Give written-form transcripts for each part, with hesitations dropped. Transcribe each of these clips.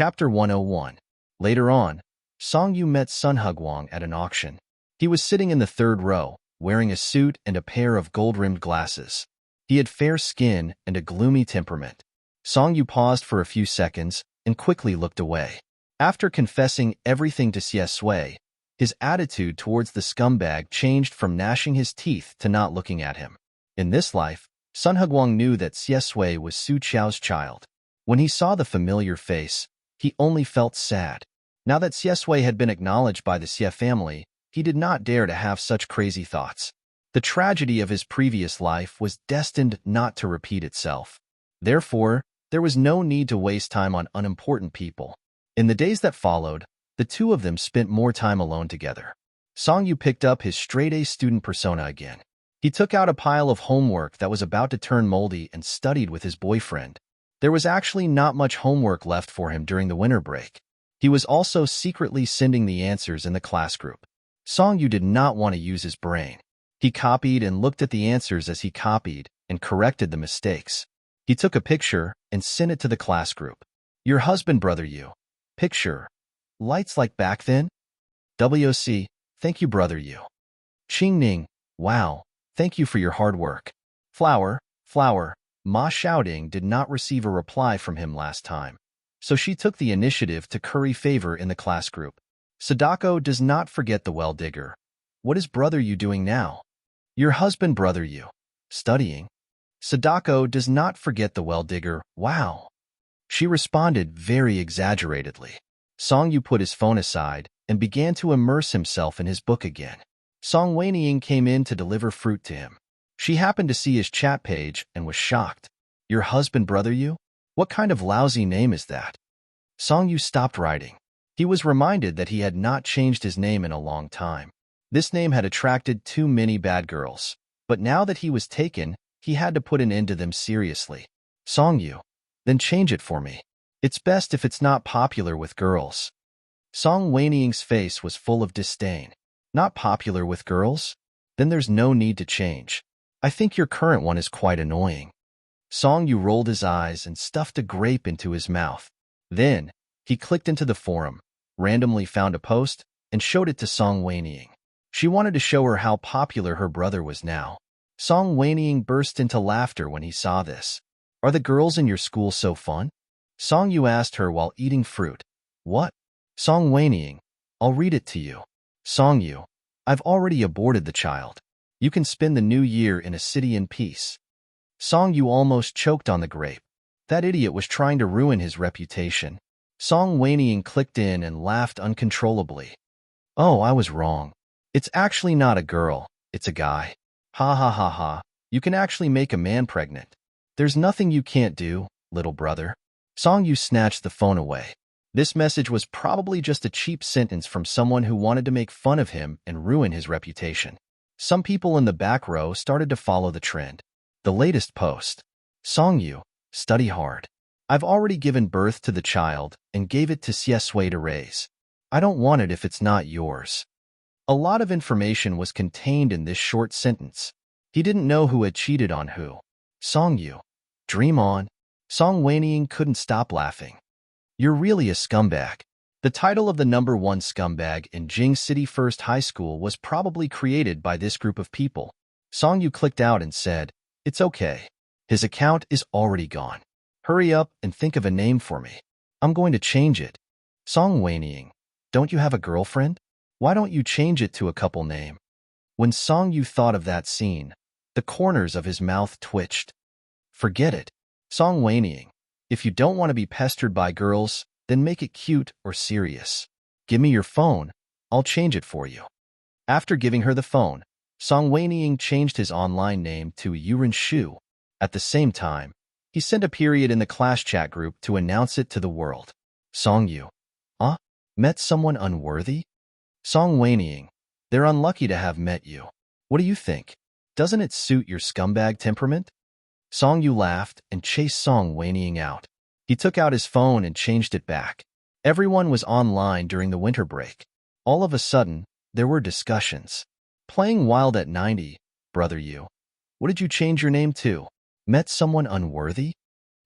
Chapter 101. Later on, Song-yu met Sun Hugwang at an auction. He was sitting in the third row, wearing a suit and a pair of gold-rimmed glasses. He had fair skin and a gloomy temperament. Song-yu paused for a few seconds and quickly looked away. After confessing everything to Xie Sui, his attitude towards the scumbag changed from gnashing his teeth to not looking at him. In this life, Sun Hugwang knew that Xie Sui was Su Chao's child. When he saw the familiar face, he only felt sad. Now that Xie Sui had been acknowledged by the Xie family, he did not dare to have such crazy thoughts. The tragedy of his previous life was destined not to repeat itself. Therefore, there was no need to waste time on unimportant people. In the days that followed, the two of them spent more time alone together. Song-yu picked up his straight-A student persona again. He took out a pile of homework that was about to turn moldy and studied with his boyfriend. There was actually not much homework left for him during the winter break. He was also secretly sending the answers in the class group. Song-yu did not want to use his brain. He copied and looked at the answers as he copied and corrected the mistakes. He took a picture and sent it to the class group. Your husband, brother Yu. Picture. Lights like back then? WC, thank you, brother Yu. Qingning, wow, thank you for your hard work. Flower. Ma Xiaoding did not receive a reply from him last time, so she took the initiative to curry favor in the class group. Sadako does not forget the well-digger. What is brother Yu doing now? Your husband, brother Yu. Studying. Sadako does not forget the well-digger. Wow. She responded very exaggeratedly. Song-yu put his phone aside and began to immerse himself in his book again. Song Weiniing came in to deliver fruit to him. She happened to see his chat page and was shocked. Your husband, brother Yu? What kind of lousy name is that? Song-yu stopped writing. He was reminded that he had not changed his name in a long time. This name had attracted too many bad girls, but now that he was taken, he had to put an end to them seriously. Song-yu, then change it for me. It's best if it's not popular with girls. Song Weiniing's face was full of disdain. Not popular with girls? Then there's no need to change. I think your current one is quite annoying. Song-yu rolled his eyes and stuffed a grape into his mouth. Then, he clicked into the forum, randomly found a post, and showed it to Song Weiniing. She wanted to show her how popular her brother was now. Song Weiniing burst into laughter when he saw this. Are the girls in your school so fun? Song-yu asked her while eating fruit. What? Song Weiniing, I'll read it to you. Song-yu, I've already aborted the child. You can spend the new year in a city in peace. Song-yu almost choked on the grape. That idiot was trying to ruin his reputation. Song Weiniing clicked in and laughed uncontrollably. Oh, I was wrong. It's actually not a girl, it's a guy. Ha ha ha ha, you can actually make a man pregnant. There's nothing you can't do, little brother. Song-yu snatched the phone away. This message was probably just a cheap sentence from someone who wanted to make fun of him and ruin his reputation. Some people in the back row started to follow the trend. The latest post. Song-yu, study hard. I've already given birth to the child and gave it to Xie Sui to raise. I don't want it if it's not yours. A lot of information was contained in this short sentence. He didn't know who had cheated on who. Song-yu, dream on. Song Weiniing couldn't stop laughing. You're really a scumbag. The title of the #1 scumbag in Jing City First High School was probably created by this group of people. Song-yu clicked out and said, it's okay. His account is already gone. Hurry up and think of a name for me. I'm going to change it. Song Weiniing, don't you have a girlfriend? Why don't you change it to a couple name? When Song-yu thought of that scene, the corners of his mouth twitched. Forget it. Song Weiniing, if you don't want to be pestered by girls, then make it cute or serious. Give me your phone. I'll change it for you. After giving her the phone, Song Weiniing changed his online name to Yuren Shu. At the same time, he sent a period in the class chat group to announce it to the world. Song-yu, met someone unworthy? Song Weiniing, they're unlucky to have met you. What do you think? Doesn't it suit your scumbag temperament? Song-yu laughed and chased Song Weiniing out. He took out his phone and changed it back. Everyone was online during the winter break. All of a sudden, there were discussions. Playing Wild at 90, brother Yu. What did you change your name to? Met someone unworthy?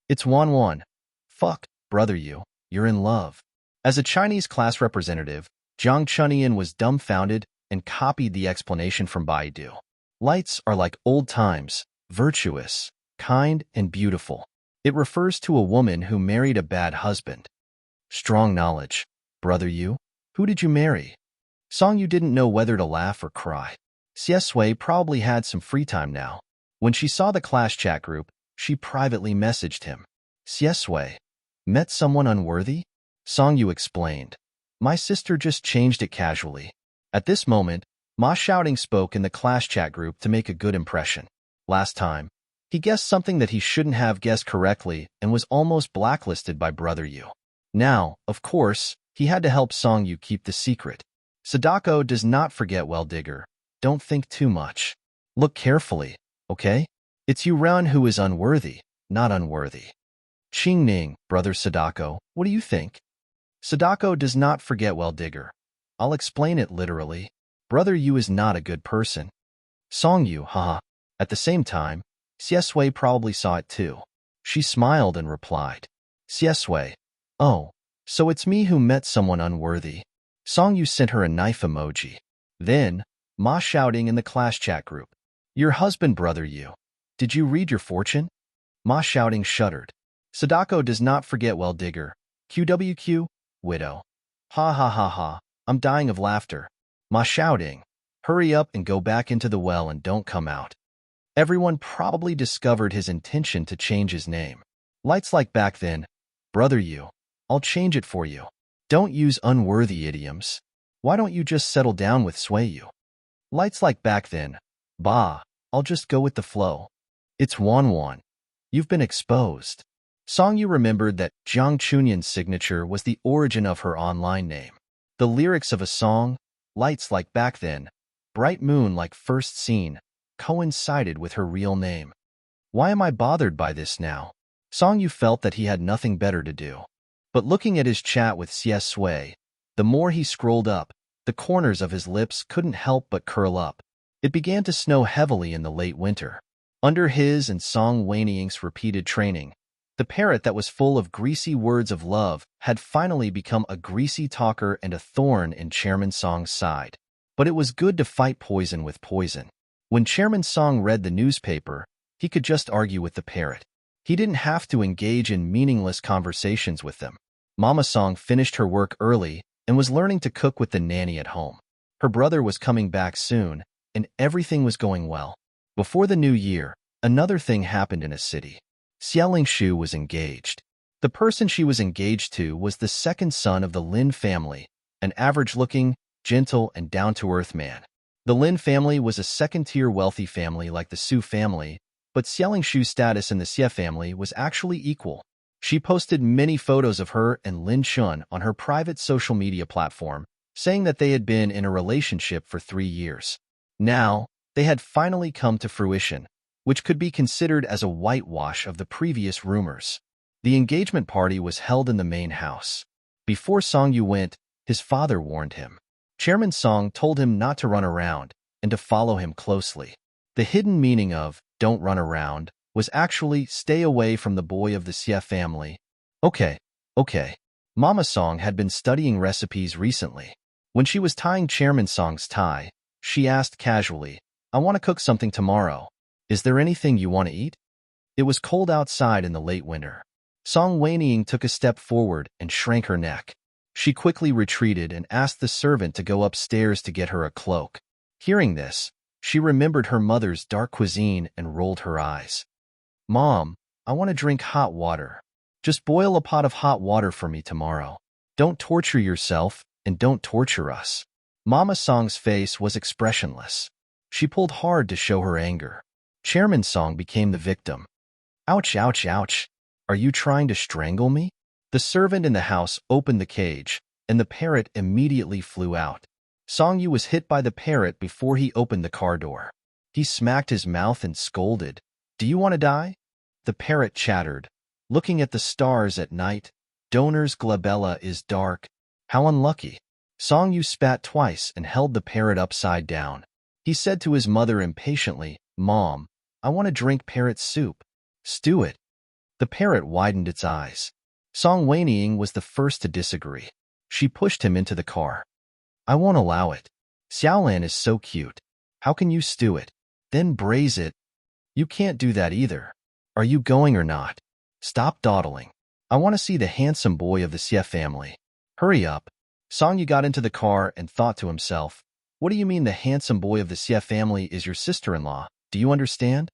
It's Wan. Fuck, brother Yu. you're in love. As a Chinese class representative, Jiang Chunian was dumbfounded and copied the explanation from Baidu. Lights are like old times, virtuous, kind, and beautiful. It refers to a woman who married a bad husband. Strong knowledge. Brother Yu, who did you marry? Song Yu didn't know whether to laugh or cry. Xie Sui probably had some free time now. When she saw the class chat group, she privately messaged him. Xie Sui, met someone unworthy? Song Yu explained. My sister just changed it casually. At this moment, Ma Shouting spoke in the class chat group to make a good impression. Last time, he guessed something that he shouldn't have guessed correctly and was almost blacklisted by Brother Yu. Now, of course, he had to help Song Yu keep the secret. Sadako does not forget, well, digger. Don't think too much. Look carefully, okay? It's Yu Ren who is unworthy, not unworthy. Qing Ning, Brother Sadako, what do you think? Sadako does not forget, well, digger. I'll explain it literally. Brother Yu is not a good person. Song Yu, haha. At the same time, Xie Sui probably saw it too. She smiled and replied. Xie Sui, oh, so it's me who met someone unworthy. Song Yu sent her a knife emoji. Then, Ma Shouting in the class chat group. Your husband, Brother Yu. Did you read your fortune? Ma Shouting shuddered. Sadako does not forget, well, digger. QWQ, widow. Ha ha ha ha, I'm dying of laughter. Ma Shouting, hurry up and go back into the well and don't come out. Everyone probably discovered his intention to change his name. Lights like back then, Brother Yu, I'll change it for you. Don't use unworthy idioms. Why don't you just settle down with Sui Yu? Lights like back then, bah, I'll just go with the flow. It's Wan Wan. You've been exposed. Song Yu remembered that Jiang Chunian's signature was the origin of her online name. The lyrics of a song, Lights Like Back Then, Bright Moon Like First Seen, coincided with her real name. Why am I bothered by this now? Song Yu felt that he had nothing better to do. But looking at his chat with Xie Sui, the more he scrolled up, the corners of his lips couldn't help but curl up. It began to snow heavily in the late winter. Under his and Song Wanying's repeated training, the parrot that was full of greasy words of love had finally become a greasy talker and a thorn in Chairman Song's side. But it was good to fight poison with poison. When Chairman Song read the newspaper, he could just argue with the parrot. He didn't have to engage in meaningless conversations with them. Mama Song finished her work early and was learning to cook with the nanny at home. Her brother was coming back soon, and everything was going well. Before the new year, another thing happened in a city. Xia Lingshu was engaged. The person she was engaged to was the second son of the Lin family, an average-looking, gentle, and down-to-earth man. The Lin family was a second-tier wealthy family like the Su family, but Xia Lingshu's status in the Xie family was actually equal. She posted many photos of her and Lin Chun on her private social media platform, saying that they had been in a relationship for 3 years. Now, they had finally come to fruition, which could be considered as a whitewash of the previous rumors. The engagement party was held in the main house. Before Song Yu went, his father warned him. Chairman Song told him not to run around and to follow him closely. The hidden meaning of "don't run around" was actually stay away from the boy of the Xie family. Okay. Mama Song had been studying recipes recently. When she was tying Chairman Song's tie, she asked casually, I want to cook something tomorrow. Is there anything you want to eat? It was cold outside in the late winter. Song Wanying took a step forward and shrank her neck. She quickly retreated and asked the servant to go upstairs to get her a cloak. Hearing this, she remembered her mother's dark cuisine and rolled her eyes. Mom, I want to drink hot water. Just boil a pot of hot water for me tomorrow. Don't torture yourself and don't torture us. Mama Song's face was expressionless. She pulled hard to show her anger. Chairman Song became the victim. Ouch, ouch, ouch. Are you trying to strangle me? The servant in the house opened the cage, and the parrot immediately flew out. Song Yu was hit by the parrot before he opened the car door. He smacked his mouth and scolded. Do you want to die? The parrot chattered. Looking at the stars at night, Donor's glabella is dark. How unlucky. Song Yu spat twice and held the parrot upside down. He said to his mother impatiently, Mom, I want to drink parrot soup. Stew it. The parrot widened its eyes. Song Weiying was the first to disagree. She pushed him into the car. I won't allow it. Xiaolan is so cute. How can you stew it, then braise it? You can't do that either. Are you going or not? Stop dawdling. I want to see the handsome boy of the Xie family. Hurry up. Song Yu got into the car and thought to himself, what do you mean the handsome boy of the Xie family is your sister-in-law? Do you understand?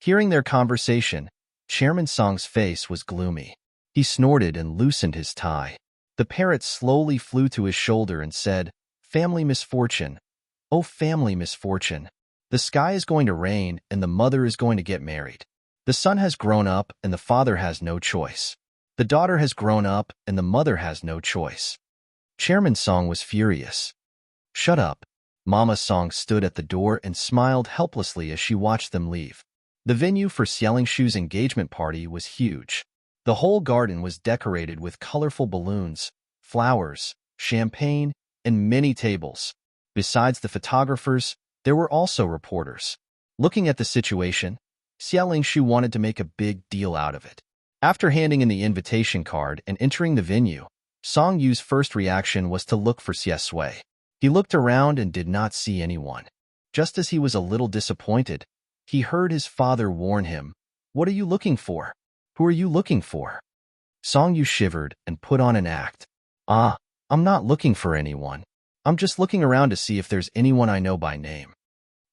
Hearing their conversation, Chairman Song's face was gloomy. He snorted and loosened his tie. The parrot slowly flew to his shoulder and said, family misfortune. Oh, family misfortune. The sky is going to rain and the mother is going to get married. The son has grown up and the father has no choice. The daughter has grown up and the mother has no choice. Chairman Song was furious. Shut up. Mama Song stood at the door and smiled helplessly as she watched them leave. The venue for Xiaolingshu's engagement party was huge. The whole garden was decorated with colorful balloons, flowers, champagne, and many tables. Besides the photographers, there were also reporters. Looking at the situation, Xiaolingshu wanted to make a big deal out of it. After handing in the invitation card and entering the venue, Song Yu's first reaction was to look for Xie Sui. He looked around and did not see anyone. Just as he was a little disappointed, he heard his father warn him, what are you looking for? Who are you looking for? Song Yu shivered and put on an act. I'm not looking for anyone. I'm just looking around to see if there's anyone I know by name.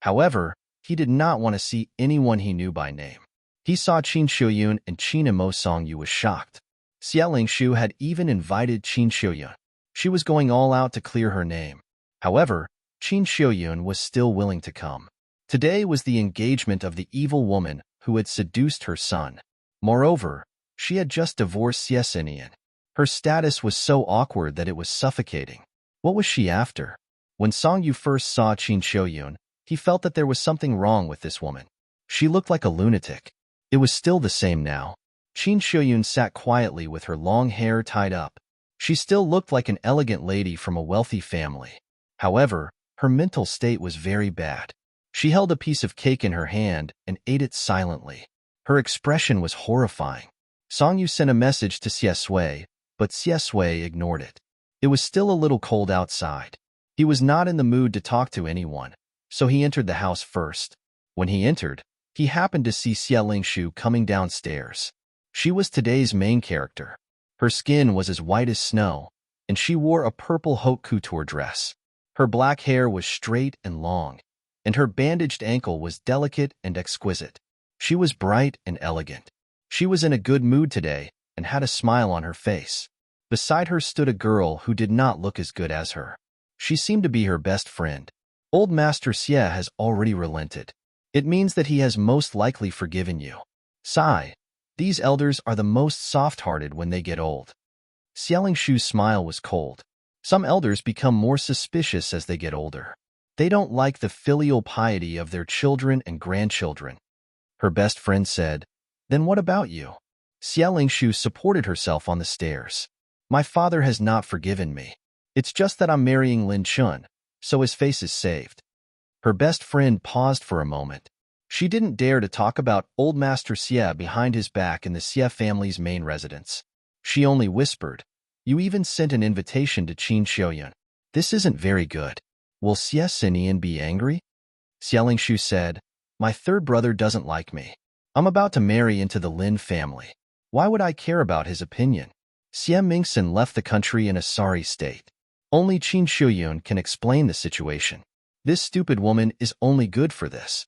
However, he did not want to see anyone he knew by name. He saw Qin Xiuyun and Qin Mo. Song Yu was shocked. Xiaolingshu had even invited Qin Xiuyun. She was going all out to clear her name. However, Qin Xiuyun was still willing to come. Today was the engagement of the evil woman who had seduced her son. Moreover, she had just divorced Xie Sinian. Her status was so awkward that it was suffocating. What was she after? When Song Yu first saw Qin Xiuyun, he felt that there was something wrong with this woman. She looked like a lunatic. It was still the same now. Qin Xiuyun sat quietly with her long hair tied up. She still looked like an elegant lady from a wealthy family. However, her mental state was very bad. She held a piece of cake in her hand and ate it silently. Her expression was horrifying. Song Yu sent a message to Xie Sui, but Xie Sui ignored it. It was still a little cold outside. He was not in the mood to talk to anyone, so he entered the house first. When he entered, he happened to see Xiaolingshu coming downstairs. She was today's main character. Her skin was as white as snow, and she wore a purple haute couture dress. Her black hair was straight and long, and her bandaged ankle was delicate and exquisite. She was bright and elegant. She was in a good mood today and had a smile on her face. Beside her stood a girl who did not look as good as her. She seemed to be her best friend. Old Master Xie has already relented. It means that he has most likely forgiven you. Sigh. These elders are the most soft-hearted when they get old. Xiaolingshu's smile was cold. Some elders become more suspicious as they get older. They don't like the filial piety of their children and grandchildren. Her best friend said, then what about you? Xiaolingshu supported herself on the stairs. My father has not forgiven me. It's just that I'm marrying Lin Chun, so his face is saved. Her best friend paused for a moment. She didn't dare to talk about old Master Xie behind his back in the Xie family's main residence. She only whispered, you even sent an invitation to Qin Xiuyun. This isn't very good. Will Xie Sinian be angry? Xiaolingshu said, my third brother doesn't like me. I'm about to marry into the Lin family. Why would I care about his opinion? Xie Mingxin left the country in a sorry state. Only Qin Xiuyun can explain the situation. This stupid woman is only good for this.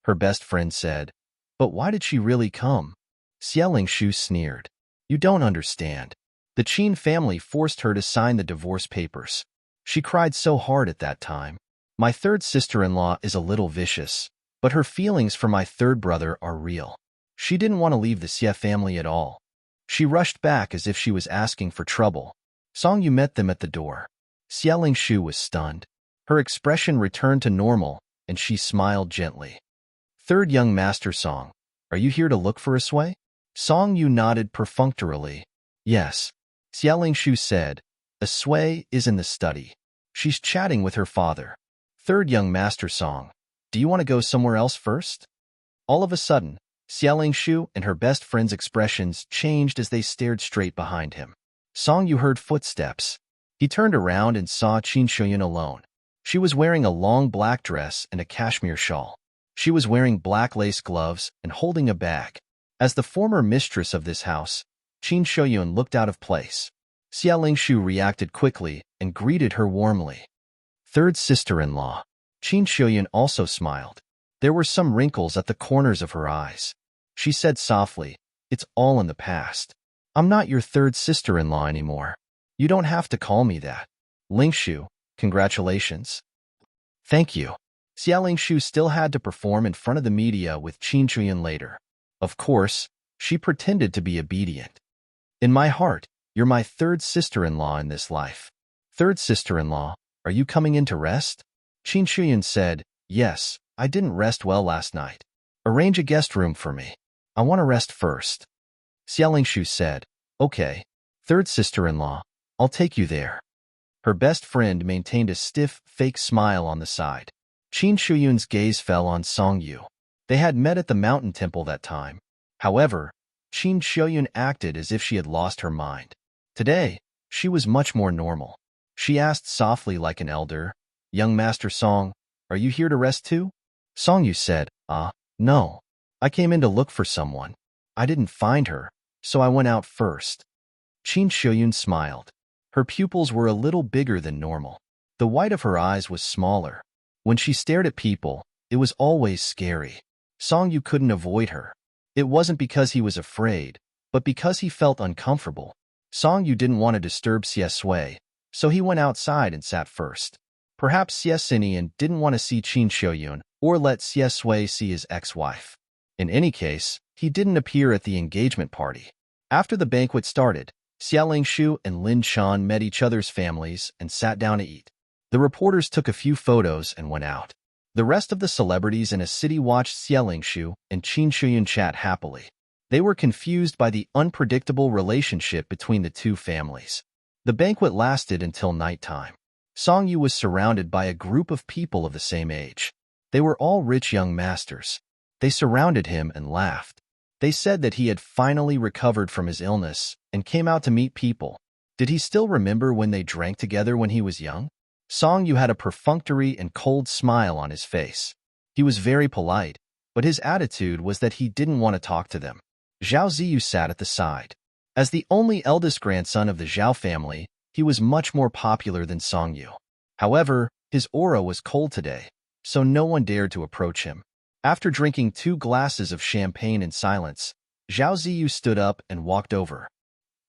Her best friend said, but why did she really come? Xiaolingshu sneered. You don't understand. The Qin family forced her to sign the divorce papers. She cried so hard at that time. My third sister-in-law is a little vicious, but her feelings for my third brother are real. She didn't want to leave the Xie family at all. She rushed back as if she was asking for trouble. Song Yu met them at the door. Xiaolingshu was stunned. Her expression returned to normal, and she smiled gently. Third young master Song, are you here to look for a Sui? Song Yu nodded perfunctorily. Yes. Xiaolingshu said, a Sui is in the study. She's chatting with her father. Third young master Song, do you want to go somewhere else first? All of a sudden, Xia Lingshu and her best friend's expressions changed as they stared straight behind him. Song Yu heard footsteps. He turned around and saw Qin Shuyan alone. She was wearing a long black dress and a cashmere shawl. She was wearing black lace gloves and holding a bag. As the former mistress of this house, Qin Shuyan looked out of place. Xia Lingshu reacted quickly and greeted her warmly. Third sister-in-law. Qin Shuyan also smiled. There were some wrinkles at the corners of her eyes. She said softly, "It's all in the past. I'm not your third sister-in-law anymore. You don't have to call me that. Lingshu, congratulations." Thank you. Xia Lingshu still had to perform in front of the media with Qin Shuyan later. Of course, she pretended to be obedient. In my heart, you're my third sister-in-law in this life. Third sister-in-law, are you coming in to rest? Qin Shuyan said, "Yes, I didn't rest well last night. Arrange a guest room for me. I want to rest first." Xia Lingshu said, "Okay, third sister-in-law, I'll take you there." Her best friend maintained a stiff, fake smile on the side. Qin Shuyan's gaze fell on Song Yu. They had met at the mountain temple that time. However, Qin Shuyan acted as if she had lost her mind. Today, she was much more normal. She asked softly like an elder, "Young Master Song, are you here to rest too?" Song Yu said, No. I came in to look for someone. I didn't find her, so I went out first." Qin Shuyan smiled. Her pupils were a little bigger than normal. The white of her eyes was smaller. When she stared at people, it was always scary. Song Yu couldn't avoid her. It wasn't because he was afraid, but because he felt uncomfortable. Song Yu didn't want to disturb Xie Sui, so he went outside and sat first. Perhaps Xie Xinian didn't want to see Qin Shuyan or let Xie Sui see his ex-wife. In any case, he didn't appear at the engagement party. After the banquet started, Xia Lingshu and Lin Shan met each other's families and sat down to eat. The reporters took a few photos and went out. The rest of the celebrities in a city watched Xia Lingshu and Qin Shuyan chat happily. They were confused by the unpredictable relationship between the two families. The banquet lasted until nighttime. Song Yu was surrounded by a group of people of the same age. They were all rich young masters. They surrounded him and laughed. They said that he had finally recovered from his illness and came out to meet people. Did he still remember when they drank together when he was young? Song Yu had a perfunctory and cold smile on his face. He was very polite, but his attitude was that he didn't want to talk to them. Zhao Ziyu sat at the side. As the only eldest grandson of the Zhao family, he was much more popular than Song Yu. However, his aura was cold today, so no one dared to approach him. After drinking 2 glasses of champagne in silence, Zhao Ziyu stood up and walked over.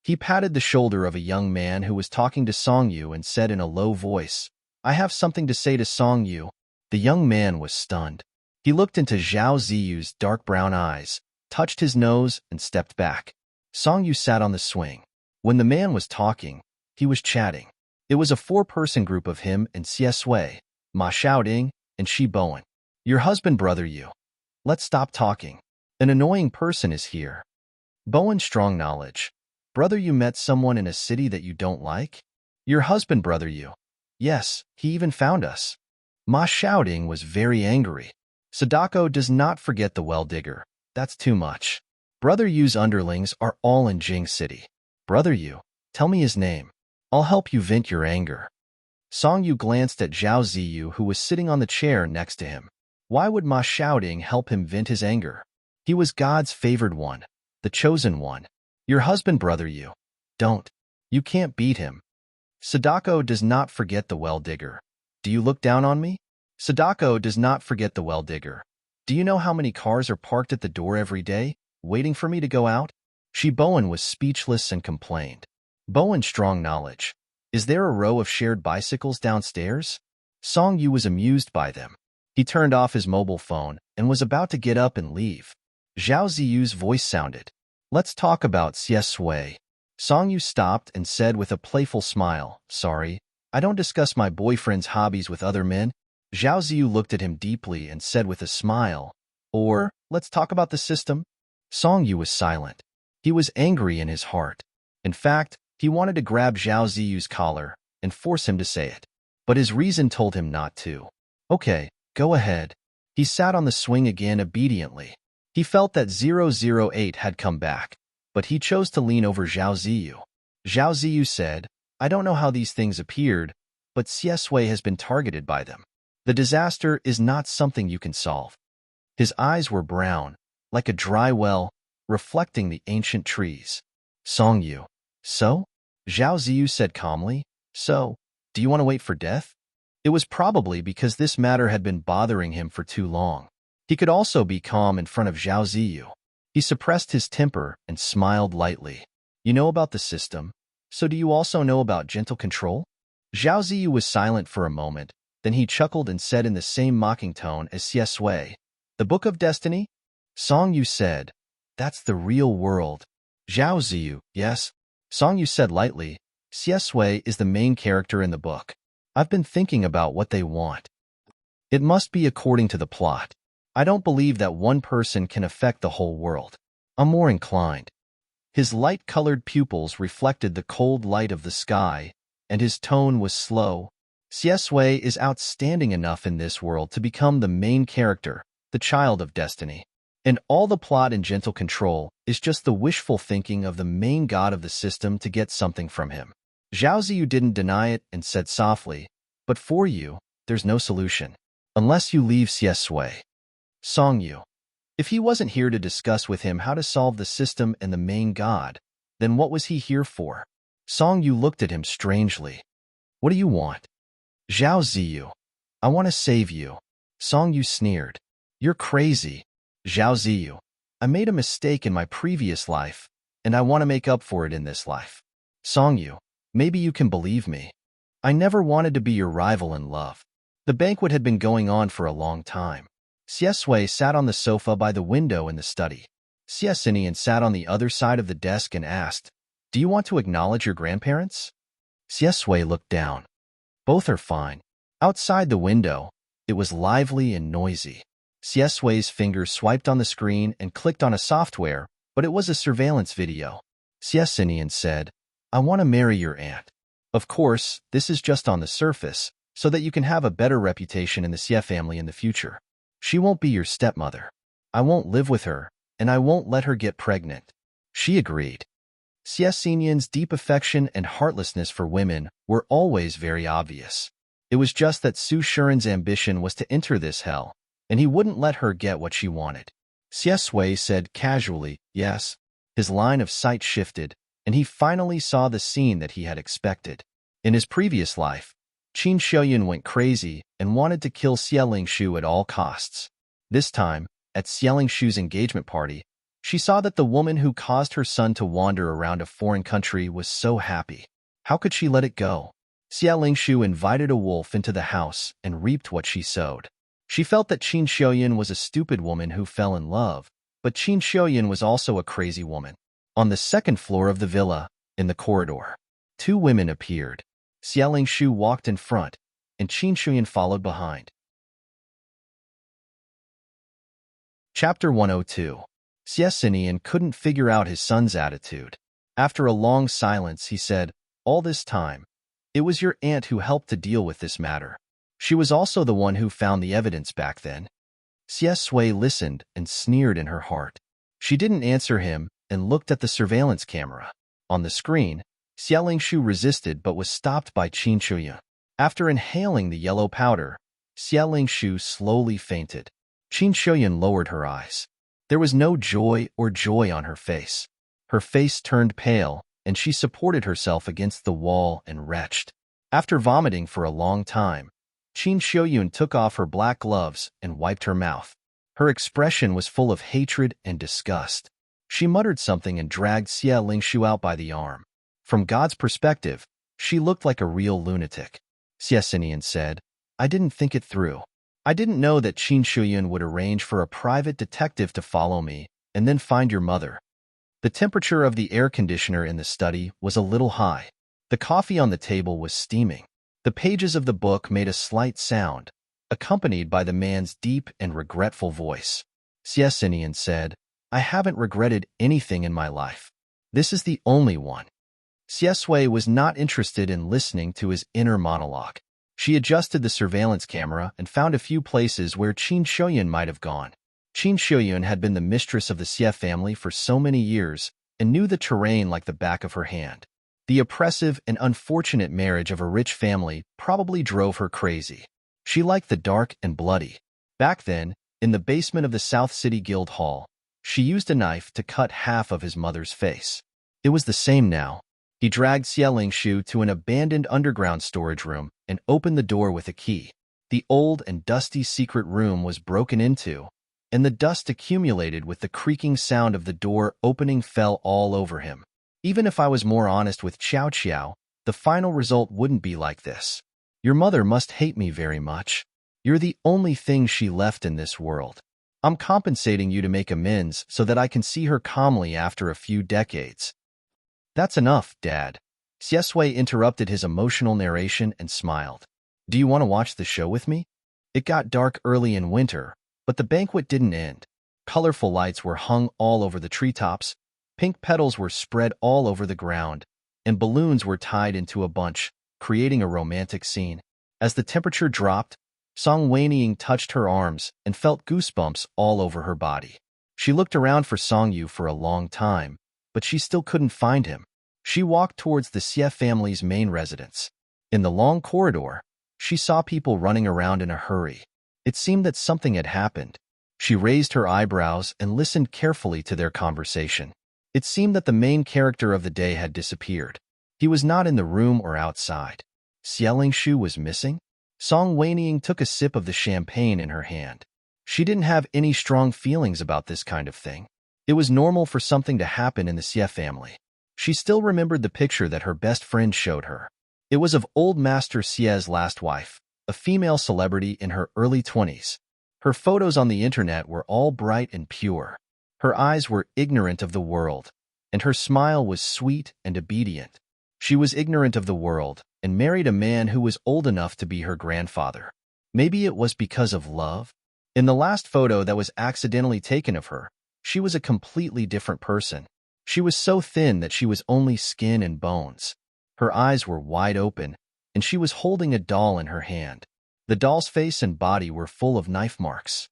He patted the shoulder of a young man who was talking to Song Yu and said in a low voice, "I have something to say to Song Yu." The young man was stunned. He looked into Zhao Ziyu's dark brown eyes, touched his nose, and stepped back. Song Yu sat on the swing. When the man was talking, he was chatting. It was a 4-person group of him and Xie Sui, Ma Xiaoding, and Shi Bowen. "Your husband, brother Yu. Let's stop talking. An annoying person is here." Bowen strong knowledge. "Brother Yu met someone in a city that you don't like?" "Your husband, brother Yu. Yes, he even found us." Ma Xiaoding was very angry. "Sadako does not forget the well-digger. That's too much. Brother Yu's underlings are all in Jing City. Brother Yu, tell me his name. I'll help you vent your anger." Song Yu glanced at Zhao Ziyu, who was sitting on the chair next to him. Why would Ma Xiaoding help him vent his anger? He was God's favored one, the chosen one. "Your husband, brother Yu. Don't. You can't beat him." "Sadako does not forget the well-digger. Do you look down on me?" "Sadako does not forget the well-digger. Do you know how many cars are parked at the door every day, waiting for me to go out?" Shi Bowen was speechless and complained. Bowen strong knowledge. "Is there a row of shared bicycles downstairs?" Song Yu was amused by them. He turned off his mobile phone and was about to get up and leave. Zhao Ziyu's voice sounded. "Let's talk about Xie Sui." Song Yu stopped and said with a playful smile, "Sorry, I don't discuss my boyfriend's hobbies with other men." Zhao Ziyu looked at him deeply and said with a smile, "Or, let's talk about the system." Song Yu was silent. He was angry in his heart. In fact, he wanted to grab Zhao Ziyu's collar and force him to say it. But his reason told him not to. "Okay, go ahead." He sat on the swing again obediently. He felt that 008 had come back, but he chose to lean over Zhao Ziyu. Zhao Ziyu said, I don't know how these things appeared, but Xiesui has been targeted by them. The disaster is not something you can solve. His eyes were brown, like a dry well, reflecting the ancient trees. Songyu. So? Zhao Ziyu said calmly. So, do you want to wait for death? It was probably because this matter had been bothering him for too long. He could also be calm in front of Zhao Ziyu. He suppressed his temper and smiled lightly. You know about the system, so do you also know about gentle control? Zhao Ziyu was silent for a moment, then he chuckled and said in the same mocking tone as Xiesui, The Book of Destiny? Songyu said, That's the real world. Zhao Ziyu, yes. Songyu said lightly, Xiesui is the main character in the book. I've been thinking about what they want. It must be according to the plot. I don't believe that one person can affect the whole world. I'm more inclined. His light-colored pupils reflected the cold light of the sky, and his tone was slow. Xiesui is outstanding enough in this world to become the main character, the child of destiny. And all the plot and gentle control is just the wishful thinking of the main god of the system to get something from him. Zhao Ziyu didn't deny it and said softly, But for you, there's no solution. Unless you leave Xiesui. Songyu. If he wasn't here to discuss with him how to solve the system and the main god, then what was he here for? Songyu looked at him strangely. What do you want? Zhao Ziyu. I want to save you. Songyu sneered. You're crazy. Zhao Ziyu. I made a mistake in my previous life, and I want to make up for it in this life. Songyu. Maybe you can believe me. I never wanted to be your rival in love. The banquet had been going on for a long time. Xiesui sat on the sofa by the window in the study. Xiesinian sat on the other side of the desk and asked, Do you want to acknowledge your grandparents? Xiesui looked down. Both are fine. Outside the window, it was lively and noisy. Xiesui's fingers swiped on the screen and clicked on a software, but it was a surveillance video. Xiesinian said, I want to marry your aunt. Of course, this is just on the surface, so that you can have a better reputation in the Xie family in the future. She won't be your stepmother. I won't live with her, and I won't let her get pregnant. She agreed. Xiesinian's deep affection and heartlessness for women were always very obvious. It was just that Su Shuren's ambition was to enter this hell, and he wouldn't let her get what she wanted. Xiesui said casually, yes. His line of sight shifted, and he finally saw the scene that he had expected. In his previous life, Qin Xiaoyun went crazy and wanted to kill Xie Lingshu at all costs. This time, at Xie Lingshu's engagement party, she saw that the woman who caused her son to wander around a foreign country was so happy. How could she let it go? Xie Lingshu invited a wolf into the house and reaped what she sowed. She felt that Qin Xiaoyun was a stupid woman who fell in love, but Qin Xiaoyun was also a crazy woman. On the second floor of the villa, in the corridor, two women appeared. Xie Lingshu walked in front, and Qin Xiaoyun followed behind. Chapter 102. Xiesinian couldn't figure out his son's attitude. After a long silence, he said, All this time, it was your aunt who helped to deal with this matter. She was also the one who found the evidence back then. Xiesui listened and sneered in her heart. She didn't answer him and looked at the surveillance camera. On the screen, Xie Lingshu resisted but was stopped by Qin Xiaoyun. After inhaling the yellow powder, Xie Lingshu slowly fainted. Qin Xiaoyun lowered her eyes. There was no joy on her face. Her face turned pale, and she supported herself against the wall and retched. After vomiting for a long time, Qin Xiaoyun took off her black gloves and wiped her mouth. Her expression was full of hatred and disgust. She muttered something and dragged Xie Lingshu out by the arm. From God's perspective, she looked like a real lunatic. Xiesinian said, I didn't think it through. I didn't know that Qin Xiaoyun would arrange for a private detective to follow me and then find your mother. The temperature of the air conditioner in the study was a little high. The coffee on the table was steaming. The pages of the book made a slight sound, accompanied by the man's deep and regretful voice. Xiesinian said, I haven't regretted anything in my life. This is the only one. Xiesui was not interested in listening to his inner monologue. She adjusted the surveillance camera and found a few places where Qin Xiaoyun might have gone. Qin Shoyun had been the mistress of the Xie family for so many years and knew the terrain like the back of her hand. The oppressive and unfortunate marriage of a rich family probably drove her crazy. She liked the dark and bloody. Back then, in the basement of the South City Guild Hall, she used a knife to cut half of his mother's face. It was the same now. He dragged Xie Lingshu to an abandoned underground storage room and opened the door with a key. The old and dusty secret room was broken into, and the dust accumulated with the creaking sound of the door opening fell all over him. Even if I was more honest with Qiao Qiao, the final result wouldn't be like this. Your mother must hate me very much. You're the only thing she left in this world. I'm compensating you to make amends so that I can see her calmly after a few decades. That's enough, Dad. Xiesui interrupted his emotional narration and smiled. Do you want to watch the show with me? It got dark early in winter, but the banquet didn't end. Colorful lights were hung all over the treetops, pink petals were spread all over the ground, and balloons were tied into a bunch, creating a romantic scene. As the temperature dropped, Song Weiying touched her arms and felt goosebumps all over her body. She looked around for Song Yu for a long time, but she still couldn't find him. She walked towards the Xie family's main residence. In the long corridor, she saw people running around in a hurry. It seemed that something had happened. She raised her eyebrows and listened carefully to their conversation. It seemed that the main character of the day had disappeared. He was not in the room or outside. Xie Lingshu was missing? Song Weiying took a sip of the champagne in her hand. She didn't have any strong feelings about this kind of thing. It was normal for something to happen in the Xie family. She still remembered the picture that her best friend showed her. It was of old Master Xie's last wife, a female celebrity in her early 20s. Her photos on the internet were all bright and pure. Her eyes were ignorant of the world, and her smile was sweet and obedient. She was ignorant of the world and married a man who was old enough to be her grandfather. Maybe it was because of love? In the last photo that was accidentally taken of her, she was a completely different person. She was so thin that she was only skin and bones. Her eyes were wide open, and she was holding a doll in her hand. The doll's face and body were full of knife marks.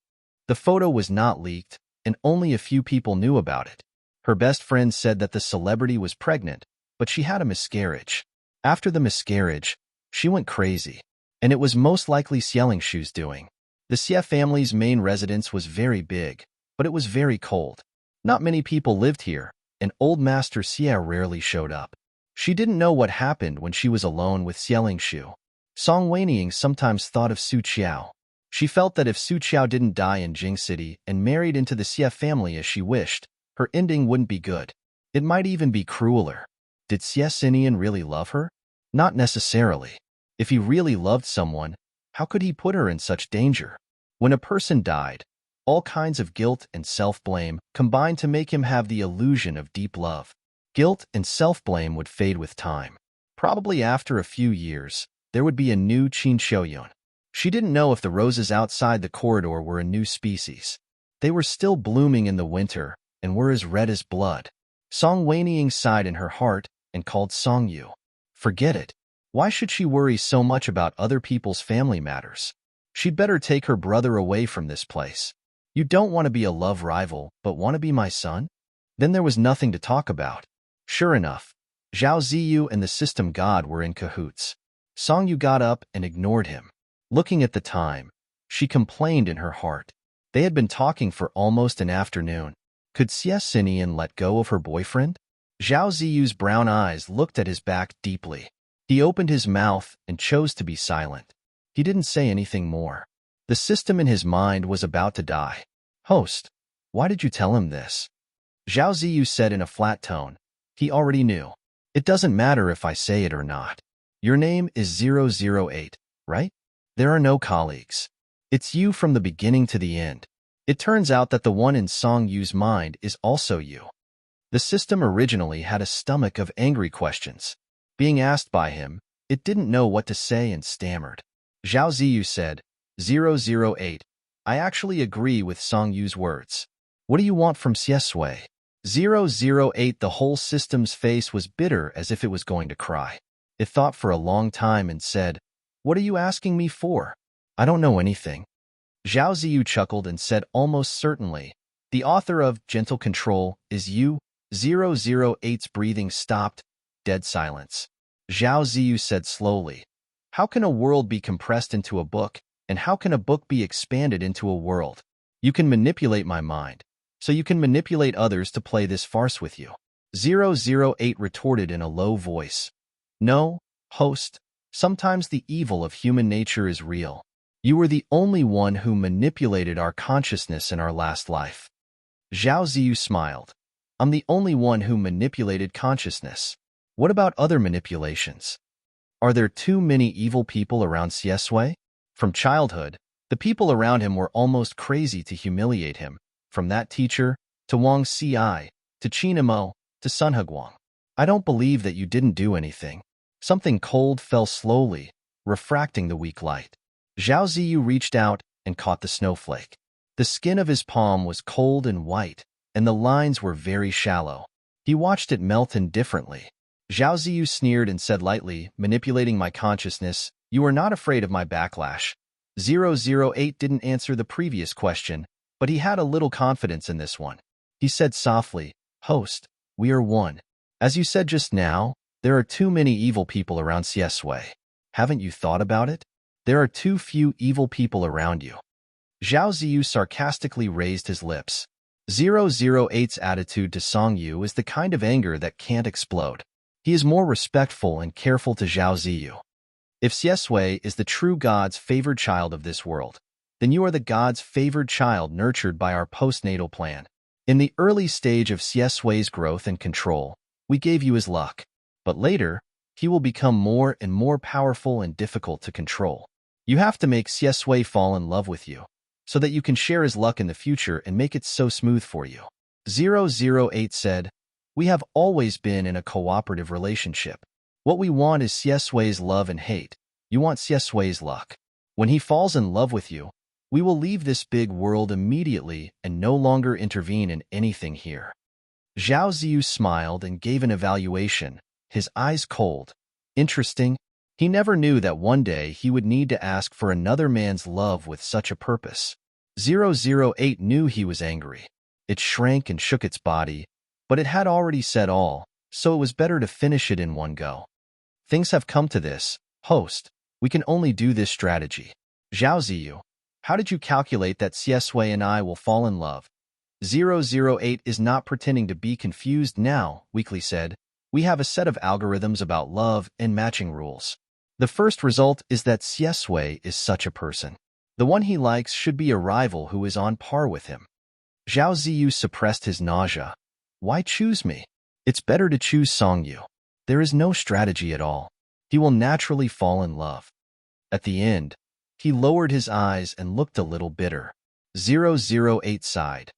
The photo was not leaked, and only a few people knew about it. Her best friend said that the celebrity was pregnant, but she had a miscarriage. After the miscarriage, she went crazy, and it was most likely Xie Lingshu's doing. The Xie family's main residence was very big, but it was very cold. Not many people lived here, and old Master Xie rarely showed up. She didn't know what happened when she was alone with Xie Lingshu. Song Weiying sometimes thought of Su Qiao. She felt that if Su Qiao didn't die in Jing City and married into the Xie family as she wished, her ending wouldn't be good. It might even be crueler. Did Xie Xinian really love her? Not necessarily. If he really loved someone, how could he put her in such danger? When a person died, all kinds of guilt and self-blame combined to make him have the illusion of deep love. Guilt and self-blame would fade with time. Probably after a few years, there would be a new Qin Shoyun. She didn't know if the roses outside the corridor were a new species. They were still blooming in the winter and were as red as blood. Song Weiying sighed in her heart and called Song Yu. Forget it. Why should she worry so much about other people's family matters? She'd better take her brother away from this place. You don't want to be a love rival, but want to be my son? Then there was nothing to talk about. Sure enough, Zhao Ziyu and the system god were in cahoots. Song Yu got up and ignored him. Looking at the time, she complained in her heart. They had been talking for almost an afternoon. Could Xie Xinian let go of her boyfriend? Zhao Ziyu's brown eyes looked at his back deeply. He opened his mouth and chose to be silent. He didn't say anything more. The system in his mind was about to die. Host, why did you tell him this? Zhao Ziyu said in a flat tone. He already knew. It doesn't matter if I say it or not. Your name is 008, right? There are no colleagues. It's you from the beginning to the end. It turns out that the one in Song Yu's mind is also you. The system originally had a stomach of angry questions. Being asked by him, it didn't know what to say and stammered. Zhao Ziyu said, 008, I actually agree with Song Yu's words. What do you want from Xiesui? 008. The whole system's face was bitter as if it was going to cry. It thought for a long time and said, What are you asking me for? I don't know anything. Zhao Ziyu chuckled and said almost certainly, "The author of Gentle Control is you." 008's breathing stopped, dead silence. Zhao Ziyu said slowly, "How can a world be compressed into a book, and how can a book be expanded into a world? You can manipulate my mind, so you can manipulate others to play this farce with you." 008 retorted in a low voice, "No, host, sometimes the evil of human nature is real. You were the only one who manipulated our consciousness in our last life." Zhao Ziyu smiled. "I'm the only one who manipulated consciousness. What about other manipulations? Are there too many evil people around Xiesui?" From childhood, the people around him were almost crazy to humiliate him, from that teacher, to Wang Ci, to Qinimo, to Sun Hugwang. "I don't believe that you didn't do anything." Something cold fell slowly, refracting the weak light. Zhao Ziyu reached out and caught the snowflake. The skin of his palm was cold and white, and the lines were very shallow. He watched it melt indifferently. Zhao Ziyu sneered and said lightly, "Manipulating my consciousness, you are not afraid of my backlash." 008 didn't answer the previous question, but he had a little confidence in this one. He said softly, "Host, we are one. As you said just now, there are too many evil people around Xiesui. Haven't you thought about it? There are too few evil people around you." Zhao Ziyu sarcastically raised his lips. 008's attitude to Song Yu is the kind of anger that can't explode. He is more respectful and careful to Zhao Ziyu. If Xiesui is the true God's favored child of this world, then you are the God's favored child nurtured by our postnatal plan. In the early stage of Xiesui's growth and control, we gave you his luck, but later, he will become more and more powerful and difficult to control. You have to make Xiesui fall in love with you, so that you can share his luck in the future and make it so smooth for you. 008 said, "We have always been in a cooperative relationship. What we want is Xiesui's love and hate. You want Xiesui's luck. When he falls in love with you, we will leave this big world immediately and no longer intervene in anything here." Zhao Ziyu smiled and gave an evaluation, his eyes cold. Interesting. He never knew that one day he would need to ask for another man's love with such a purpose. 008 knew he was angry. It shrank and shook its body, but it had already said all, so it was better to finish it in one go. "Things have come to this, host. We can only do this strategy." "Zhao Ziyu, how did you calculate that Xiesui and I will fall in love?" 008 is not pretending to be confused now, weakly said. "We have a set of algorithms about love and matching rules. The first result is that Xiesui is such a person. The one he likes should be a rival who is on par with him." Zhao Ziyu suppressed his nausea. "Why choose me? It's better to choose Song Yu. There is no strategy at all. He will naturally fall in love." At the end, he lowered his eyes and looked a little bitter. 008 sighed.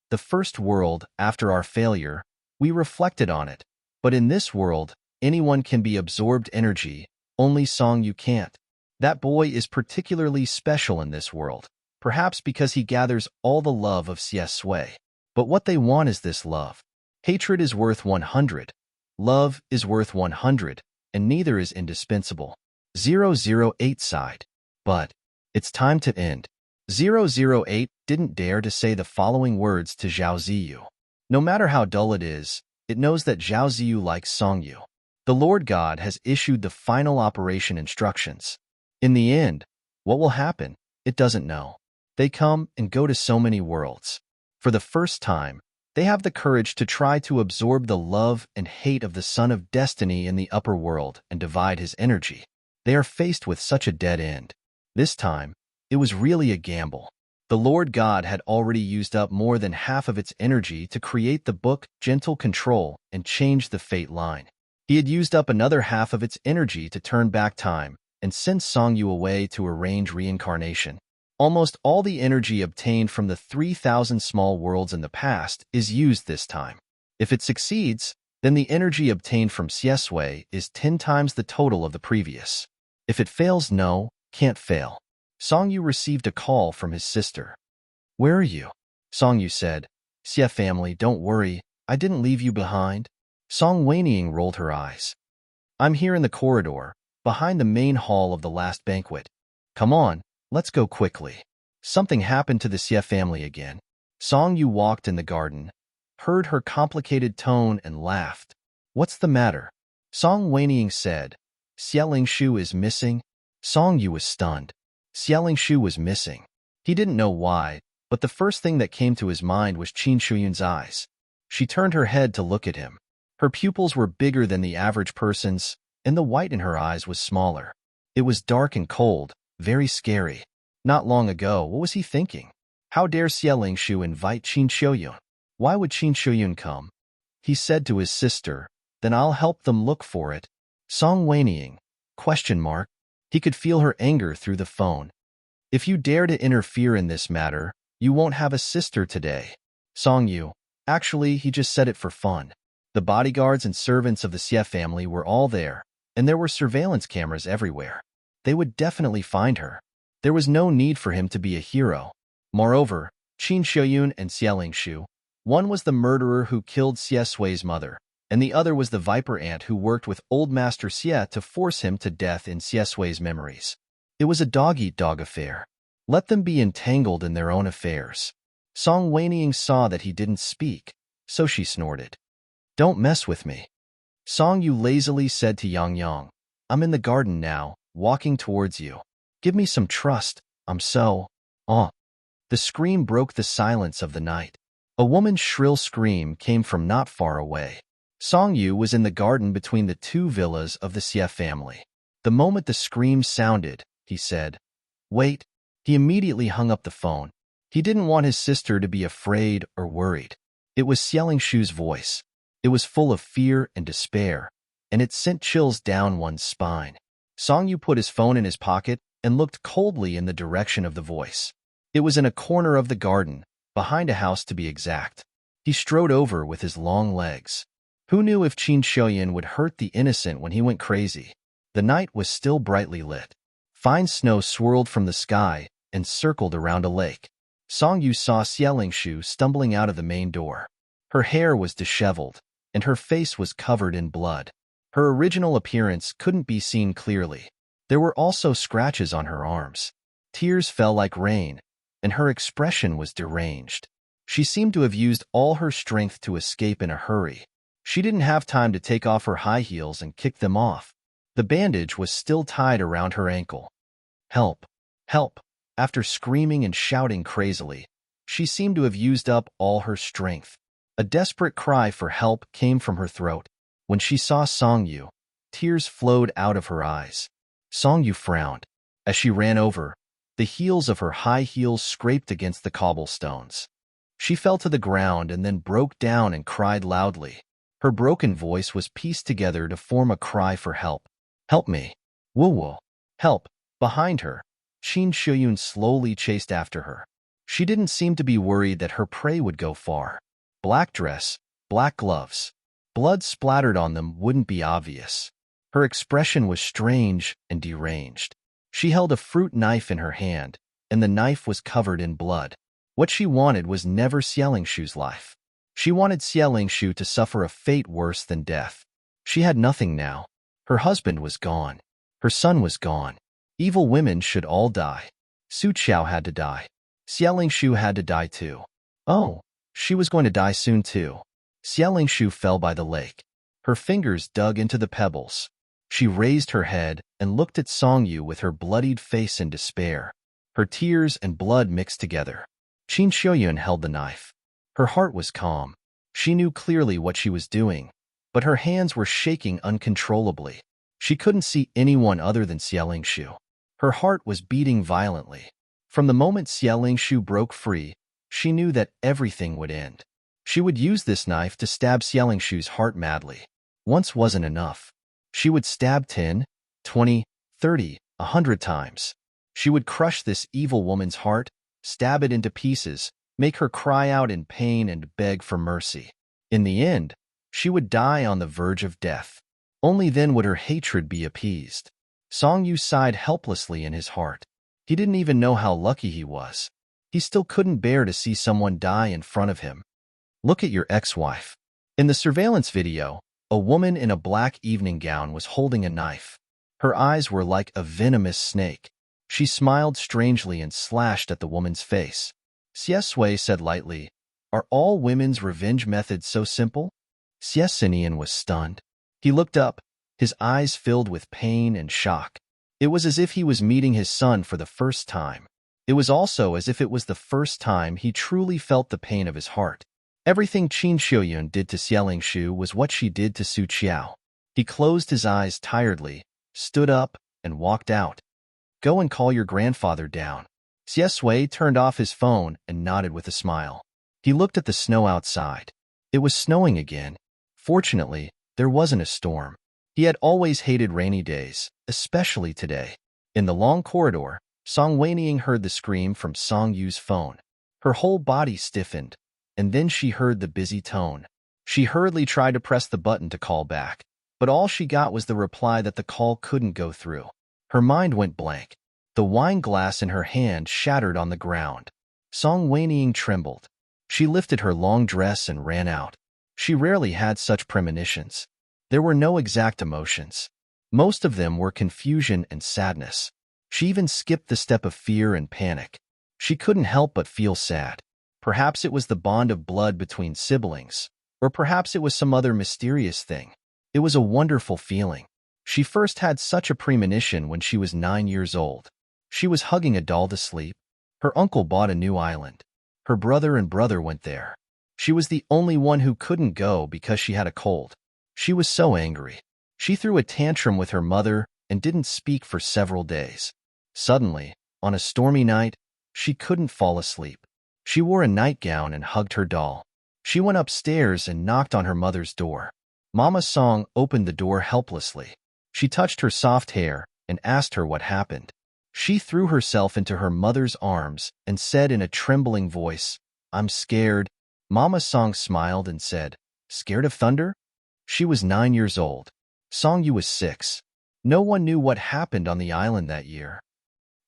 "The first world, after our failure, we reflected on it. But in this world, anyone can be absorbed energy, only Song Yu can't. That boy is particularly special in this world, perhaps because he gathers all the love of Xiesui. But what they want is this love. Hatred is worth 100. Love is worth 100, and neither is indispensable." 008 sighed. "But it's time to end." 008 didn't dare to say the following words to Zhao Ziyu. No matter how dull it is, it knows that Zhao Ziyu likes Song Yu. The Lord God has issued the final operation instructions. In the end, what will happen, it doesn't know. They come and go to so many worlds. For the first time, they have the courage to try to absorb the love and hate of the Son of Destiny in the upper world and divide his energy. They are faced with such a dead end. This time, it was really a gamble. The Lord God had already used up more than half of its energy to create the book Gentle Control and change the fate line. He had used up another half of its energy to turn back time and send Song Yu away to arrange reincarnation. Almost all the energy obtained from the 3,000 small worlds in the past is used this time. If it succeeds, then the energy obtained from Xiesui is 10 times the total of the previous. If it fails, no, can't fail. Song Yu received a call from his sister. "Where are you?" Song Yu said. "Xie family, don't worry, I didn't leave you behind." Song Weiniang rolled her eyes. "I'm here in the corridor, behind the main hall of the last banquet. Come on, let's go quickly." Something happened to the Xie family again. Song Yu walked in the garden, heard her complicated tone, and laughed. What's the matter? Song Weiniang said. Xie Lingshu is missing? Song Yu was stunned. Xie Lingshu was missing. He didn't know why, but the first thing that came to his mind was Qin Shuyun's eyes. She turned her head to look at him. Her pupils were bigger than the average person's, and the white in her eyes was smaller. It was dark and cold, very scary. Not long ago, what was he thinking? How dare Xie Lingshu invite Qin Shuyun? Why would Qin Shuyun come? He said to his sister, then I'll help them look for it. Song Weiniang? ? He could feel her anger through the phone. If you dare to interfere in this matter, you won't have a sister today. Song Yu. Actually, he just said it for fun. The bodyguards and servants of the Xie family were all there, and there were surveillance cameras everywhere. They would definitely find her. There was no need for him to be a hero. Moreover, Qin Shuyun and Xie Lingshu, one was the murderer who killed Xie Sui's mother, and the other was the viper ant who worked with old Master Xie to force him to death in Xie Sui's memories. It was a dog-eat-dog affair. Let them be entangled in their own affairs. Song Weiniang saw that he didn't speak, so she snorted. Don't mess with me. Song Yu lazily said to Yang Yang, I'm in the garden now, walking towards you. Give me some trust, I'm so… The scream broke the silence of the night. A woman's shrill scream came from not far away. Song Yu was in the garden between the two villas of the Xie family. The moment the scream sounded, he said, Wait. He immediately hung up the phone. He didn't want his sister to be afraid or worried. It was Xie Lingshu's voice. It was full of fear and despair, and it sent chills down one's spine. Song Yu put his phone in his pocket and looked coldly in the direction of the voice. It was in a corner of the garden, behind a house to be exact. He strode over with his long legs. Who knew if Qin Shuyun would hurt the innocent when he went crazy? The night was still brightly lit. Fine snow swirled from the sky and circled around a lake. Song Yu saw Xie Lingshu stumbling out of the main door. Her hair was disheveled, and her face was covered in blood. Her original appearance couldn't be seen clearly. There were also scratches on her arms. Tears fell like rain, and her expression was deranged. She seemed to have used all her strength to escape in a hurry. She didn't have time to take off her high heels and kick them off. The bandage was still tied around her ankle. Help! Help! After screaming and shouting crazily, she seemed to have used up all her strength. A desperate cry for help came from her throat. When she saw Song Yu, tears flowed out of her eyes. Song Yu frowned. As she ran over, the heels of her high heels scraped against the cobblestones. She fell to the ground and then broke down and cried loudly. Her broken voice was pieced together to form a cry for help. Help me! Woo-woo! Help! Behind her, Qin Shuyun slowly chased after her. She didn't seem to be worried that her prey would go far. Black dress, black gloves. Blood splattered on them wouldn't be obvious. Her expression was strange and deranged. She held a fruit knife in her hand, and the knife was covered in blood. What she wanted was never Xie Lingshu's life. She wanted Xie Lingshu to suffer a fate worse than death. She had nothing now. Her husband was gone. Her son was gone. Evil women should all die. Su Qiao had to die. Xie Lingshu had to die too. Oh, she was going to die soon too. Xie Lingshu fell by the lake. Her fingers dug into the pebbles. She raised her head and looked at Song Yu with her bloodied face in despair. Her tears and blood mixed together. Qin Shuyun held the knife. Her heart was calm. She knew clearly what she was doing, but her hands were shaking uncontrollably. She couldn't see anyone other than Xie Lingshu. Her heart was beating violently. From the moment Xie Lingshu broke free, she knew that everything would end. She would use this knife to stab Xie Lingshu's heart madly. Once wasn't enough. She would stab 10, 20, 30, 100 times. She would crush this evil woman's heart, stab it into pieces, make her cry out in pain and beg for mercy. In the end, she would die on the verge of death. Only then would her hatred be appeased. Song Yu sighed helplessly in his heart. He didn't even know how lucky he was. He still couldn't bear to see someone die in front of him. Look at your ex-wife. In the surveillance video, a woman in a black evening gown was holding a knife. Her eyes were like a venomous snake. She smiled strangely and slashed at the woman's face. Siesue said lightly, "Are all women's revenge methods so simple?" Siesinian was stunned. He looked up, his eyes filled with pain and shock. It was as if he was meeting his son for the first time. It was also as if it was the first time he truly felt the pain of his heart. Everything Qin Xiuyun did to Xialingshu was what she did to Su Qiao. He closed his eyes tiredly, stood up, and walked out. "Go and call your grandfather down." Siesue turned off his phone and nodded with a smile. He looked at the snow outside. It was snowing again. Fortunately, there wasn't a storm. He had always hated rainy days, especially today. In the long corridor, Song Weiniang heard the scream from Song Yu's phone. Her whole body stiffened, and then she heard the busy tone. She hurriedly tried to press the button to call back, but all she got was the reply that the call couldn't go through. Her mind went blank. The wine glass in her hand shattered on the ground. Song Weiniang trembled. She lifted her long dress and ran out. She rarely had such premonitions. There were no exact emotions. Most of them were confusion and sadness. She even skipped the step of fear and panic. She couldn't help but feel sad. Perhaps it was the bond of blood between siblings, or perhaps it was some other mysterious thing. It was a wonderful feeling. She first had such a premonition when she was 9 years old. She was hugging a doll to sleep. Her uncle bought a new island. Her brother and brother went there. She was the only one who couldn't go because she had a cold. She was so angry. She threw a tantrum with her mother and didn't speak for several days. Suddenly, on a stormy night, she couldn't fall asleep. She wore a nightgown and hugged her doll. She went upstairs and knocked on her mother's door. Mama Song opened the door helplessly. She touched her soft hair and asked her what happened. She threw herself into her mother's arms and said in a trembling voice, "I'm scared." Mama Song smiled and said, "Scared of thunder?" She was 9 years old. Song Yu was 6. No one knew what happened on the island that year.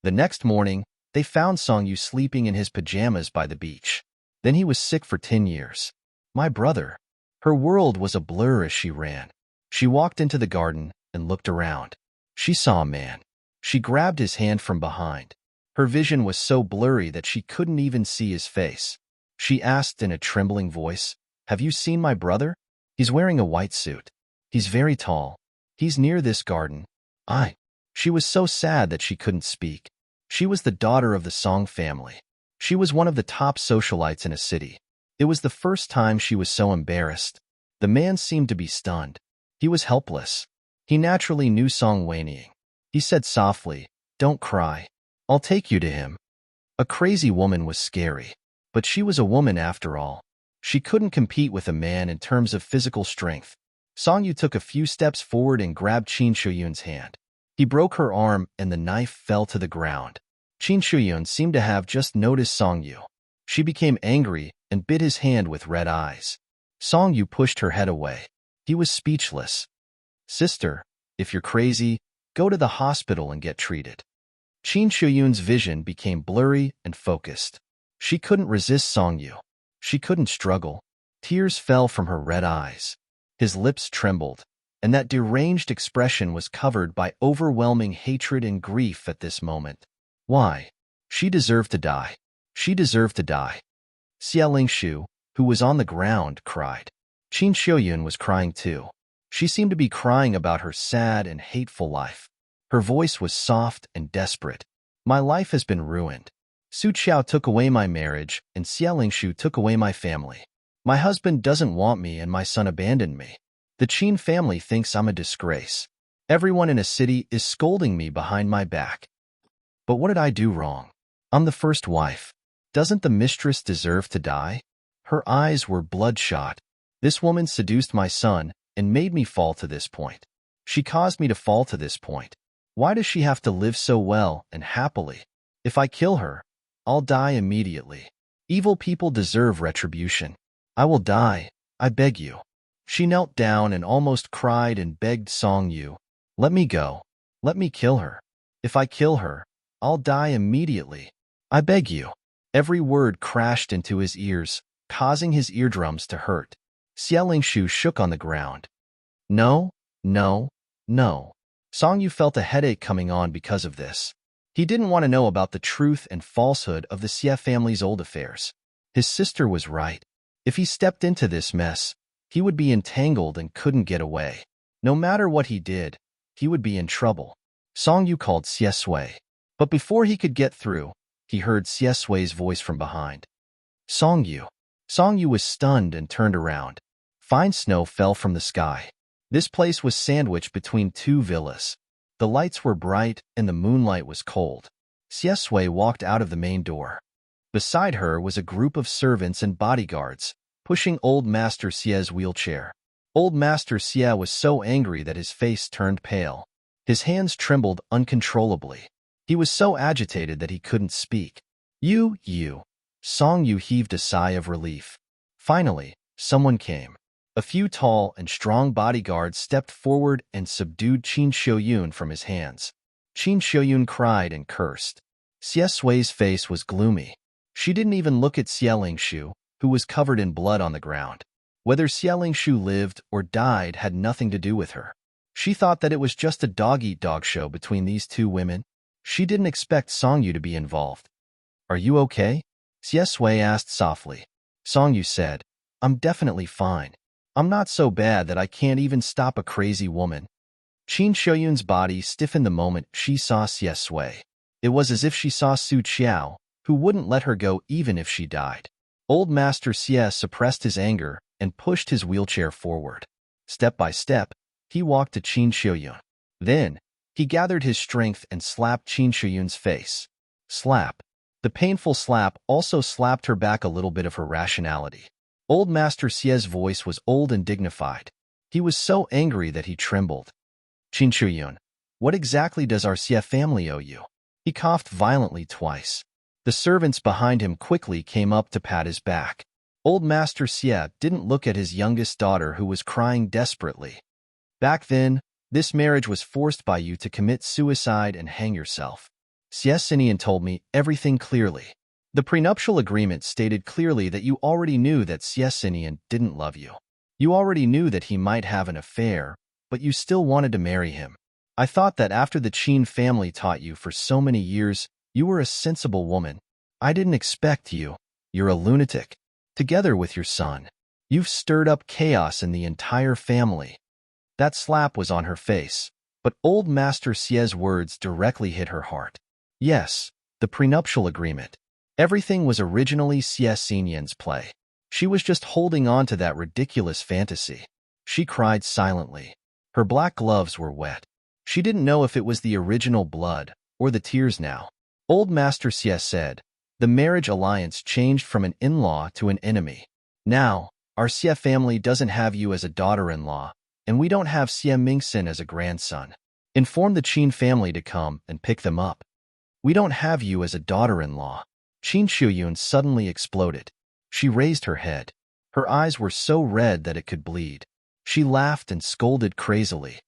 The next morning, they found Song Yu sleeping in his pajamas by the beach. Then he was sick for 10 years. My brother. Her world was a blur as she ran. She walked into the garden and looked around. She saw a man. She grabbed his hand from behind. Her vision was so blurry that she couldn't even see his face. She asked in a trembling voice, "Have you seen my brother? He's wearing a white suit. He's very tall. He's near this garden." She was so sad that she couldn't speak. She was the daughter of the Song family. She was one of the top socialites in a city. It was the first time she was so embarrassed. The man seemed to be stunned. He was helpless. He naturally knew Song Weiniang. He said softly, "Don't cry. I'll take you to him." A crazy woman was scary. But she was a woman after all. She couldn't compete with a man in terms of physical strength. Song Yu took a few steps forward and grabbed Qin Shuyun's hand. He broke her arm and the knife fell to the ground. Qin Shuyun seemed to have just noticed Song Yu. She became angry and bit his hand with red eyes. Song Yu pushed her head away. He was speechless. "Sister, if you're crazy, go to the hospital and get treated." Qin Shuyun's vision became blurry and focused. She couldn't resist Song Yu. She couldn't struggle. Tears fell from her red eyes. His lips trembled, and that deranged expression was covered by overwhelming hatred and grief at this moment. Why? She deserved to die. She deserved to die. Xialingshu, who was on the ground, cried. Qin Shuyun was crying too. She seemed to be crying about her sad and hateful life. Her voice was soft and desperate. "My life has been ruined. Su Qiao took away my marriage, and Xialingshu took away my family. My husband doesn't want me, and my son abandoned me. The Qin family thinks I'm a disgrace. Everyone in a city is scolding me behind my back. But what did I do wrong? I'm the first wife. Doesn't the mistress deserve to die?" Her eyes were bloodshot. "This woman seduced my son and made me fall to this point. She caused me to fall to this point. Why does she have to live so well and happily? If I kill her, I'll die immediately. Evil people deserve retribution. I will die, I beg you." She knelt down and almost cried and begged Song Yu, "Let me go. Let me kill her. If I kill her, I'll die immediately. I beg you." Every word crashed into his ears, causing his eardrums to hurt. Xialingshu shook on the ground. "No, no, no." Song Yu felt a headache coming on because of this. He didn't want to know about the truth and falsehood of the Xie family's old affairs. His sister was right. If he stepped into this mess, he would be entangled and couldn't get away. No matter what he did, he would be in trouble. Song Yu called Xie Sui. But before he could get through, he heard Xie Sui's voice from behind. Song Yu. Song Yu was stunned and turned around. Fine snow fell from the sky. This place was sandwiched between two villas. The lights were bright and the moonlight was cold. Xie Sui walked out of the main door. Beside her was a group of servants and bodyguards, pushing Old Master Xie's wheelchair. Old Master Xie was so angry that his face turned pale. His hands trembled uncontrollably. He was so agitated that he couldn't speak. You. Song Yu heaved a sigh of relief. Finally, someone came. A few tall and strong bodyguards stepped forward and subdued Qin Xiuyun from his hands. Qin Xiuyun cried and cursed. Xie Sui's face was gloomy. She didn't even look at Xie Lingshu, who was covered in blood on the ground. Whether Xie Lingshu lived or died had nothing to do with her. She thought that it was just a dog-eat-dog show between these two women. She didn't expect Song Yu to be involved. Are you okay? Xie Sui asked softly. Song Yu said, I'm definitely fine. I'm not so bad that I can't even stop a crazy woman. Qin Xiuyun's body stiffened the moment she saw Xie Sui. It was as if she saw Su Qiao, who wouldn't let her go even if she died. Old Master Xie suppressed his anger and pushed his wheelchair forward. Step by step, he walked to Qin Xiuyun. Then, he gathered his strength and slapped Qin Xiuyun's face. Slap. The painful slap also slapped her back a little bit of her rationality. Old Master Xie's voice was old and dignified. He was so angry that he trembled. Qin Xiuyun, what exactly does our Xie family owe you? He coughed violently twice. The servants behind him quickly came up to pat his back. Old Master Xie didn't look at his youngest daughter who was crying desperately. Back then, this marriage was forced by you to commit suicide and hang yourself. Xie Xinian told me everything clearly. The prenuptial agreement stated clearly that you already knew that Xie Xinian didn't love you. You already knew that he might have an affair, but you still wanted to marry him. I thought that after the Qin family taught you for so many years, you were a sensible woman. I didn't expect you. You're a lunatic. Together with your son, you've stirred up chaos in the entire family. That slap was on her face, but Old Master Xie's words directly hit her heart. Yes, the prenuptial agreement. Everything was originally Xie Xinian's play. She was just holding on to that ridiculous fantasy. She cried silently. Her black gloves were wet. She didn't know if it was the original blood or the tears now. Old Master Xie said, the marriage alliance changed from an in-law to an enemy. Now, our Xie family doesn't have you as a daughter-in-law, and we don't have Xie Mingxin as a grandson. Inform the Qin family to come and pick them up. We don't have you as a daughter-in-law. Qin Xiuyun suddenly exploded. She raised her head. Her eyes were so red that it could bleed. She laughed and scolded crazily.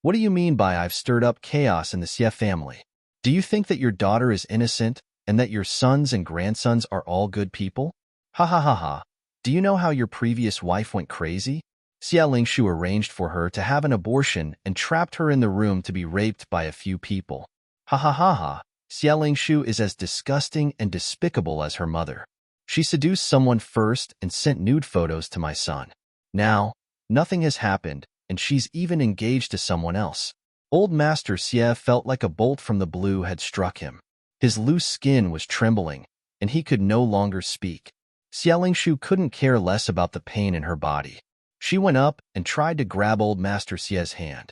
What do you mean by I've stirred up chaos in the Xie family? Do you think that your daughter is innocent and that your sons and grandsons are all good people? Ha ha ha ha. Do you know how your previous wife went crazy? Xie Lingshu arranged for her to have an abortion and trapped her in the room to be raped by a few people. Ha ha ha ha. Xie Lingshu is as disgusting and despicable as her mother. She seduced someone first and sent nude photos to my son. Now, nothing has happened, and she's even engaged to someone else. Old Master Xie felt like a bolt from the blue had struck him. His loose skin was trembling, and he could no longer speak. Xie Lingshu couldn't care less about the pain in her body. She went up and tried to grab Old Master Xie's hand.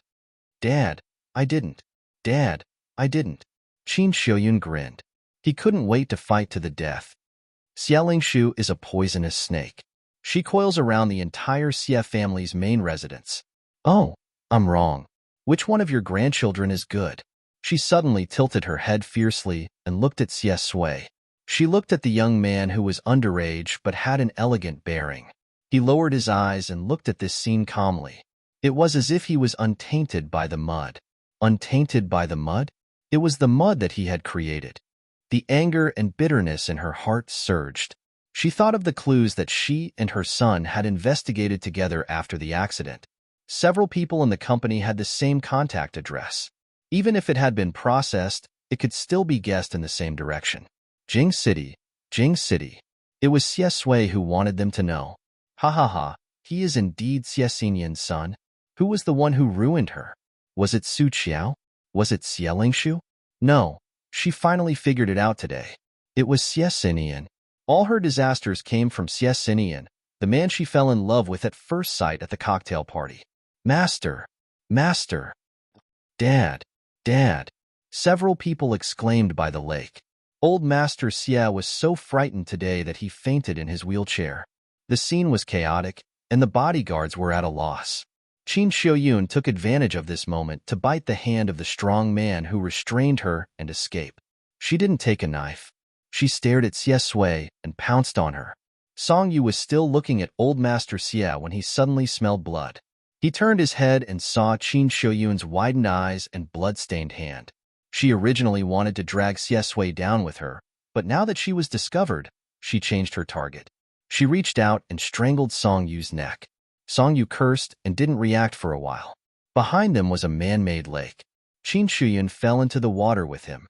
Dad, I didn't. Dad, I didn't. Qin Xiuyun grinned. He couldn't wait to fight to the death. Xie Lingshu is a poisonous snake. She coils around the entire Xie family's main residence. Oh, I'm wrong. Which one of your grandchildren is good? She suddenly tilted her head fiercely and looked at Xie Sui. She looked at the young man who was underage but had an elegant bearing. He lowered his eyes and looked at this scene calmly. It was as if he was untainted by the mud. Untainted by the mud? It was the mud that he had created. The anger and bitterness in her heart surged. She thought of the clues that she and her son had investigated together after the accident. Several people in the company had the same contact address. Even if it had been processed, it could still be guessed in the same direction. Jing City, Jing City. It was Xie Sui who wanted them to know. Ha ha ha, he is indeed Xie Xinyan's son. Who was the one who ruined her? Was it Su Qiao? Was it Xie Lingshu? No, she finally figured it out today. It was Xie Xinyan. All her disasters came from Xie Xinyan, the man she fell in love with at first sight at the cocktail party. Master! Master! Dad! Dad! Several people exclaimed by the lake. Old Master Xie was so frightened today that he fainted in his wheelchair. The scene was chaotic, and the bodyguards were at a loss. Qin Xiuyun took advantage of this moment to bite the hand of the strong man who restrained her and escape. She didn't take a knife. She stared at Xie Sui and pounced on her. Song Yu was still looking at old Master Xie when he suddenly smelled blood. He turned his head and saw Qin Xiuyun's widened eyes and blood-stained hand. She originally wanted to drag Xie Sui down with her, but now that she was discovered, she changed her target. She reached out and strangled Song Yu's neck. Song Yu cursed and didn't react for a while. Behind them was a man-made lake. Qin Xiuyun fell into the water with him.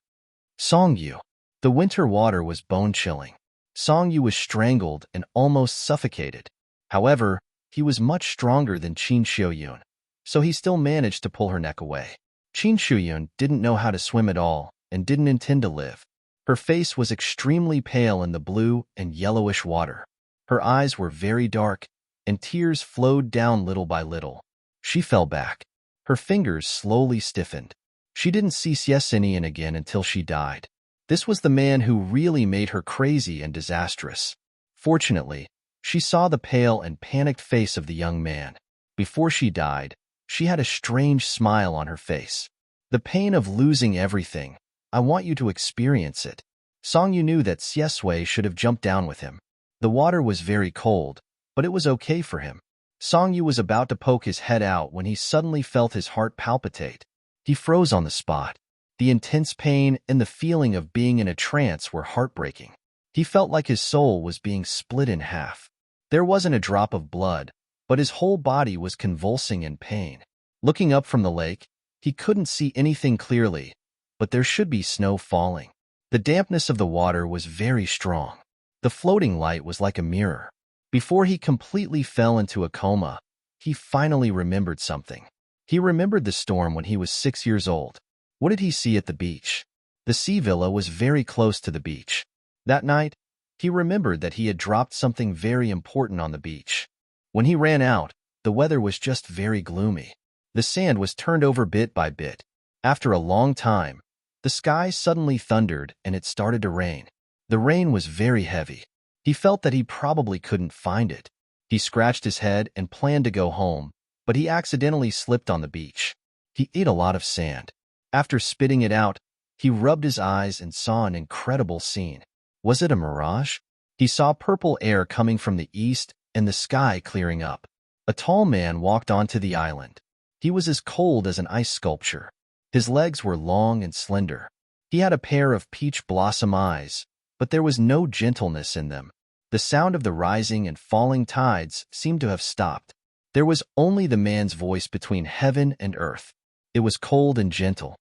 Song Yu. The winter water was bone-chilling. Song Yu was strangled and almost suffocated. However, he was much stronger than Qin Xiuyun, so he still managed to pull her neck away. Qin Xiuyun didn't know how to swim at all and didn't intend to live. Her face was extremely pale in the blue and yellowish water. Her eyes were very dark, and tears flowed down little by little. She fell back. Her fingers slowly stiffened. She didn't see Xie Xinyan again until she died. This was the man who really made her crazy and disastrous. Fortunately, she saw the pale and panicked face of the young man. Before she died, she had a strange smile on her face. The pain of losing everything. I want you to experience it. Song Yu knew that Xie Sui should have jumped down with him. The water was very cold, but it was okay for him. Song Yu was about to poke his head out when he suddenly felt his heart palpitate. He froze on the spot. The intense pain and the feeling of being in a trance were heartbreaking. He felt like his soul was being split in half. There wasn't a drop of blood, but his whole body was convulsing in pain. Looking up from the lake, he couldn't see anything clearly, but there should be snow falling. The dampness of the water was very strong. The floating light was like a mirror. Before he completely fell into a coma, he finally remembered something. He remembered the storm when he was 6 years old. What did he see at the beach? The sea villa was very close to the beach. That night, he remembered that he had dropped something very important on the beach. When he ran out, the weather was just very gloomy. The sand was turned over bit by bit. After a long time, the sky suddenly thundered and it started to rain. The rain was very heavy. He felt that he probably couldn't find it. He scratched his head and planned to go home, but he accidentally slipped on the beach. He ate a lot of sand. After spitting it out, he rubbed his eyes and saw an incredible scene. Was it a mirage? He saw purple air coming from the east and the sky clearing up. A tall man walked onto the island. He was as cold as an ice sculpture. His legs were long and slender. He had a pair of peach blossom eyes, but there was no gentleness in them. The sound of the rising and falling tides seemed to have stopped. There was only the man's voice between heaven and earth. It was cold and gentle.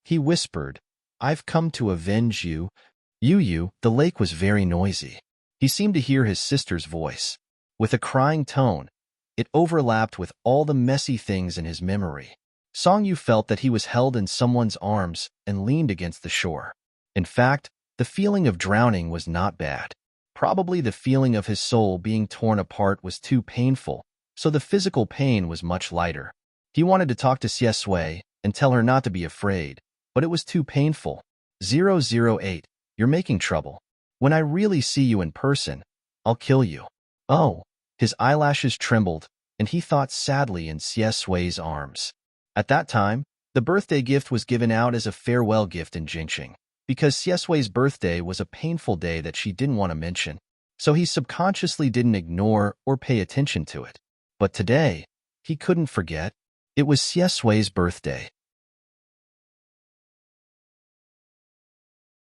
He whispered, "I've come to avenge you." The lake was very noisy. He seemed to hear his sister's voice. With a crying tone, it overlapped with all the messy things in his memory. Song Yu felt that he was held in someone's arms and leaned against the shore. In fact, the feeling of drowning was not bad. Probably the feeling of his soul being torn apart was too painful, so the physical pain was much lighter. He wanted to talk to Xie Sui and tell her not to be afraid, but it was too painful. 008, you're making trouble. When I really see you in person, I'll kill you. Oh, his eyelashes trembled, and he thought sadly in Xie Sui's arms. At that time, the birthday gift was given out as a farewell gift in Jingxing, because Xie Sui's birthday was a painful day that she didn't want to mention, so he subconsciously didn't ignore or pay attention to it. But today, he couldn't forget. It was Xie Sui's birthday.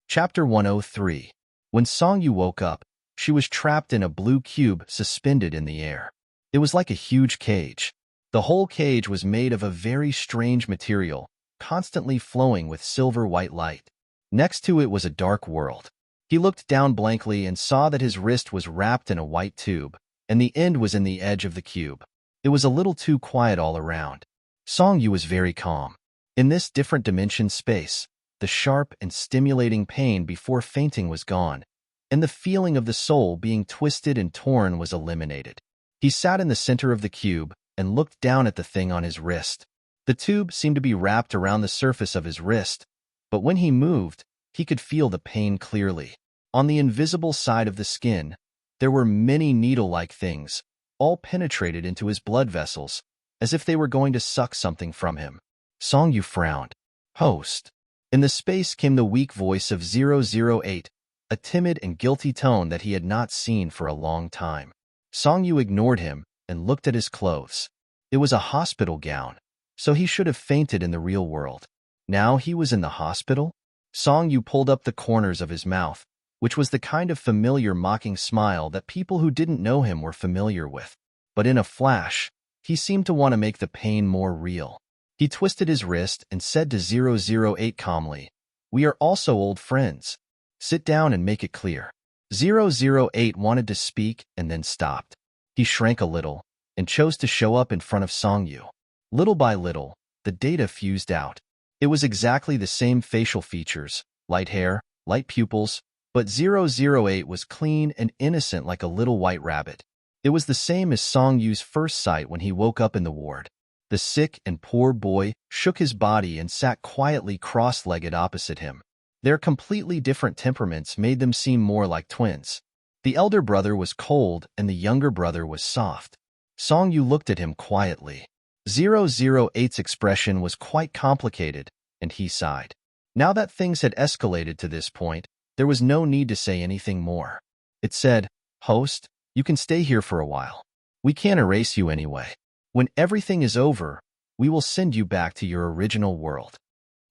Chapter 103. When Song Yu woke up, she was trapped in a blue cube suspended in the air. It was like a huge cage. The whole cage was made of a very strange material, constantly flowing with silver-white light. Next to it was a dark world. He looked down blankly and saw that his wrist was wrapped in a white tube, and the end was in the edge of the cube. It was a little too quiet all around. Song Yu was very calm. In this different dimension space, the sharp and stimulating pain before fainting was gone, and the feeling of the soul being twisted and torn was eliminated. He sat in the center of the cube and looked down at the thing on his wrist. The tube seemed to be wrapped around the surface of his wrist, but when he moved, he could feel the pain clearly. On the invisible side of the skin, there were many needle-like things, all penetrated into his blood vessels, as if they were going to suck something from him. Song Yu frowned. Host. In the space came the weak voice of 008, a timid and guilty tone that he had not seen for a long time. Song Yu ignored him and looked at his clothes. It was a hospital gown, so he should have fainted in the real world. Now he was in the hospital? Song Yu pulled up the corners of his mouth, which was the kind of familiar mocking smile that people who didn't know him were familiar with. But in a flash, he seemed to want to make the pain more real. He twisted his wrist and said to 008 calmly, "We are also old friends. Sit down and make it clear." 008 wanted to speak and then stopped. He shrank a little and chose to show up in front of Song Yu. Little by little, the data fused out. It was exactly the same facial features, light hair, light pupils, but 008 was clean and innocent like a little white rabbit. It was the same as Song Yu's first sight when he woke up in the ward. The sick and poor boy shook his body and sat quietly cross-legged opposite him. Their completely different temperaments made them seem more like twins. The elder brother was cold and the younger brother was soft. Song Yu looked at him quietly. 008's expression was quite complicated, and he sighed. Now that things had escalated to this point, there was no need to say anything more. It said, "Host, you can stay here for a while. We can't erase you anyway. When everything is over, we will send you back to your original world."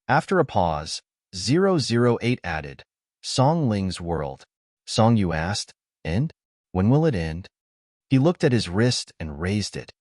After a pause, 008 added, "Song Ling's world." Song Yu asked, "End? When will it end?" He looked at his wrist and raised it.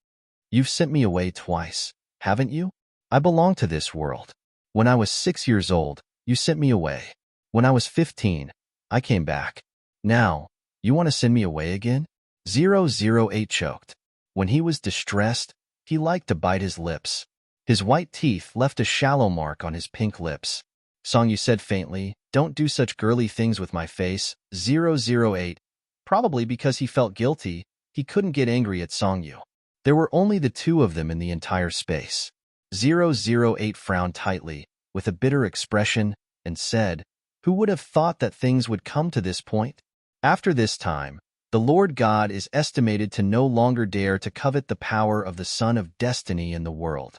"You've sent me away twice, haven't you? I belong to this world. When I was 6 years old, you sent me away. When I was 15, I came back. Now, you want to send me away again?" 008 choked. When he was distressed, he liked to bite his lips. His white teeth left a shallow mark on his pink lips. Song Yu said faintly, "Don't do such girly things with my face." 008, probably because he felt guilty, he couldn't get angry at Song Yu. There were only the two of them in the entire space. 008 frowned tightly, with a bitter expression, and said, "Who would have thought that things would come to this point?" After this time, the Lord God is estimated to no longer dare to covet the power of the Son of Destiny in the world.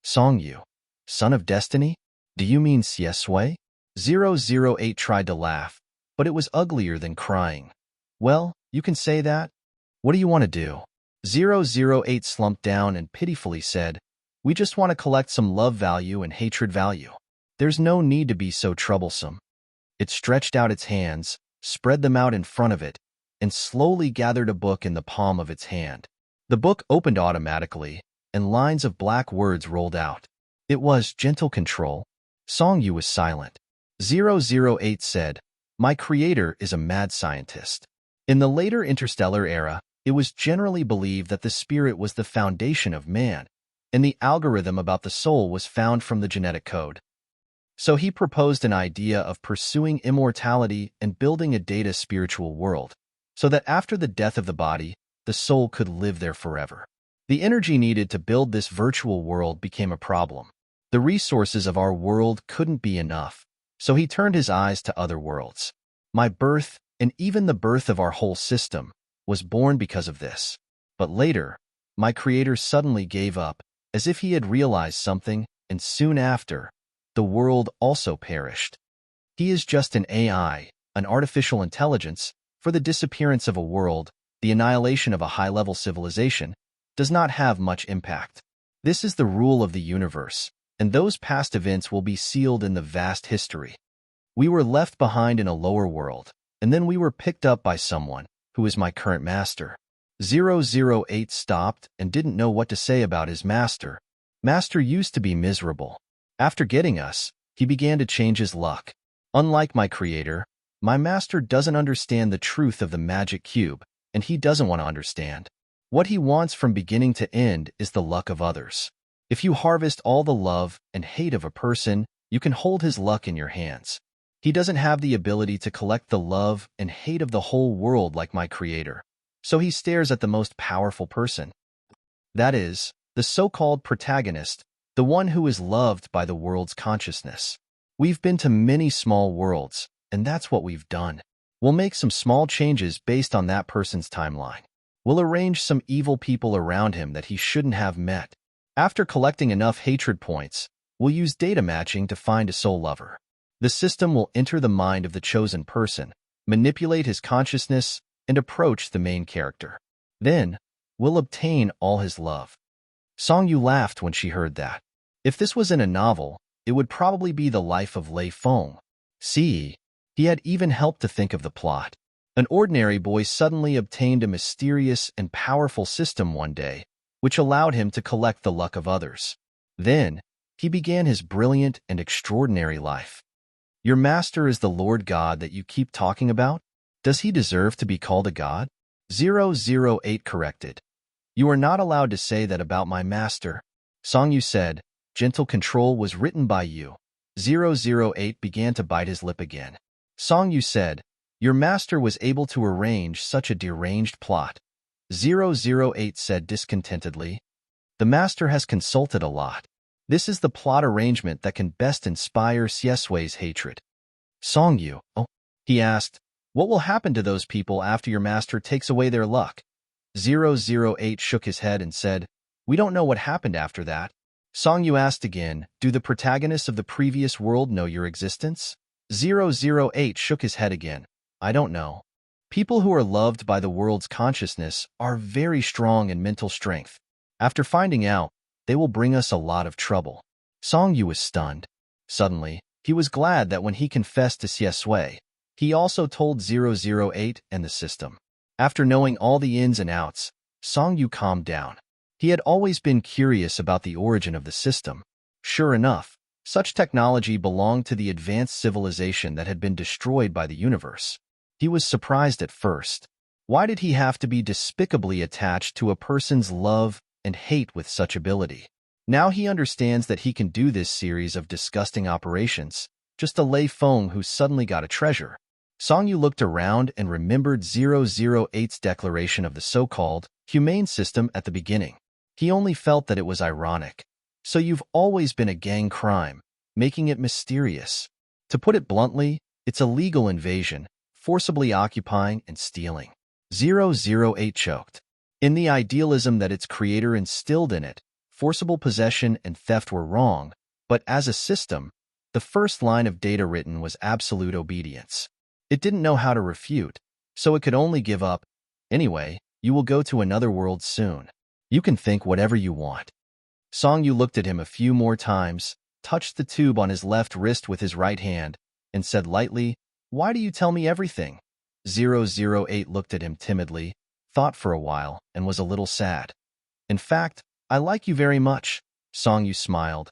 Song Yu, Son of Destiny? Do you mean Xiesui? 008 tried to laugh, but it was uglier than crying. "Well, you can say that. What do you want to do?" 008 slumped down and pitifully said, "We just want to collect some love value and hatred value. There's no need to be so troublesome." It stretched out its hands, spread them out in front of it, and slowly gathered a book in the palm of its hand. The book opened automatically, and lines of black words rolled out. It was Gentle Control. Song Yu was silent. 008 said, "My creator is a mad scientist." In the later interstellar era, it was generally believed that the spirit was the foundation of man, and the algorithm about the soul was found from the genetic code. So he proposed an idea of pursuing immortality and building a data spiritual world, so that after the death of the body, the soul could live there forever. The energy needed to build this virtual world became a problem. The resources of our world couldn't be enough, so he turned his eyes to other worlds. My birth, and even the birth of our whole system, was born because of this. But later, my creator suddenly gave up, as if he had realized something, and soon after, the world also perished. He is just an AI, an artificial intelligence. For the disappearance of a world, the annihilation of a high-level civilization, does not have much impact. This is the rule of the universe, and those past events will be sealed in the vast history. We were left behind in a lower world, and then we were picked up by someone, who is my current master. 008 stopped and didn't know what to say about his master. Master used to be miserable. After getting us, he began to change his luck. Unlike my creator, my master doesn't understand the truth of the magic cube, and he doesn't want to understand. What he wants from beginning to end is the luck of others. If you harvest all the love and hate of a person, you can hold his luck in your hands. He doesn't have the ability to collect the love and hate of the whole world like my creator, so he stares at the most powerful person. That is, the so-called protagonist, the one who is loved by the world's consciousness. We've been to many small worlds, and that's what we've done. We'll make some small changes based on that person's timeline. We'll arrange some evil people around him that he shouldn't have met. After collecting enough hatred points, we'll use data matching to find a soul lover. The system will enter the mind of the chosen person, manipulate his consciousness, and approach the main character. Then, we'll obtain all his love. Songyu laughed when she heard that. If this was in a novel, it would probably be the life of Lei Feng. See, he had even helped to think of the plot. An ordinary boy suddenly obtained a mysterious and powerful system one day, which allowed him to collect the luck of others. Then, he began his brilliant and extraordinary life. Your master is the Lord God that you keep talking about? Does he deserve to be called a god? 008 corrected. You are not allowed to say that about my master. Songyu said, gentle control was written by you. 008 began to bite his lip again. Songyu said, your master was able to arrange such a deranged plot. 008 said discontentedly, the master has consulted a lot. This is the plot arrangement that can best inspire Xiesui's hatred. Songyu, oh, he asked, what will happen to those people after your master takes away their luck? 008 shook his head and said, we don't know what happened after that. Songyu asked again, do the protagonists of the previous world know your existence? 008 shook his head again, I don't know. People who are loved by the world's consciousness are very strong in mental strength. After finding out, they will bring us a lot of trouble. Songyu was stunned. Suddenly, he was glad that when he confessed to Xiesui, he also told 008 and the system. After knowing all the ins and outs, Songyu calmed down. He had always been curious about the origin of the system. Sure enough, such technology belonged to the advanced civilization that had been destroyed by the universe. He was surprised at first. Why did he have to be despicably attached to a person's love and hate with such ability? Now he understands that he can do this series of disgusting operations, just a Lei Feng who suddenly got a treasure. Songyu looked around and remembered 008's declaration of the so-called humane system at the beginning. He only felt that it was ironic. So you've always been a gang crime, making it mysterious. To put it bluntly, it's a legal invasion, forcibly occupying and stealing. 008 choked. In the idealism that its creator instilled in it, forcible possession and theft were wrong, but as a system, the first line of data written was absolute obedience. It didn't know how to refute, so it could only give up. Anyway, you will go to another world soon. You can think whatever you want. Songyu looked at him a few more times, touched the tube on his left wrist with his right hand, and said lightly, why do you tell me everything? 008 looked at him timidly, thought for a while, and was a little sad. In fact, I like you very much, Songyu smiled.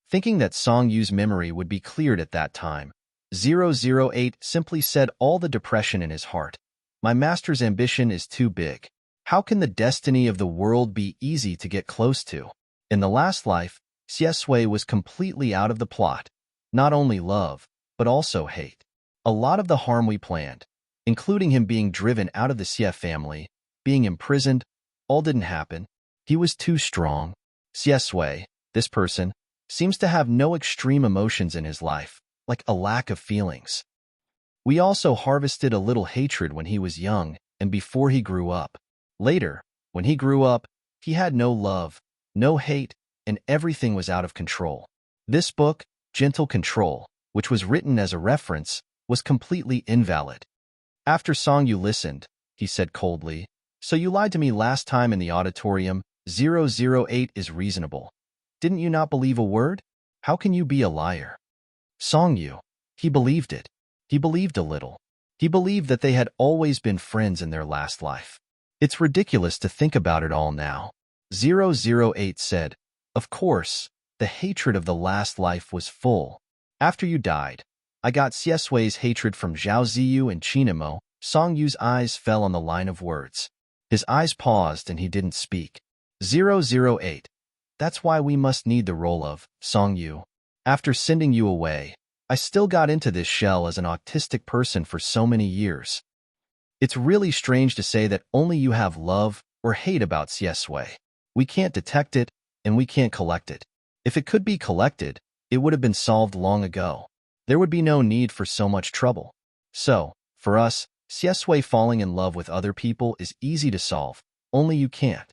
Thinking that Songyu's memory would be cleared at that time, 008 simply said all the depression in his heart. My master's ambition is too big. How can the destiny of the world be easy to get close to? In the last life, Xiesui was completely out of the plot. Not only love, but also hate. A lot of the harm we planned, including him being driven out of the Xie family, being imprisoned, all didn't happen. He was too strong. Xiesui, this person, seems to have no extreme emotions in his life, like a lack of feelings. We also harvested a little hatred when he was young and before he grew up. Later, when he grew up, he had no love, no hate, and everything was out of control. This book, Gentle Control, which was written as a reference, was completely invalid. After Songyu listened, he said coldly, so you lied to me last time in the auditorium. 008 is reasonable. Didn't you not believe a word? How can you be a liar? Songyu, he believed it. He believed a little. He believed that they had always been friends in their last life. It's ridiculous to think about it all now. 008 said, of course, the hatred of the last life was full. After you died, I got Xieshui's hatred from Zhao Ziyu and Chinamo. Song Yu's eyes fell on the line of words. His eyes paused and he didn't speak. 008. That's why we must need the role of Song Yu. After sending you away, I still got into this shell as an autistic person for so many years. It's really strange to say that only you have love or hate about Xieshui. We can't detect it, and we can't collect it. If it could be collected, it would have been solved long ago. There would be no need for so much trouble. So, for us, Xieshui falling in love with other people is easy to solve, only you can't.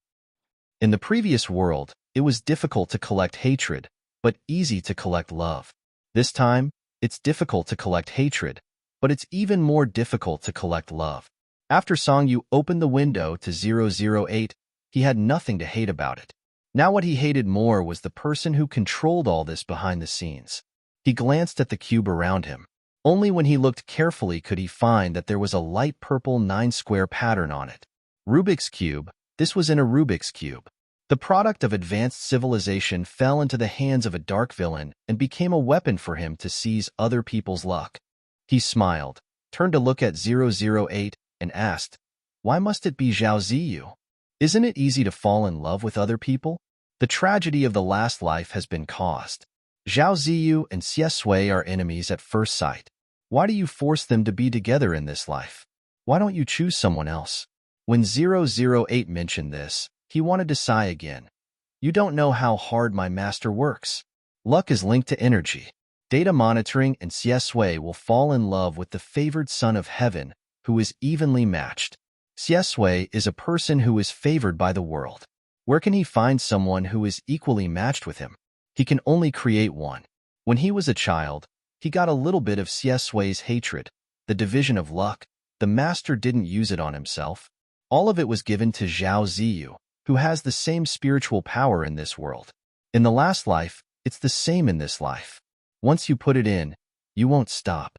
In the previous world, it was difficult to collect hatred, but easy to collect love. This time, it's difficult to collect hatred, but it's even more difficult to collect love. After Song Yu opened the window to 008, he had nothing to hate about it. Now what he hated more was the person who controlled all this behind the scenes. He glanced at the cube around him. Only when he looked carefully could he find that there was a light purple 9-square pattern on it. Rubik's Cube. This was in a Rubik's Cube. The product of advanced civilization fell into the hands of a dark villain and became a weapon for him to seize other people's luck. He smiled, turned to look at 008, and asked, "Why must it be Zhao Ziyu? Isn't it easy to fall in love with other people? The tragedy of the last life has been caused. Zhao Ziyu and Xieshui are enemies at first sight. Why do you force them to be together in this life? Why don't you choose someone else?" When 008 mentioned this, he wanted to sigh again. "You don't know how hard my master works. Luck is linked to energy. Data monitoring and Xieshui will fall in love with the favored son of heaven, who is evenly matched. Xieshui is a person who is favored by the world. Where can he find someone who is equally matched with him? He can only create one. When he was a child, he got a little bit of Xieshui's hatred, the division of luck. The master didn't use it on himself. All of it was given to Zhao Ziyu, who has the same spiritual power in this world. In the last life, it's the same in this life. Once you put it in, you won't stop."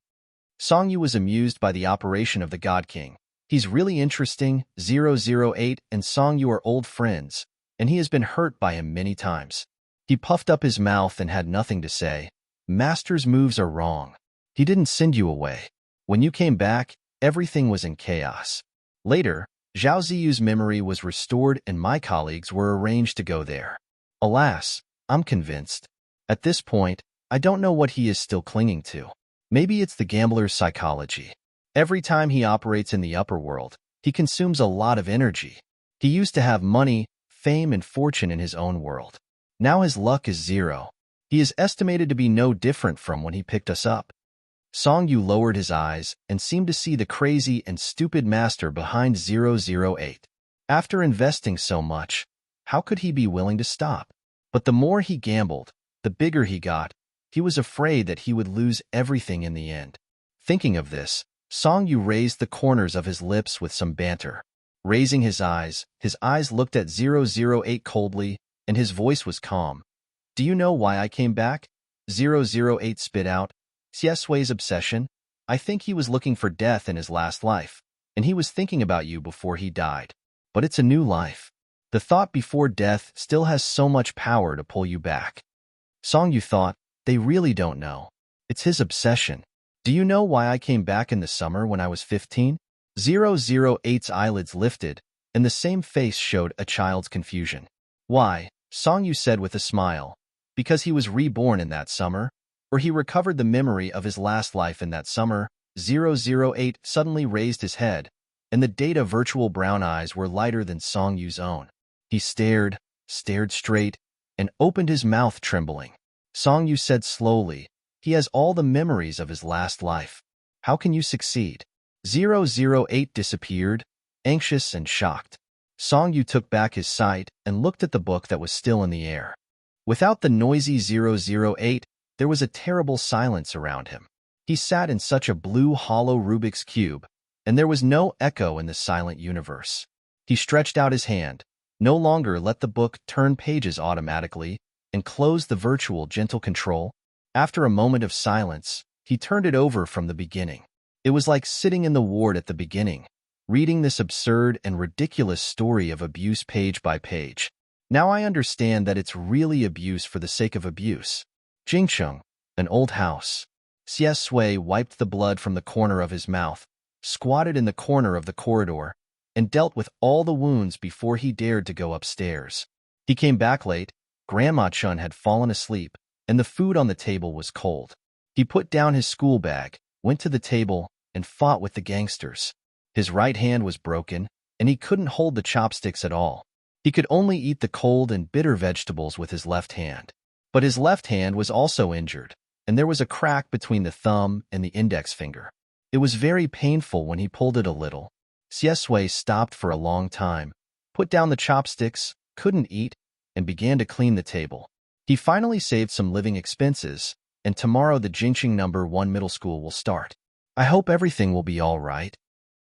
Song Yu was amused by the operation of the God King. "He's really interesting. 008 and Song Yu are old friends, and he has been hurt by him many times." He puffed up his mouth and had nothing to say. "Master's moves are wrong. He didn't send you away. When you came back, everything was in chaos. Later, Zhao Ziyu's memory was restored and my colleagues were arranged to go there. Alas, I'm convinced. At this point, I don't know what he is still clinging to. Maybe it's the gambler's psychology. Every time he operates in the upper world, he consumes a lot of energy. He used to have money, fame, and fortune in his own world. Now his luck is 0. He is estimated to be no different from when he picked us up." Song Yu lowered his eyes and seemed to see the crazy and stupid master behind 008. After investing so much, how could he be willing to stop? But the more he gambled, the bigger he got. He was afraid that he would lose everything in the end. Thinking of this, Song Yu raised the corners of his lips with some banter. Raising his eyes looked at 008 coldly, and his voice was calm. "Do you know why I came back?" 008 spit out. "Xieshui's obsession. I think he was looking for death in his last life, and he was thinking about you before he died. But it's a new life. The thought before death still has so much power to pull you back." Song Yu thought, "They really don't know. It's his obsession. Do you know why I came back in the summer when I was 15? 008's eyelids lifted, and the same face showed a child's confusion. "Why?" Song Yu said with a smile. "Because he was reborn in that summer, or he recovered the memory of his last life in that summer." 008 suddenly raised his head, and the data virtual brown eyes were lighter than Song Yu's own. He stared straight, and opened his mouth trembling. Song Yu said slowly, "He has all the memories of his last life. How can you succeed?" 008 disappeared, anxious and shocked. Song Yu took back his sight and looked at the book that was still in the air. Without the noisy 008, there was a terrible silence around him. He sat in such a blue hollow Rubik's Cube, and there was no echo in the silent universe. He stretched out his hand, no longer let the book turn pages automatically, and closed the virtual gentle control. After a moment of silence, he turned it over from the beginning. It was like sitting in the ward at the beginning, reading this absurd and ridiculous story of abuse page by page. Now I understand that it's really abuse for the sake of abuse. Jingcheng, an old house. Sui wiped the blood from the corner of his mouth, squatted in the corner of the corridor, and dealt with all the wounds before he dared to go upstairs. He came back late. Grandma Chun had fallen asleep, and the food on the table was cold. He put down his school bag, went to the table, and fought with the gangsters. His right hand was broken, and he couldn't hold the chopsticks at all. He could only eat the cold and bitter vegetables with his left hand. But his left hand was also injured, and there was a crack between the thumb and the index finger. It was very painful when he pulled it a little. Sui stopped for a long time, put down the chopsticks, couldn't eat, and began to clean the table. He finally saved some living expenses, and tomorrow the Jingxing number 1 middle school will start. I hope everything will be all right.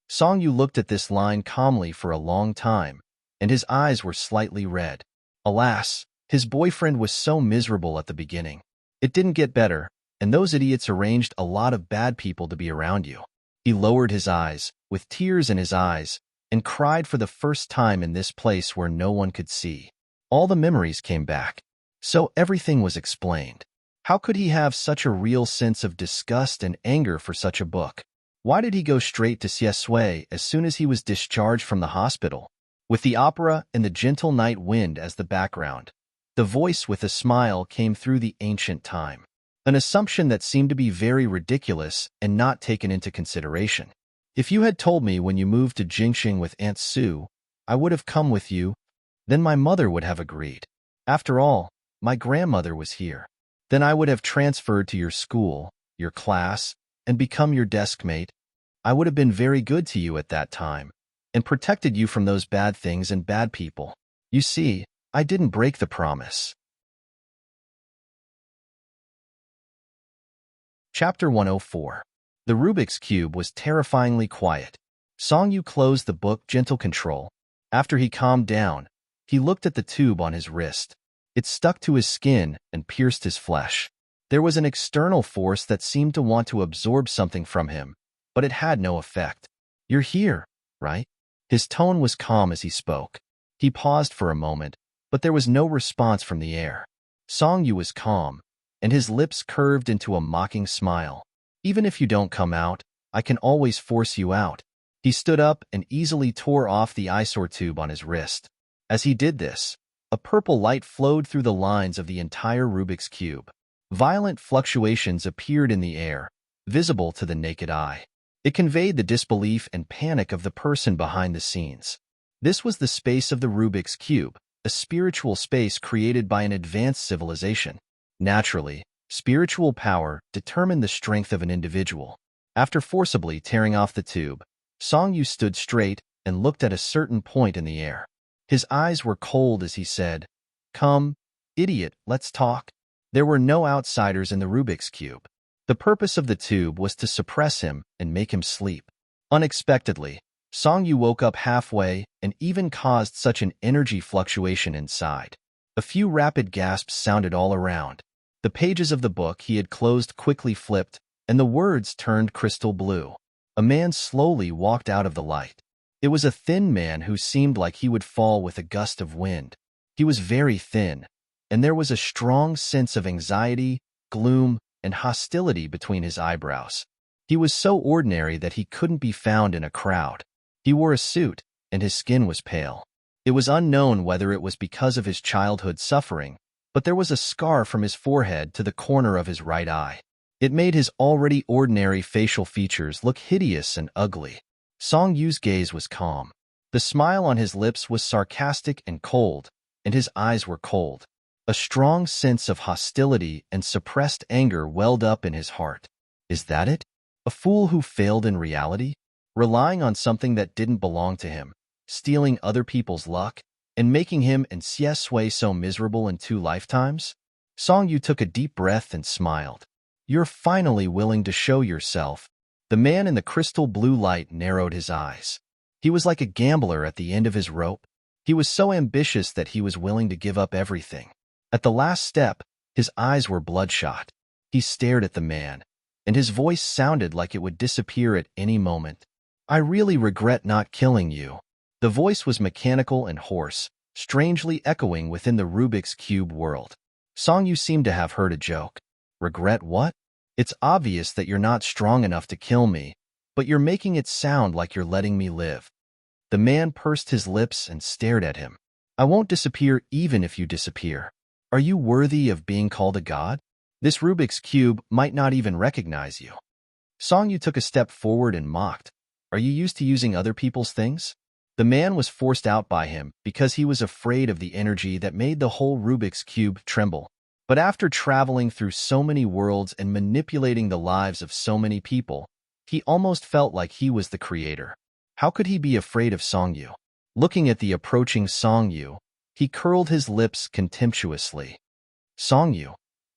Song Yu looked at this line calmly for a long time, and his eyes were slightly red. Alas, his boyfriend was so miserable at the beginning. It didn't get better, and those idiots arranged a lot of bad people to be around you. He lowered his eyes, with tears in his eyes, and cried for the first time in this place where no one could see. All the memories came back. So everything was explained. How could he have such a real sense of disgust and anger for such a book? Why did he go straight to Sui as soon as he was discharged from the hospital? With the opera and the gentle night wind as the background, the voice with a smile came through the ancient time. An assumption that seemed to be very ridiculous and not taken into consideration. If you had told me when you moved to Jingxing with Aunt Sue, I would have come with you, then my mother would have agreed. After all, my grandmother was here. Then I would have transferred to your school, your class, and become your desk mate. I would have been very good to you at that time, and protected you from those bad things and bad people. You see, I didn't break the promise. Chapter 104. The Rubik's Cube was terrifyingly quiet. Song Yu closed the book gentle control. After he calmed down, he looked at the tube on his wrist. It stuck to his skin and pierced his flesh. There was an external force that seemed to want to absorb something from him, but it had no effect. You're here, right? His tone was calm as he spoke. He paused for a moment, but there was no response from the air. Song Yu was calm, and his lips curved into a mocking smile. Even if you don't come out, I can always force you out. He stood up and easily tore off the eyesore tube on his wrist. As he did this, a purple light flowed through the lines of the entire Rubik's Cube. Violent fluctuations appeared in the air, visible to the naked eye. It conveyed the disbelief and panic of the person behind the scenes. This was the space of the Rubik's Cube, a spiritual space created by an advanced civilization. Naturally, spiritual power determined the strength of an individual. After forcibly tearing off the tube, Song Yu stood straight and looked at a certain point in the air. His eyes were cold as he said, "Come, idiot, let's talk." There were no outsiders in the Rubik's Cube. The purpose of the tube was to suppress him and make him sleep. Unexpectedly, Song Yu woke up halfway and even caused such an energy fluctuation inside. A few rapid gasps sounded all around. The pages of the book he had closed quickly flipped, and the words turned crystal blue. A man slowly walked out of the light. It was a thin man who seemed like he would fall with a gust of wind. He was very thin, and there was a strong sense of anxiety, gloom, and hostility between his eyebrows. He was so ordinary that he couldn't be found in a crowd. He wore a suit, and his skin was pale. It was unknown whether it was because of his childhood suffering, but there was a scar from his forehead to the corner of his right eye. It made his already ordinary facial features look hideous and ugly. Song Yu's gaze was calm. The smile on his lips was sarcastic and cold, and his eyes were cold. A strong sense of hostility and suppressed anger welled up in his heart. Is that it? A fool who failed in reality? Relying on something that didn't belong to him, stealing other people's luck, and making him and Sui so miserable in 2 lifetimes? Song Yu took a deep breath and smiled. You're finally willing to show yourself. The man in the crystal blue light narrowed his eyes. He was like a gambler at the end of his rope. He was so ambitious that he was willing to give up everything. At the last step, his eyes were bloodshot. He stared at the man, and his voice sounded like it would disappear at any moment. I really regret not killing you. The voice was mechanical and hoarse, strangely echoing within the Rubik's Cube world. Song Yu seemed to have heard a joke. Regret what? It's obvious that you're not strong enough to kill me, but you're making it sound like you're letting me live." The man pursed his lips and stared at him. "I won't disappear even if you disappear. Are you worthy of being called a god? This Rubik's Cube might not even recognize you." Songyu took a step forward and mocked. "Are you used to using other people's things?" The man was forced out by him because he was afraid of the energy that made the whole Rubik's Cube tremble. But after traveling through so many worlds and manipulating the lives of so many people, he almost felt like he was the creator. How could he be afraid of Songyu? Looking at the approaching Songyu, he curled his lips contemptuously. "Songyu,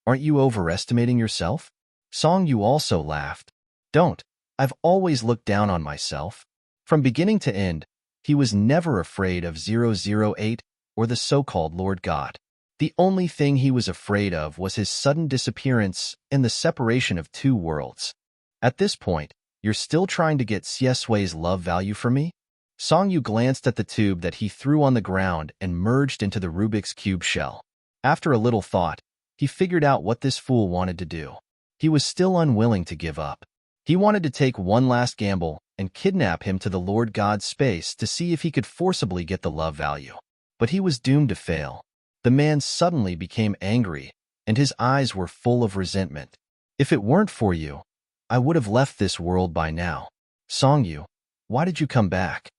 aren't you overestimating yourself?" Songyu also laughed. "Don't. I've always looked down on myself." From beginning to end, he was never afraid of 008 or the so-called Lord God. The only thing he was afraid of was his sudden disappearance and the separation of two worlds. "At this point, you're still trying to get Xie love value from me?" Songyu glanced at the tube that he threw on the ground and merged into the Rubik's Cube shell. After a little thought, he figured out what this fool wanted to do. He was still unwilling to give up. He wanted to take one last gamble and kidnap him to the Lord God's space to see if he could forcibly get the love value. But he was doomed to fail. The man suddenly became angry, and his eyes were full of resentment. "If it weren't for you, I would have left this world by now. Songyu, why did you come back?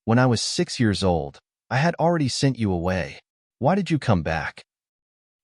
When I was 6 years old, I had already sent you away. Why did you come back?"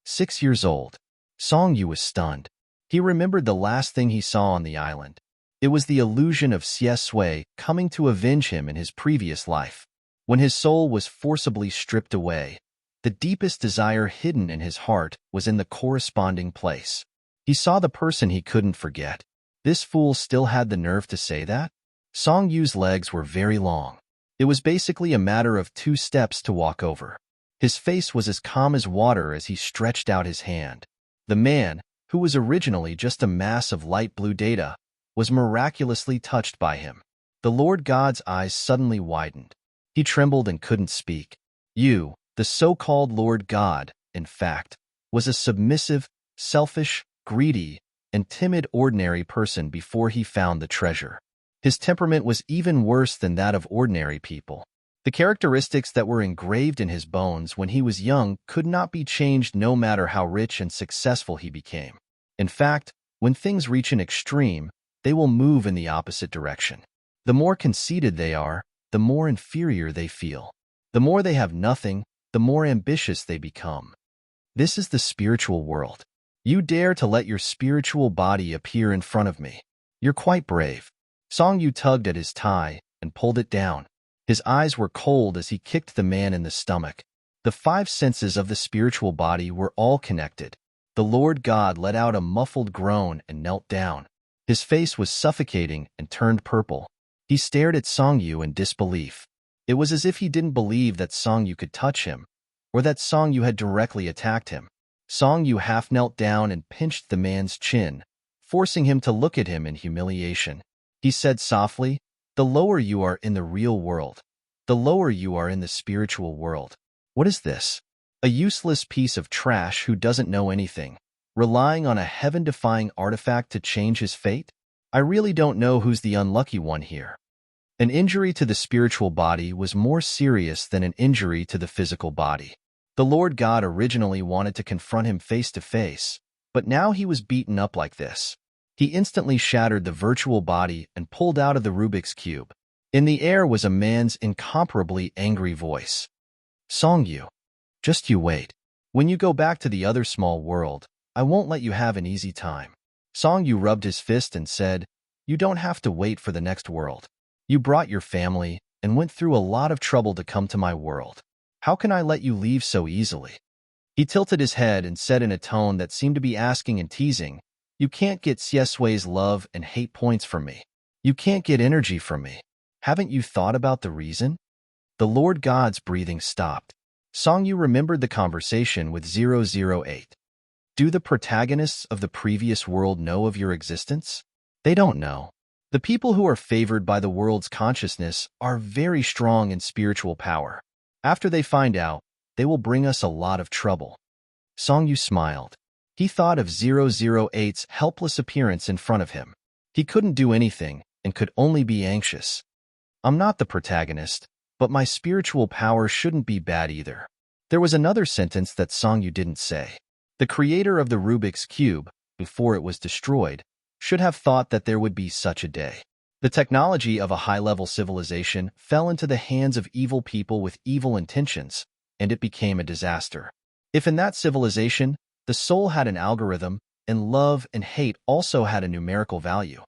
6 years old. Songyu was stunned. He remembered the last thing he saw on the island. It was the illusion of Xie coming to avenge him in his previous life. When his soul was forcibly stripped away, the deepest desire hidden in his heart was in the corresponding place. He saw the person he couldn't forget. This fool still had the nerve to say that? Songyu's legs were very long. It was basically a matter of 2 steps to walk over. His face was as calm as water as he stretched out his hand. The man, who was originally just a mass of light blue data, was miraculously touched by him. The Lord God's eyes suddenly widened. He trembled and couldn't speak. You, the so-called Lord God, in fact, was a submissive, selfish, greedy, and timid ordinary person before he found the treasure. His temperament was even worse than that of ordinary people. The characteristics that were engraved in his bones when he was young could not be changed no matter how rich and successful he became. In fact, when things reach an extreme, they will move in the opposite direction. The more conceited they are, the more inferior they feel. The more they have nothing, the more ambitious they become. This is the spiritual world. You dare to let your spiritual body appear in front of me. You're quite brave. Songyu tugged at his tie and pulled it down. His eyes were cold as he kicked the man in the stomach. The 5 senses of the spiritual body were all connected. The Lord God let out a muffled groan and knelt down. His face was suffocating and turned purple. He stared at Songyu in disbelief. It was as if he didn't believe that Songyu could touch him, or that Songyu had directly attacked him. Songyu half knelt down and pinched the man's chin, forcing him to look at him in humiliation. He said softly, "The lower you are in the real world, the lower you are in the spiritual world." What is this? A useless piece of trash who doesn't know anything, relying on a heaven-defying artifact to change his fate? I really don't know who's the unlucky one here. An injury to the spiritual body was more serious than an injury to the physical body. The Lord God originally wanted to confront him face to face, but now he was beaten up like this. He instantly shattered the virtual body and pulled out of the Rubik's Cube. In the air was a man's incomparably angry voice. "Songyu, just you wait. When you go back to the other small world, I won't let you have an easy time." Songyu rubbed his fist and said, "You don't have to wait for the next world. You brought your family and went through a lot of trouble to come to my world. How can I let you leave so easily?" He tilted his head and said in a tone that seemed to be asking and teasing, "You can't get Xie love and hate points from me. You can't get energy from me. Haven't you thought about the reason?" The Lord God's breathing stopped. Songyu remembered the conversation with 008. Do the protagonists of the previous world know of your existence? They don't know. The people who are favored by the world's consciousness are very strong in spiritual power. After they find out, they will bring us a lot of trouble. Songyu smiled. He thought of 008's helpless appearance in front of him. He couldn't do anything and could only be anxious. I'm not the protagonist, but my spiritual power shouldn't be bad either. There was another sentence that Songyu didn't say. The creator of the Rubik's Cube, before it was destroyed, should have thought that there would be such a day. The technology of a high-level civilization fell into the hands of evil people with evil intentions, and it became a disaster. If in that civilization, the soul had an algorithm, and love and hate also had a numerical value,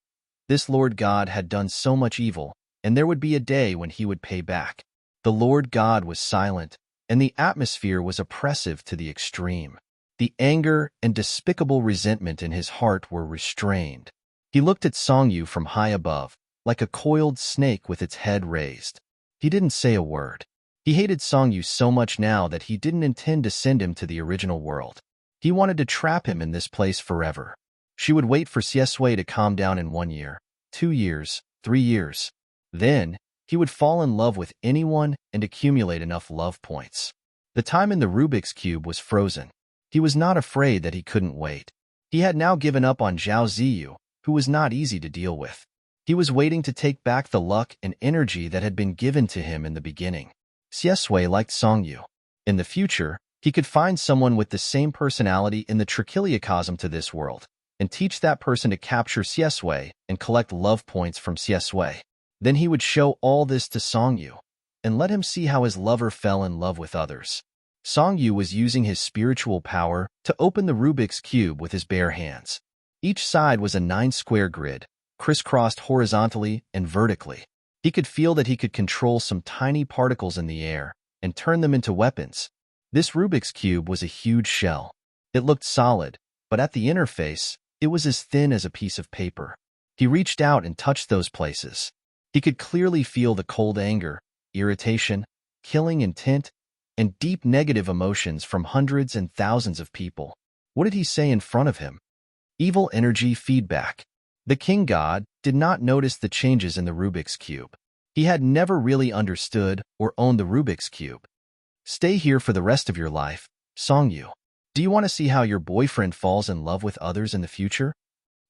this Lord God had done so much evil, and there would be a day when he would pay back. The Lord God was silent, and the atmosphere was oppressive to the extreme. The anger and despicable resentment in his heart were restrained. He looked at Songyu from high above, like a coiled snake with its head raised. He didn't say a word. He hated Songyu so much now that he didn't intend to send him to the original world. He wanted to trap him in this place forever. She would wait for Xiesui to calm down in 1 year, 2 years, 3 years. Then, he would fall in love with anyone and accumulate enough love points. The time in the Rubik's Cube was frozen. He was not afraid that he couldn't wait. He had now given up on Zhao Ziyu, who was not easy to deal with. He was waiting to take back the luck and energy that had been given to him in the beginning. Xiesui liked Songyu. In the future, he could find someone with the same personality in the trichiliocosm to this world, and teach that person to capture Xiesui and collect love points from Xiesui. Then he would show all this to Songyu, and let him see how his lover fell in love with others. Songyu was using his spiritual power to open the Rubik's Cube with his bare hands. Each side was a 9-square grid, crisscrossed horizontally and vertically. He could feel that he could control some tiny particles in the air and turn them into weapons. This Rubik's Cube was a huge shell. It looked solid, but at the interface, it was as thin as a piece of paper. He reached out and touched those places. He could clearly feel the cold anger, irritation, killing intent, and deep negative emotions from hundreds and thousands of people. What did he say in front of him? Evil energy feedback. The king god did not notice the changes in the Rubik's Cube. He had never really understood or owned the Rubik's Cube. Stay here for the rest of your life, Songyu. Do you want to see how your boyfriend falls in love with others in the future?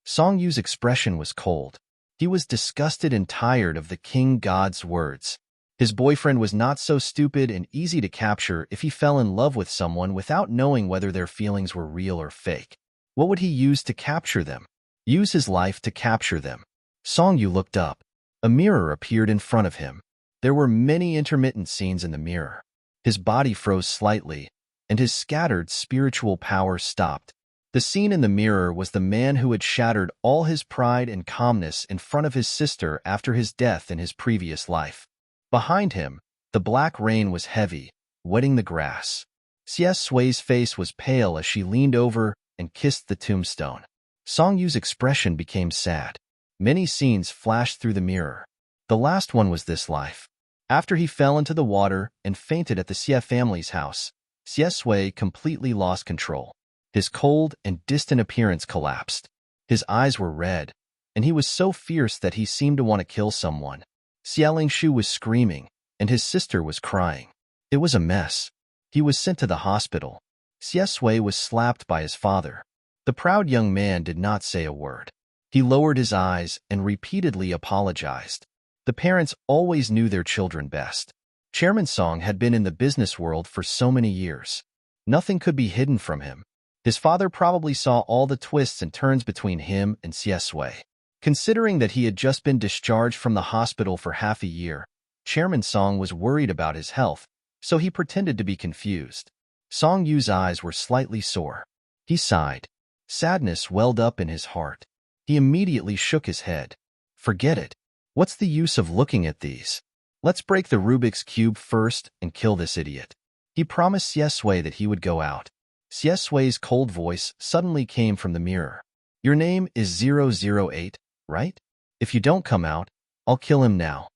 Songyu's expression was cold. He was disgusted and tired of the king god's words. His boyfriend was not so stupid and easy to capture if he fell in love with someone without knowing whether their feelings were real or fake. What would he use to capture them? Use his life to capture them. Songyu looked up. A mirror appeared in front of him. There were many intermittent scenes in the mirror. His body froze slightly, and his scattered spiritual power stopped. The scene in the mirror was the man who had shattered all his pride and calmness in front of his sister after his death in his previous life. Behind him, the black rain was heavy, wetting the grass. Xieshui's face was pale as she leaned over and kissed the tombstone. Songyu's expression became sad. Many scenes flashed through the mirror. The last one was this life. After he fell into the water and fainted at the Xie family's house, Xieshui completely lost control. His cold and distant appearance collapsed. His eyes were red, and he was so fierce that he seemed to want to kill someone. Xie Lingshu was screaming, and his sister was crying. It was a mess. He was sent to the hospital. Xieshui was slapped by his father. The proud young man did not say a word. He lowered his eyes and repeatedly apologized. The parents always knew their children best. Chairman Song had been in the business world for so many years. Nothing could be hidden from him. His father probably saw all the twists and turns between him and Xieshui. Considering that he had just been discharged from the hospital for half a year, Chairman Song was worried about his health, so he pretended to be confused. Song Yu's eyes were slightly sore. He sighed. Sadness welled up in his heart. He immediately shook his head. Forget it. What's the use of looking at these? Let's break the Rubik's Cube first and kill this idiot. He promised Xieshui that he would go out. Xieshui's cold voice suddenly came from the mirror. Your name is 008, right? If you don't come out, I'll kill him now.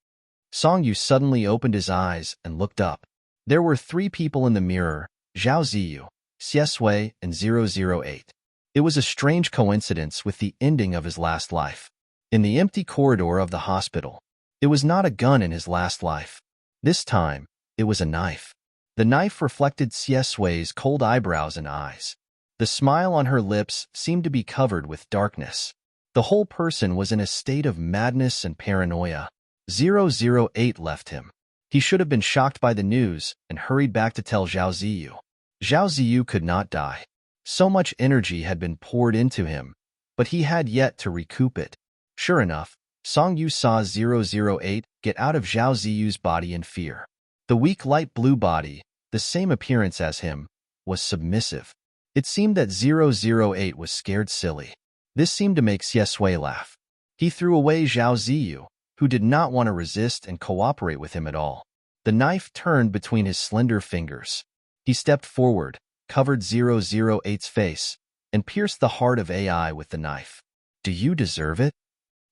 Songyu suddenly opened his eyes and looked up. There were 3 people in the mirror, Zhao Ziyu, Xieshui, and 008. It was a strange coincidence with the ending of his last life. In the empty corridor of the hospital, it was not a gun in his last life. This time, it was a knife. The knife reflected Xieshui's cold eyebrows and eyes. The smile on her lips seemed to be covered with darkness. The whole person was in a state of madness and paranoia. 008 left him. He should have been shocked by the news and hurried back to tell Zhao Ziyu. Zhao Ziyu could not die. So much energy had been poured into him, but he had yet to recoup it. Sure enough, Song Yu saw 008 get out of Zhao Ziyu's body in fear. The weak light blue body, the same appearance as him, was submissive. It seemed that 008 was scared silly. This seemed to make Xie Sui laugh. He threw away Zhao Ziyu, who did not want to resist and cooperate with him at all. The knife turned between his slender fingers. He stepped forward, covered 008's face, and pierced the heart of AI with the knife. Do you deserve it?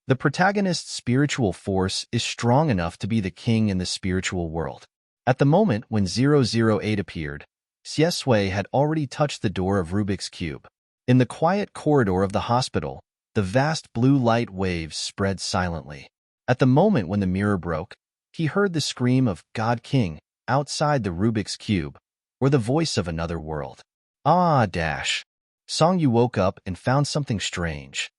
The protagonist's spiritual force is strong enough to be the king in the spiritual world. At the moment when 008 appeared, Xie Sui had already touched the door of Rubik's Cube. In the quiet corridor of the hospital, the vast blue light waves spread silently. At the moment when the mirror broke, he heard the scream of God King outside the Rubik's Cube, or the voice of another world. Song Yu woke up and found something strange.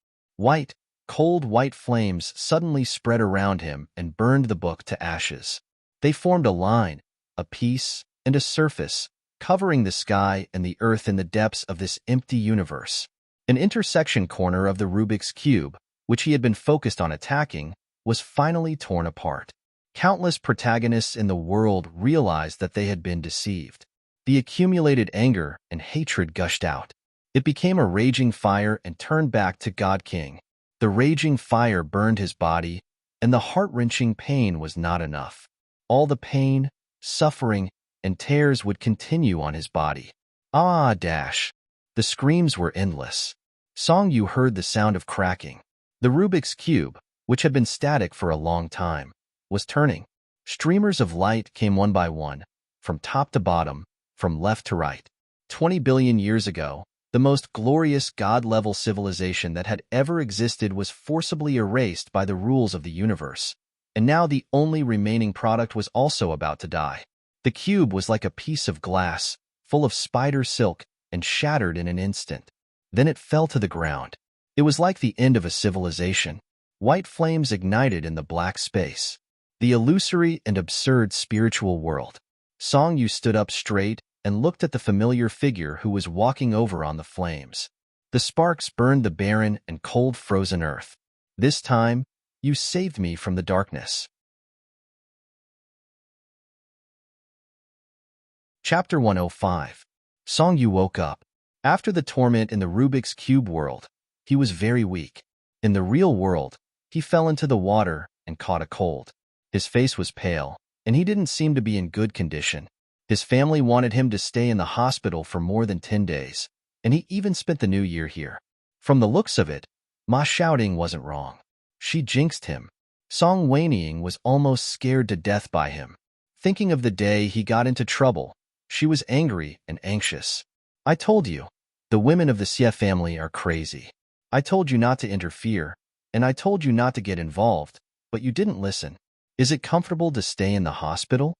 Cold white flames suddenly spread around him and burned the book to ashes. They formed a line, a piece, and a surface, covering the sky and the earth in the depths of this empty universe. An intersection corner of the Rubik's Cube, which he had been focused on attacking, was finally torn apart. Countless protagonists in the world realized that they had been deceived. The accumulated anger and hatred gushed out. It became a raging fire and turned back to God King. The raging fire burned his body, and the heart-wrenching pain was not enough. All the pain, suffering, and tears would continue on his body. The screams were endless. Song Yu heard the sound of cracking. The Rubik's Cube, which had been static for a long time, was turning. Streamers of light came one by one, from top to bottom, from left to right. 20 billion years ago, the most glorious God-level civilization that had ever existed was forcibly erased by the rules of the universe, and now the only remaining product was also about to die. The cube was like a piece of glass, full of spider silk, and shattered in an instant. Then it fell to the ground. It was like the end of a civilization. White flames ignited in the black space. The illusory and absurd spiritual world. Song Yu stood up straight and looked at the familiar figure who was walking over on the flames. The sparks burned the barren and cold frozen earth. This time, you saved me from the darkness. Chapter 105. Song Yu woke up. After the torment in the Rubik's Cube world, he was very weak. In the real world, he fell into the water and caught a cold. His face was pale, and he didn't seem to be in good condition. His family wanted him to stay in the hospital for more than 10 days, and he even spent the new year here. From the looks of it, Ma Xiaoding wasn't wrong. She jinxed him. Song Weiniang was almost scared to death by him. Thinking of the day he got into trouble, she was angry and anxious. I told you, the women of the Xie family are crazy. I told you not to interfere, and I told you not to get involved, but you didn't listen. Is it comfortable to stay in the hospital?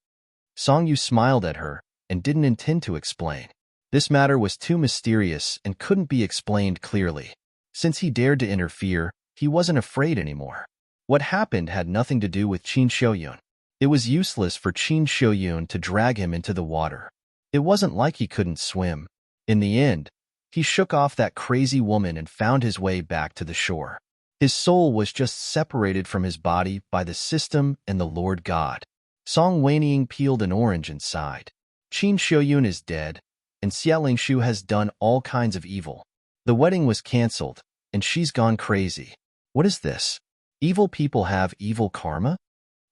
Song Yu smiled at her and didn't intend to explain. This matter was too mysterious and couldn't be explained clearly. Since he dared to interfere, he wasn't afraid anymore. What happened had nothing to do with Qin Shouyun. It was useless for Qin Shouyun to drag him into the water. It wasn't like he couldn't swim. In the end, he shook off that crazy woman and found his way back to the shore. His soul was just separated from his body by the system and the Lord God. Song Weiniang peeled an orange and sighed. Qin Shouyun is dead, and Xie Lingshu has done all kinds of evil. The wedding was cancelled, and she's gone crazy. What is this? Evil people have evil karma?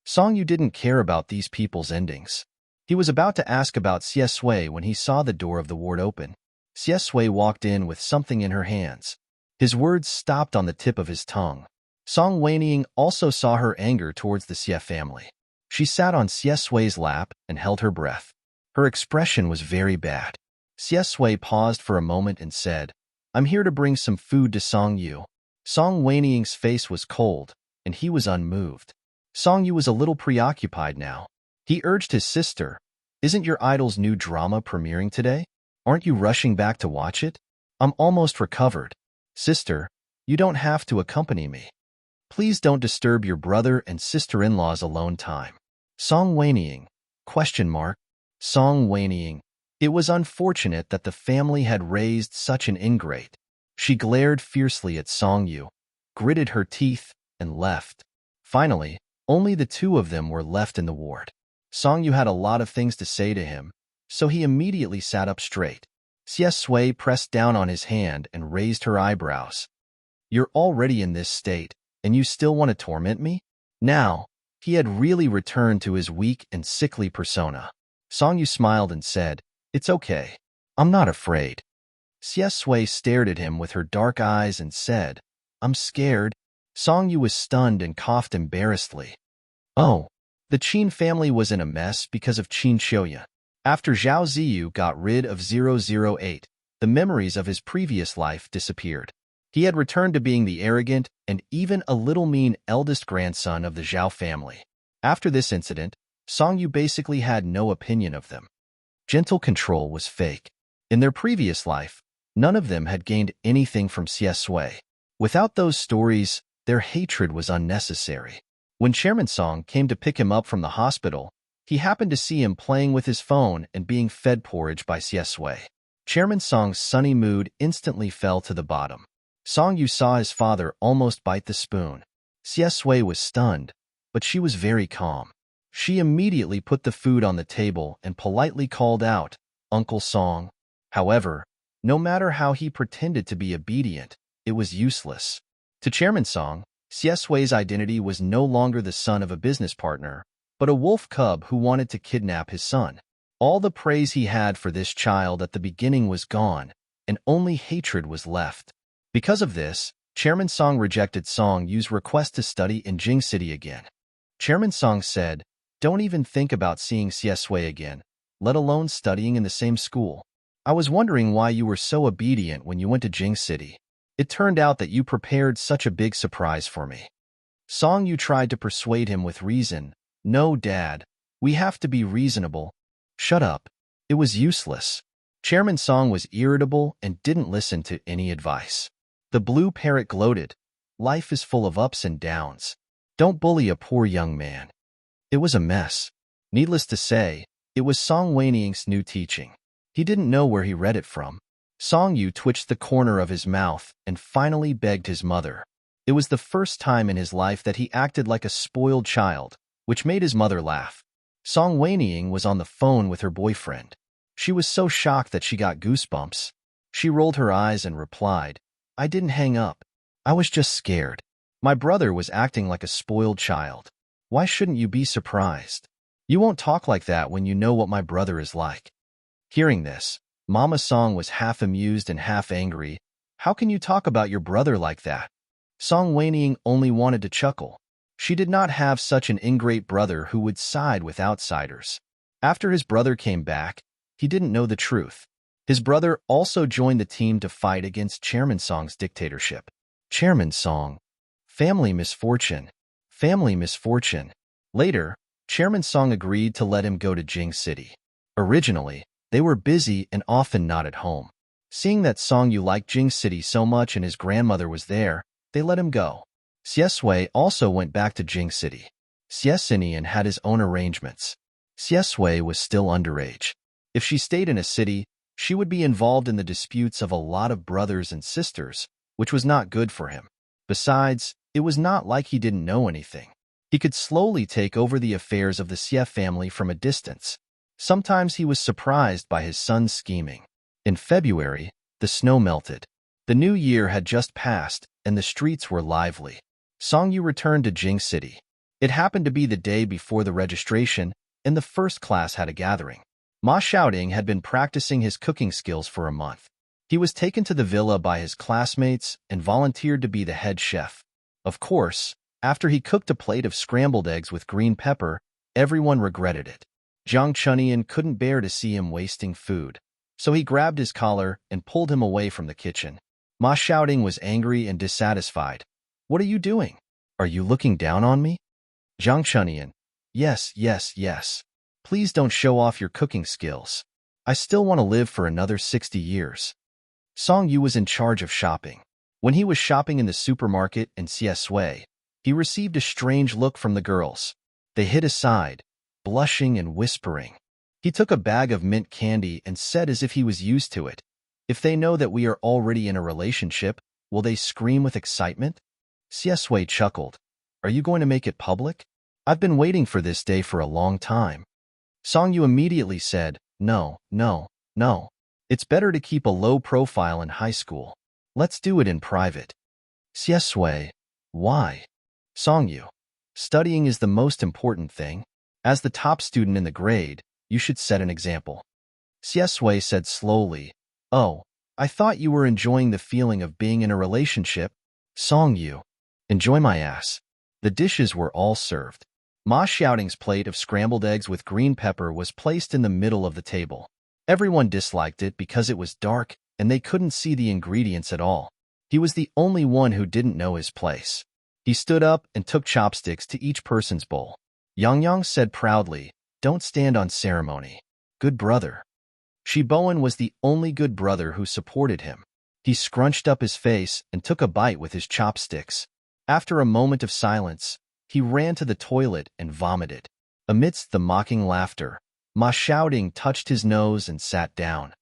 Song Yu didn't care about these people's endings. He was about to ask about Xie Sui when he saw the door of the ward open. Xie Sui walked in with something in her hands. His words stopped on the tip of his tongue. Song Weiniang also saw her anger towards the Xie family. She sat on Xie Sui's lap and held her breath. Her expression was very bad. Xie Sui paused for a moment and said, I'm here to bring some food to Song Yu. Song Weiniang's face was cold, and he was unmoved. Song Yu was a little preoccupied now. He urged his sister, Isn't your idol's new drama premiering today? Aren't you rushing back to watch it? I'm almost recovered. Sister, you don't have to accompany me. Please don't disturb your brother and sister-in-law's alone time. Song whinnying. Question mark. Song whinnying. It was unfortunate that the family had raised such an ingrate. She glared fiercely at Song Yu, gritted her teeth, and left. Finally, only the two of them were left in the ward. Song Yu had a lot of things to say to him, so he immediately sat up straight. Xie Sui pressed down on his hand and raised her eyebrows. You're already in this state, and you still want to torment me? Now, he had really returned to his weak and sickly persona. Song Yu smiled and said, It's okay. I'm not afraid. Xie Sui stared at him with her dark eyes and said, I'm scared. Song Yu was stunned and coughed embarrassedly. Oh, the Qin family was in a mess because of Qin Qiuyan. After Zhao Ziyu got rid of 008, the memories of his previous life disappeared. He had returned to being the arrogant and even a little mean eldest grandson of the Zhao family. After this incident, Song Yu basically had no opinion of them. Gentle control was fake. In their previous life, none of them had gained anything from Xie Sui. Without those stories, their hatred was unnecessary. When Chairman Song came to pick him up from the hospital, he happened to see him playing with his phone and being fed porridge by Xie Sui. Chairman Song's sunny mood instantly fell to the bottom. Song Yu saw his father almost bite the spoon. Xie Sui was stunned, but she was very calm. She immediately put the food on the table and politely called out, Uncle Song. However, no matter how he pretended to be obedient, it was useless. To Chairman Song, Xie Sui's identity was no longer the son of a business partner, but a wolf cub who wanted to kidnap his son. All the praise he had for this child at the beginning was gone, and only hatred was left. Because of this, Chairman Song rejected Song Yu's request to study in Jing City again. Chairman Song said, Don't even think about seeing Xie Sui again, let alone studying in the same school. I was wondering why you were so obedient when you went to Jing City. It turned out that you prepared such a big surprise for me. Song Yu tried to persuade him with reason. No, Dad, we have to be reasonable. Shut up. It was useless. Chairman Song was irritable and didn't listen to any advice. The blue parrot gloated. Life is full of ups and downs. Don't bully a poor young man. It was a mess. Needless to say, it was Song Wanying's new teaching. He didn't know where he read it from. Song Yu twitched the corner of his mouth and finally begged his mother. It was the first time in his life that he acted like a spoiled child, which made his mother laugh. Song Wanying was on the phone with her boyfriend. She was so shocked that she got goosebumps. She rolled her eyes and replied, I didn't hang up. I was just scared. My brother was acting like a spoiled child. Why shouldn't you be surprised? You won't talk like that when you know what my brother is like. Hearing this, Mama Song was half amused and half angry. How can you talk about your brother like that? Song Wanying only wanted to chuckle. She did not have such an ingrate brother who would side with outsiders. After his brother came back, he didn't know the truth. His brother also joined the team to fight against Chairman Song's dictatorship. Chairman Song. Family misfortune. Family misfortune. Later, Chairman Song agreed to let him go to Jing City. Originally, they were busy and often not at home. Seeing that Song Yu liked Jing City so much and his grandmother was there, they let him go. Xie Sui also went back to Jing City. Xie Xinian had his own arrangements. Xie Sui was still underage. If she stayed in a city, she would be involved in the disputes of a lot of brothers and sisters, which was not good for him. Besides, it was not like he didn't know anything. He could slowly take over the affairs of the Xie family from a distance. Sometimes he was surprised by his son's scheming. In February, the snow melted. The new year had just passed, and the streets were lively. Song Yu returned to Jing City. It happened to be the day before the registration, and the first class had a gathering. Ma Xiaoding had been practicing his cooking skills for a month. He was taken to the villa by his classmates and volunteered to be the head chef. Of course, after he cooked a plate of scrambled eggs with green pepper, everyone regretted it. Zhang Chunian couldn't bear to see him wasting food, so he grabbed his collar and pulled him away from the kitchen. Ma Xiaoding was angry and dissatisfied. What are you doing? Are you looking down on me? Zhang Chunian. Yes, yes, yes. Please don't show off your cooking skills. I still want to live for another 60 years. Song Yu was in charge of shopping. When he was shopping in the supermarket in Siesui, he received a strange look from the girls. They hid aside, blushing and whispering. He took a bag of mint candy and said as if he was used to it, "If they know that we are already in a relationship, will they scream with excitement?" Siesui chuckled. "Are you going to make it public? I've been waiting for this day for a long time." Song Yu immediately said, "No, no, no. It's better to keep a low profile in high school. Let's do it in private." Siesui, "Why?" Song Yu, "Studying is the most important thing. As the top student in the grade, you should set an example." Siesui said slowly, "Oh, I thought you were enjoying the feeling of being in a relationship." Song Yu, "Enjoy my ass." The dishes were all served. Ma Xiaoting's plate of scrambled eggs with green pepper was placed in the middle of the table. Everyone disliked it because it was dark and they couldn't see the ingredients at all. He was the only one who didn't know his place. He stood up and took chopsticks to each person's bowl. Yang Yang said proudly, "Don't stand on ceremony. Good brother." Shiboen was the only good brother who supported him. He scrunched up his face and took a bite with his chopsticks. After a moment of silence, he ran to the toilet and vomited. Amidst the mocking laughter, Ma Xiaoting touched his nose and sat down.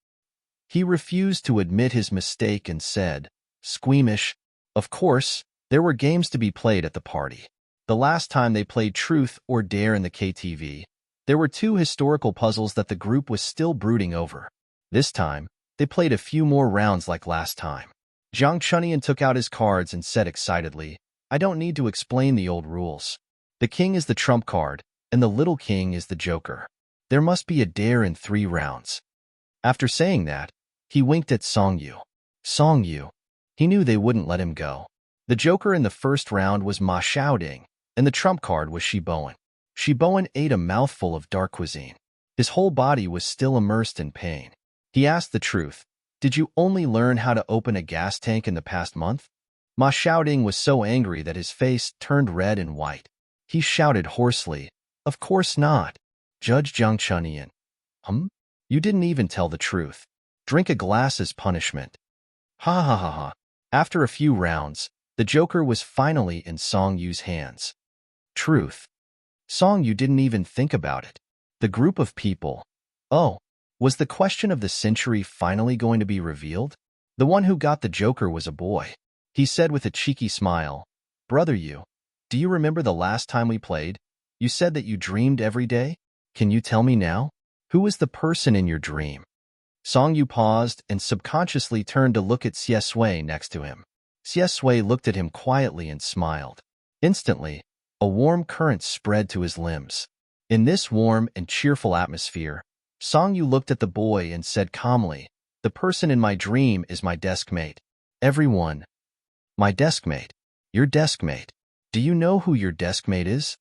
He refused to admit his mistake and said, squeamish, "Of course, there were games to be played at the party. The last time they played Truth or Dare in the KTV, there were 2 historical puzzles that the group was still brooding over. This time, they played a few more rounds like last time." Zhang Chunian took out his cards and said excitedly, "I don't need to explain the old rules. The king is the trump card, and the little king is the joker. There must be a dare in 3 rounds. After saying that, he winked at Song Yu. Song Yu. He knew they wouldn't let him go. The joker in the first round was Ma Xiaoding, and the trump card was Shiboen. Shiboen ate a mouthful of dark cuisine. His whole body was still immersed in pain. He asked the truth, "Did you only learn how to open a gas tank in the past month?" Ma Xiaoding was so angry that his face turned red and white. He shouted hoarsely, "Of course not. Judge Zhang Chunian. You didn't even tell the truth. Drink a glass as punishment." Ha ha ha ha. After a few rounds, the joker was finally in Song Yu's hands. Truth. Song Yu didn't even think about it. The group of people. Oh, was the question of the century finally going to be revealed? The one who got the joker was a boy. He said with a cheeky smile, "Brother Yu, do you remember the last time we played? You said that you dreamed every day? Can you tell me now? Who was the person in your dream?" Song Yu paused and subconsciously turned to look at Siesui next to him. Siesui looked at him quietly and smiled. Instantly, a warm current spread to his limbs. In this warm and cheerful atmosphere, Song Yu looked at the boy and said calmly, "The person in my dream is my deskmate." Everyone. My deskmate. Your deskmate. Do you know who your deskmate is?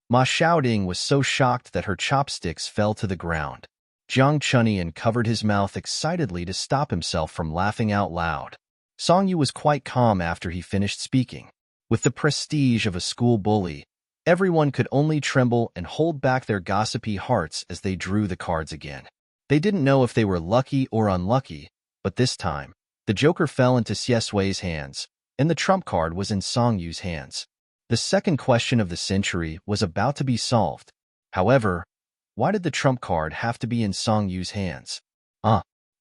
Ma Xiaoding was so shocked that her chopsticks fell to the ground. Zhang Chunian covered his mouth excitedly to stop himself from laughing out loud. Song Yu was quite calm after he finished speaking. With the prestige of a school bully, everyone could only tremble and hold back their gossipy hearts as they drew the cards again. They didn't know if they were lucky or unlucky, but this time, the joker fell into Siesui's hands, and the trump card was in Song Yu's hands. The second question of the century was about to be solved. However, why did the trump card have to be in Song Yu's hands?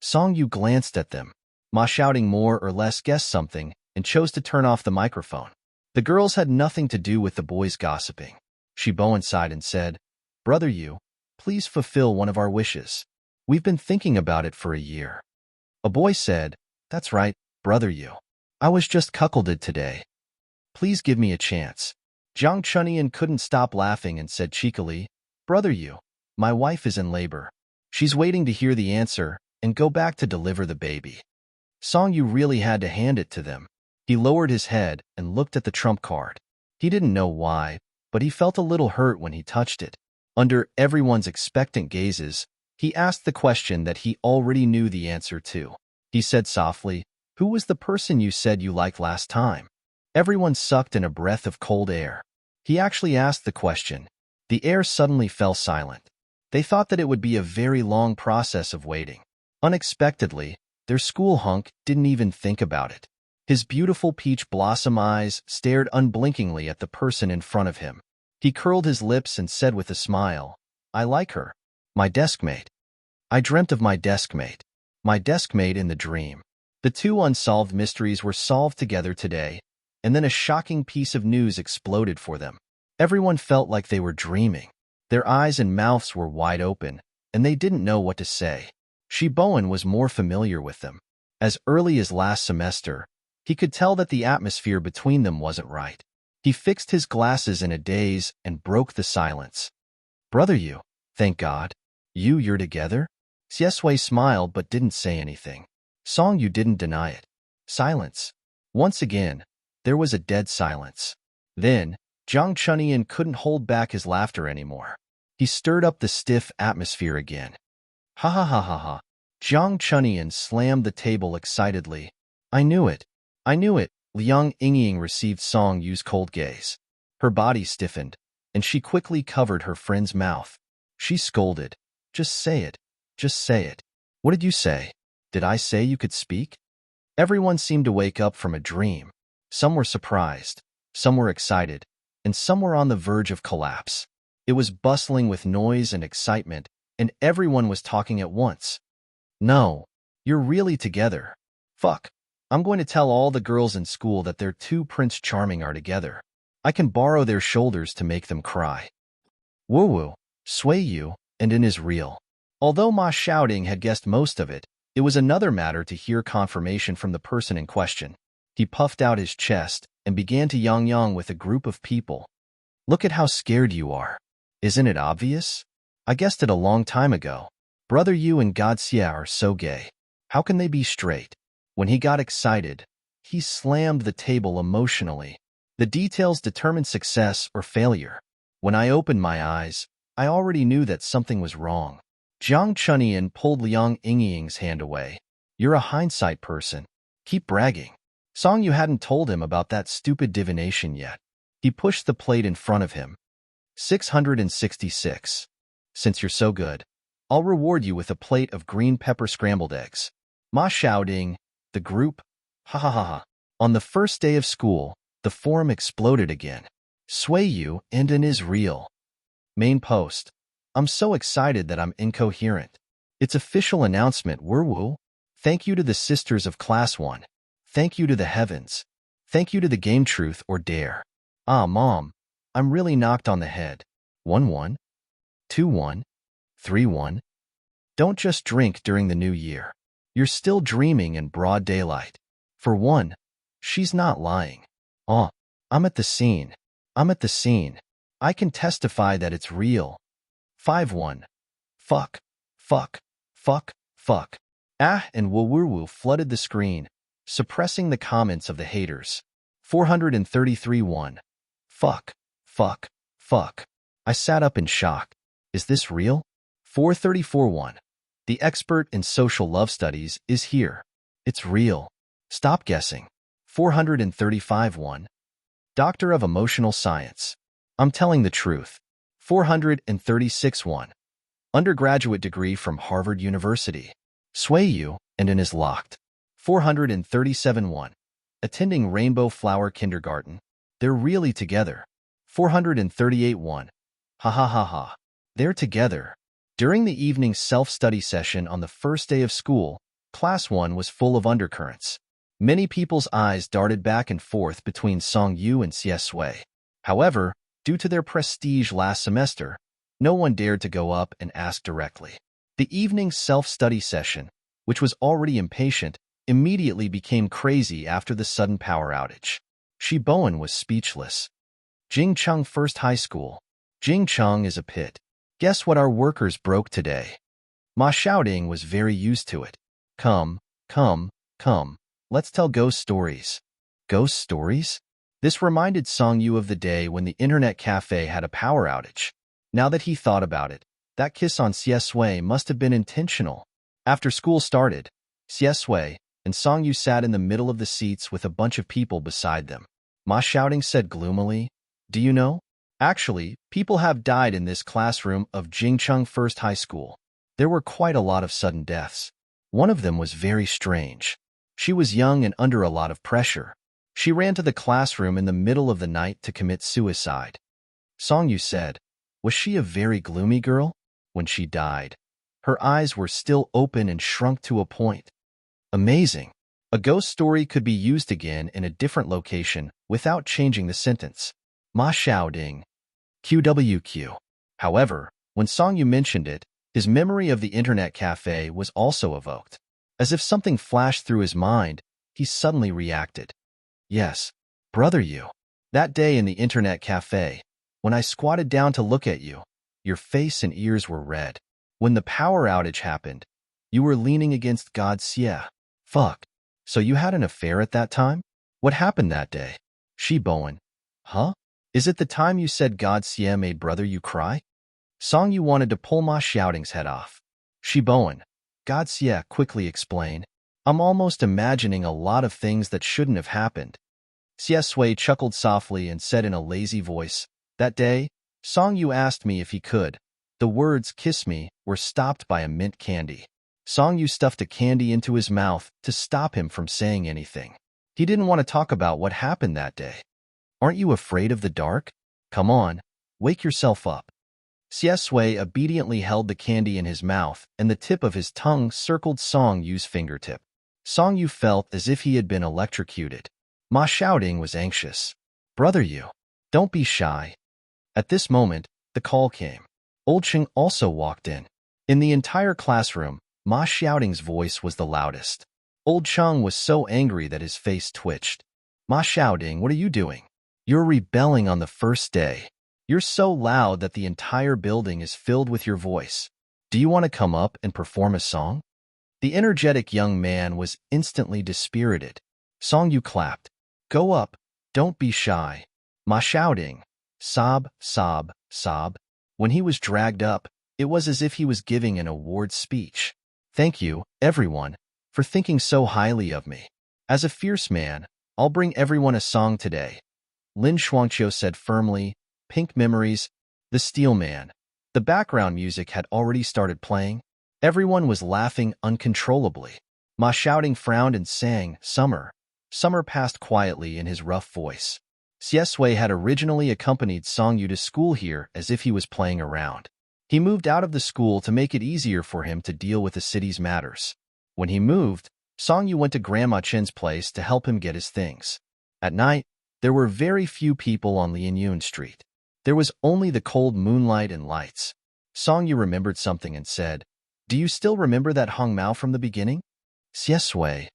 Song Yu glanced at them. Ma Xiaoding more or less guessed something and chose to turn off the microphone. The girls had nothing to do with the boys gossiping. Shiboen sighed and said, "Brother Yu, please fulfill one of our wishes. We've been thinking about it for a year." A boy said, "That's right, Brother Yu. I was just cuckolded today. Please give me a chance." Zhang Chunian couldn't stop laughing and said cheekily, "Brother Yu, my wife is in labor. She's waiting to hear the answer and go back to deliver the baby." Song Yu really had to hand it to them. He lowered his head and looked at the trump card. He didn't know why, but he felt a little hurt when he touched it. Under everyone's expectant gazes, he asked the question that he already knew the answer to. He said softly, "Who was the person you said you liked last time?" Everyone sucked in a breath of cold air. He actually asked the question. The air suddenly fell silent. They thought that it would be a very long process of waiting. Unexpectedly, Their school hunk didn't even think about it. His beautiful peach blossom eyes stared unblinkingly at the person in front of him. He curled his lips and said with a smile, "I like her. My deskmate. I dreamt of my deskmate. My deskmate in the dream." The two unsolved mysteries were solved together today, and then a shocking piece of news exploded for them. Everyone felt like they were dreaming. Their eyes and mouths were wide open, and they didn't know what to say. Bowen was more familiar with them. As early as last semester, he could tell that the atmosphere between them wasn't right. He fixed his glasses in a daze and broke the silence. "Brother you, thank God. You're together?" Xiesui smiled but didn't say anything. Song Yu didn't deny it. Silence. Once again, there was a dead silence. Then, Zhang Chunyan couldn't hold back his laughter anymore. He stirred up the stiff atmosphere again. "Ha ha ha ha ha." Zhang Chunyan slammed the table excitedly. "I knew it. I knew it." Liang Yingying received Song Yu's cold gaze. Her body stiffened, and she quickly covered her friend's mouth. She scolded. "Just say it. Just say it." "What did you say? Did I say you could speak?" Everyone seemed to wake up from a dream. Some were surprised, some were excited, and some were on the verge of collapse. It was bustling with noise and excitement, and everyone was talking at once. "No, you're really together. Fuck. I'm going to tell all the girls in school that their two Prince Charming are together. I can borrow their shoulders to make them cry." Woo woo, Sui Yu, and in is real. Although Ma Shouting had guessed most of it, it was another matter to hear confirmation from the person in question. He puffed out his chest and began to yang with a group of people. "Look at how scared you are. Isn't it obvious? I guessed it a long time ago. Brother Yu and God Xia are so gay. How can they be straight?" When he got excited, he slammed the table emotionally. The details determined success or failure. When I opened my eyes, I already knew that something was wrong. Zhang Chunyan pulled Liang Yingying's hand away. "You're a hindsight person. Keep bragging." Song Yu hadn't told him about that stupid divination yet. He pushed the plate in front of him. 666. "Since you're so good, I'll reward you with a plate of green pepper scrambled eggs." Ma Shouting, the group, ha ha ha ha. On the first day of school, the forum exploded again. Sui Yu and an is real. Main post. "I'm so excited that I'm incoherent. It's official announcement, Woo. Thank you to the sisters of Class 1. Thank you to the heavens. Thank you to the game Truth or Dare. Ah, Mom, I'm really knocked on the head. 1-1, 2-1, 3-1. Don't just drink during the new year. You're still dreaming in broad daylight. For one, she's not lying. Oh, I'm at the scene. I'm at the scene. I can testify that it's real. 5-1. Fuck, fuck, fuck, fuck. Ah, and woo flooded the screen, suppressing the comments of the haters. 433-1. Fuck, fuck, fuck. I sat up in shock. Is this real? 434-1. The expert in social love studies is here. It's real. Stop guessing. 435-1. Doctor of Emotional Science. I'm telling the truth. 436-1. Undergraduate degree from Harvard University. Sui Yu and in is locked. 437-1. Attending Rainbow Flower Kindergarten. They're really together. 438-1. Ha ha ha ha. They're together. During the evening self-study session on the first day of school, Class 1 was full of undercurrents. Many people's eyes darted back and forth between Song Yu and Xie Sui. However, due to their prestige last semester, no one dared to go up and ask directly. The evening self-study session, which was already impatient, immediately became crazy after the sudden power outage. Bowen was speechless. Jingcheng First High School. Jingcheng is a pit. Guess what our workers broke today? Ma Shouting was very used to it. Come, let's tell ghost stories. Ghost stories? This reminded Song Yu of the day when the internet cafe had a power outage. Now that he thought about it, that kiss on Xie Sui must have been intentional. After school started, Xie Sui and Song Yu sat in the middle of the seats with a bunch of people beside them. Ma Shouting said gloomily, "Do you know? Actually, people have died in this classroom of Jingcheng First High School. There were quite a lot of sudden deaths." One of them was very strange. She was young and under a lot of pressure. She ran to the classroom in the middle of the night to commit suicide. Songyu said, "Was she a very gloomy girl?" When she died, her eyes were still open and shrunk to a point. Amazing. A ghost story could be used again in a different location without changing the sentence. Ma Xiaoding. QWQ. However, when Songyu mentioned it, his memory of the internet cafe was also evoked. As if something flashed through his mind, he suddenly reacted. Yes, brother you. That day in the internet cafe, when I squatted down to look at you, your face and ears were red. When the power outage happened, you were leaning against God's Xie. Fuck. So you had an affair at that time? What happened that day? She Bowen. Huh? Is it the time you said God's Xie made brother you cry? Songyu wanted to pull Ma Xiaoding's head off. She Bowen. God's Xie quickly explained. I'm almost imagining a lot of things that shouldn't have happened. Xie Sui chuckled softly and said in a lazy voice, that day, Songyu asked me if he could. The words kiss me were stopped by a mint candy. Songyu stuffed a candy into his mouth to stop him from saying anything. He didn't want to talk about what happened that day. Aren't you afraid of the dark? Come on, wake yourself up. Xie Sui obediently held the candy in his mouth, and the tip of his tongue circled Songyu's fingertip. Songyu felt as if he had been electrocuted. Ma Xiaoding was anxious. Brother you, don't be shy. At this moment, the call came. Old Cheng also walked in. In the entire classroom, Ma Xiaoding's voice was the loudest. Old Cheng was so angry that his face twitched. Ma Xiaoding, what are you doing? You're rebelling on the first day. You're so loud that the entire building is filled with your voice. Do you want to come up and perform a song? The energetic young man was instantly dispirited. Songyu clapped. Go up. Don't be shy. Ma Xiaoding. Sob, sob, sob. When he was dragged up, it was as if he was giving an award speech. Thank you, everyone, for thinking so highly of me. As a fierce man, I'll bring everyone a song today. Lin Shuangqiu said firmly. Pink Memories, The Steel Man. The background music had already started playing. Everyone was laughing uncontrollably. Ma Xiaoding frowned and sang, Summer. Summer passed quietly in his rough voice. Xie Sui had originally accompanied Songyu to school here as if he was playing around. He moved out of the school to make it easier for him to deal with the city's matters. When he moved, Songyu went to Grandma Chen's place to help him get his things. At night, there were very few people on Lianyun Street. There was only the cold moonlight and lights. Songyu remembered something and said, Do you still remember that Hong Mao from the beginning? Xie Sui.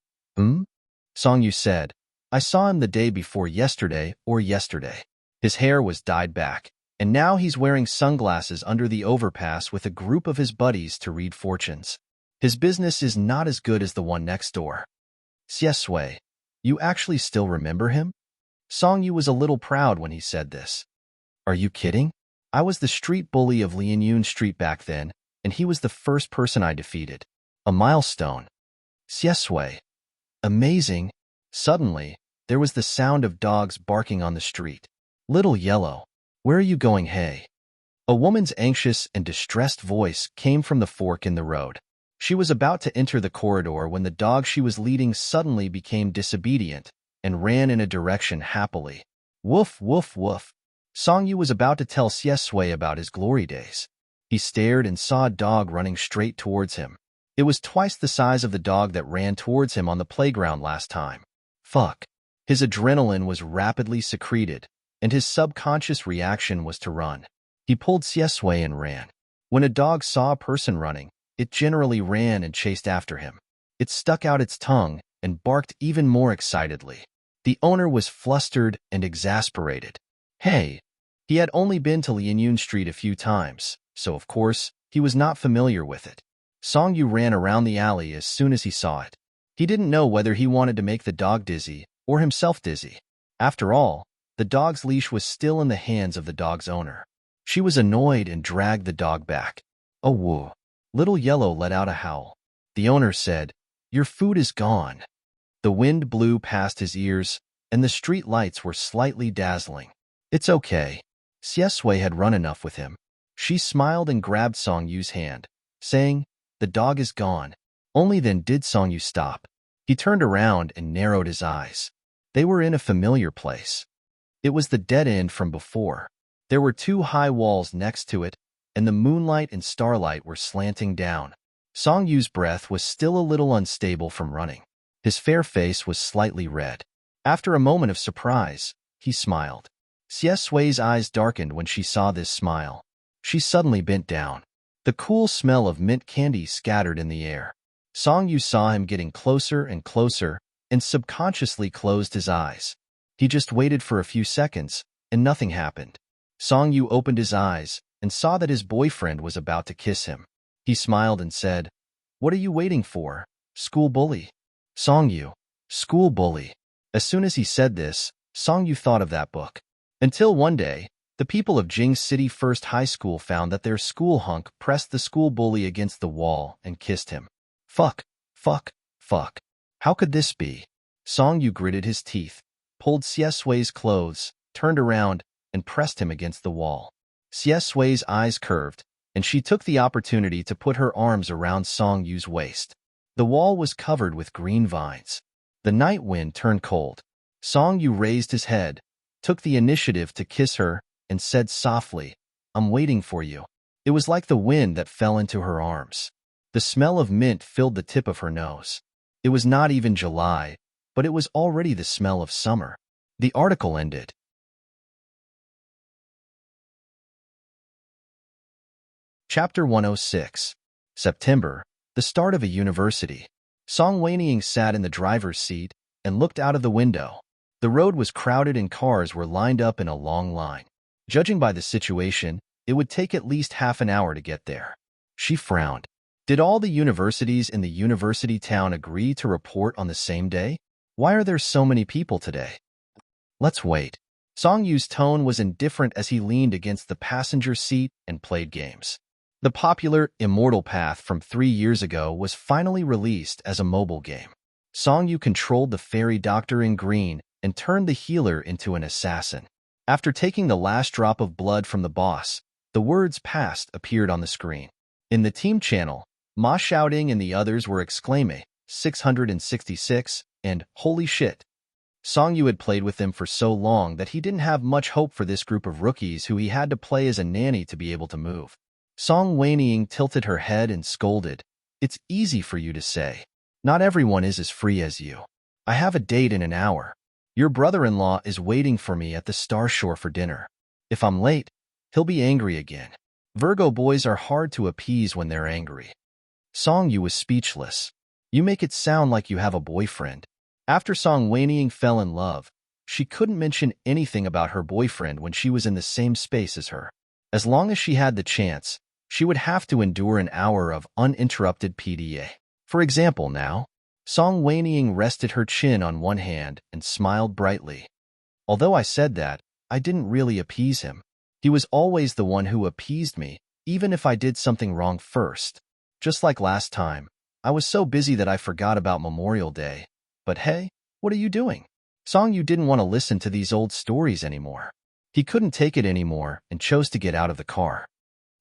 Songyu said, I saw him the day before yesterday or yesterday. His hair was dyed back, and now he's wearing sunglasses under the overpass with a group of his buddies to read fortunes. His business is not as good as the one next door. Xie Sui, you actually still remember him? Songyu was a little proud when he said this. Are you kidding? I was the street bully of Lianyun Street back then, and he was the first person I defeated. A milestone. Xie Sui. Amazing. Suddenly, there was the sound of dogs barking on the street. Little Yellow, where are you going, hey? A woman's anxious and distressed voice came from the fork in the road. She was about to enter the corridor when the dog she was leading suddenly became disobedient and ran in a direction happily. Woof, woof, woof. Songyu was about to tell Xie Sui about his glory days. He stared and saw a dog running straight towards him. It was twice the size of the dog that ran towards him on the playground last time. Fuck. His adrenaline was rapidly secreted, and his subconscious reaction was to run. He pulled Xie Sui and ran. When a dog saw a person running, it generally ran and chased after him. It stuck out its tongue and barked even more excitedly. The owner was flustered and exasperated. Hey, he had only been to Lianyun Street a few times, so of course, he was not familiar with it. Songyu ran around the alley as soon as he saw it. He didn't know whether he wanted to make the dog dizzy or himself dizzy. After all, the dog's leash was still in the hands of the dog's owner. She was annoyed and dragged the dog back. Oh, woo. Little Yellow let out a howl. The owner said, Your food is gone. The wind blew past his ears, and the street lights were slightly dazzling. It's okay. Xie Sui had run enough with him. She smiled and grabbed Songyu's hand, saying, The dog is gone. Only then did Song Yu stop. He turned around and narrowed his eyes. They were in a familiar place. It was the dead end from before. There were two high walls next to it, and the moonlight and starlight were slanting down. Song Yu's breath was still a little unstable from running. His fair face was slightly red. After a moment of surprise, he smiled. Xie Sui's eyes darkened when she saw this smile. She suddenly bent down. The cool smell of mint candy scattered in the air. Song Yu saw him getting closer and closer, and subconsciously closed his eyes. He just waited for a few seconds, and nothing happened. Song Yu opened his eyes and saw that his boyfriend was about to kiss him. He smiled and said, "What are you waiting for, school bully?" Song Yu, school bully. As soon as he said this, Song Yu thought of that book. Until one day, the people of Jing City First High School found that their school hunk pressed the school bully against the wall and kissed him. Fuck, fuck, fuck. How could this be? Song Yu gritted his teeth, pulled Xie Sui's clothes, turned around, and pressed him against the wall. Xie Sui's eyes curved, and she took the opportunity to put her arms around Song Yu's waist. The wall was covered with green vines. The night wind turned cold. Song Yu raised his head, took the initiative to kiss her, and said softly, "I'm waiting for you." It was like the wind that fell into her arms. The smell of mint filled the tip of her nose. It was not even July, but it was already the smell of summer. The article ended. Chapter 106. September, the start of a university. Song Weiniang sat in the driver's seat and looked out of the window. The road was crowded and cars were lined up in a long line. Judging by the situation, it would take at least half an hour to get there. She frowned. Did all the universities in the university town agree to report on the same day? Why are there so many people today? Let's wait. Song Yu's tone was indifferent as he leaned against the passenger seat and played games. The popular Immortal Path from 3 years ago was finally released as a mobile game. Song Yu controlled the fairy doctor in green and turned the healer into an assassin. After taking the last drop of blood from the boss, the words "past" appeared on the screen. In the team channel, Ma Xiaoding and the others were exclaiming, 666, and "Holy shit." Song Yu had played with them for so long that he didn't have much hope for this group of rookies who he had to play as a nanny to be able to move. Song Weiniang tilted her head and scolded, "It's easy for you to say. Not everyone is as free as you. I have a date in an hour. Your brother-in-law is waiting for me at the Star Shore for dinner. If I'm late, he'll be angry again. Virgo boys are hard to appease when they're angry." Song Yu was speechless. "You make it sound like you have a boyfriend." After Song Weiniang fell in love, she couldn't mention anything about her boyfriend when she was in the same space as her. As long as she had the chance, she would have to endure an hour of uninterrupted PDA. For example, now, Song Weiniang rested her chin on one hand and smiled brightly. "Although I said that, I didn't really appease him. He was always the one who appeased me, even if I did something wrong first. Just like last time, I was so busy that I forgot about Memorial Day. But hey, what are you doing?" Song Yu didn't want to listen to these old stories anymore. He couldn't take it anymore and chose to get out of the car.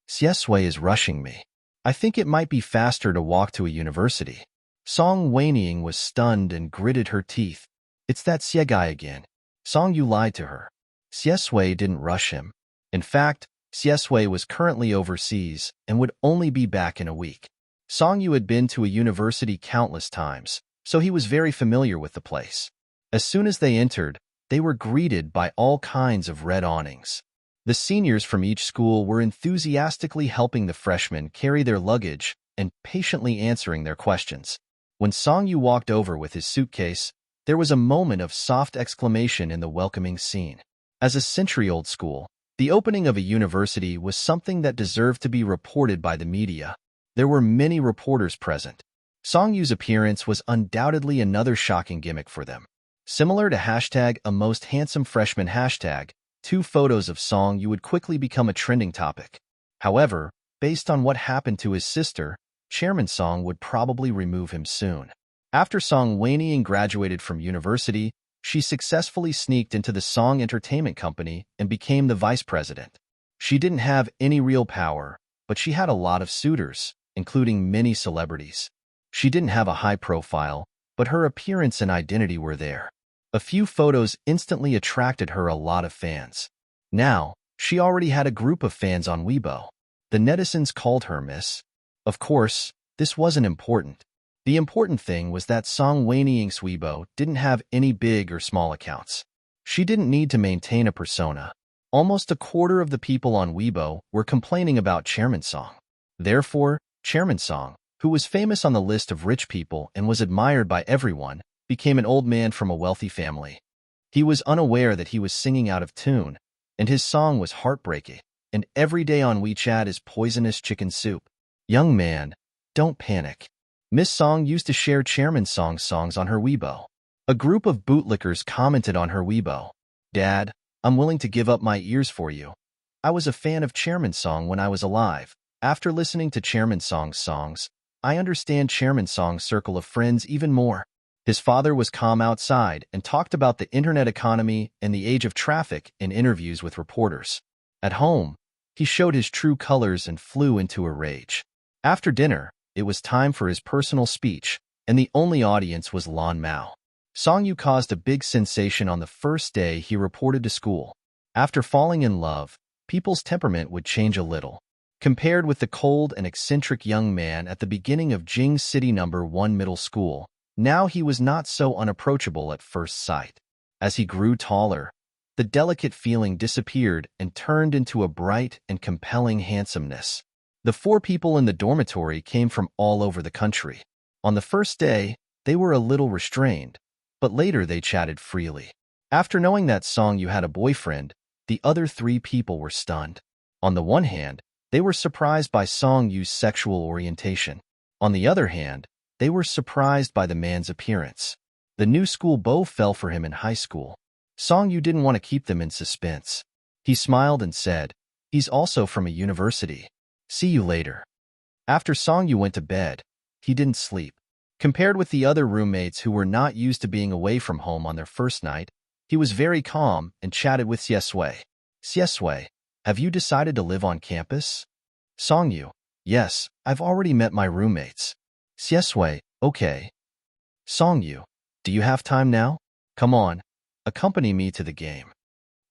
"Xie Sui is rushing me. I think it might be faster to walk to a university." Song Weiniang was stunned and gritted her teeth. "It's that Xie guy again." Song Yu lied to her. Xie Sui didn't rush him. In fact, Xie Sui was currently overseas and would only be back in a week. Song Yu had been to a university countless times, so he was very familiar with the place. As soon as they entered, they were greeted by all kinds of red awnings. The seniors from each school were enthusiastically helping the freshmen carry their luggage and patiently answering their questions. When Song Yu walked over with his suitcase, there was a moment of soft exclamation in the welcoming scene. As a century-old school, the opening of a university was something that deserved to be reported by the media. There were many reporters present. Song Yu's appearance was undoubtedly another shocking gimmick for them. Similar to #a most handsome freshman hashtag, 2 photos of Song Yu would quickly become a trending topic. However, based on what happened to his sister, Chairman Song would probably remove him soon. After Song Weiniang graduated from university, she successfully sneaked into the Song Entertainment Company and became the vice president. She didn't have any real power, but she had a lot of suitors, including many celebrities. She didn't have a high profile, but her appearance and identity were there. A few photos instantly attracted her a lot of fans. Now, she already had a group of fans on Weibo. The netizens called her Miss. Of course, this wasn't important. The important thing was that Song Wanyi's Weibo didn't have any big or small accounts. She didn't need to maintain a persona. Almost a quarter of the people on Weibo were complaining about Chairman Song. Therefore, Chairman Song, who was famous on the list of rich people and was admired by everyone, became an old man from a wealthy family. He was unaware that he was singing out of tune, and his song was heartbreaking, and every day on WeChat is poisonous chicken soup. Young man, don't panic. Miss Song used to share Chairman Song's songs on her Weibo. A group of bootlickers commented on her Weibo. Dad, I'm willing to give up my ears for you. I was a fan of Chairman Song when I was alive. After listening to Chairman Song's songs, I understand Chairman Song's circle of friends even more. His father was calm outside and talked about the internet economy and the age of traffic in interviews with reporters. At home, he showed his true colors and flew into a rage. After dinner, it was time for his personal speech, and the only audience was Lan Mao. Song Yu caused a big sensation on the first day he reported to school. After falling in love, people's temperament would change a little. Compared with the cold and eccentric young man at the beginning of Jing City No. 1 Middle School, now he was not so unapproachable at first sight. As he grew taller, the delicate feeling disappeared and turned into a bright and compelling handsomeness. The 4 people in the dormitory came from all over the country. On the first day, they were a little restrained, but later they chatted freely. After knowing that Song Yu had a boyfriend, the other 3 people were stunned. On the one hand, they were surprised by Song Yu's sexual orientation. On the other hand, they were surprised by the man's appearance. The new school beau fell for him in high school. Song Yu didn't want to keep them in suspense. He smiled and said, "He's also from a university. See you later." After Song Yu went to bed, he didn't sleep. Compared with the other roommates who were not used to being away from home on their first night, he was very calm and chatted with Xiesui. "Xiesui, have you decided to live on campus?" Song Yu, "Yes, I've already met my roommates." Xiesui, "Okay." Song Yu, "Do you have time now? Come on, accompany me to the game."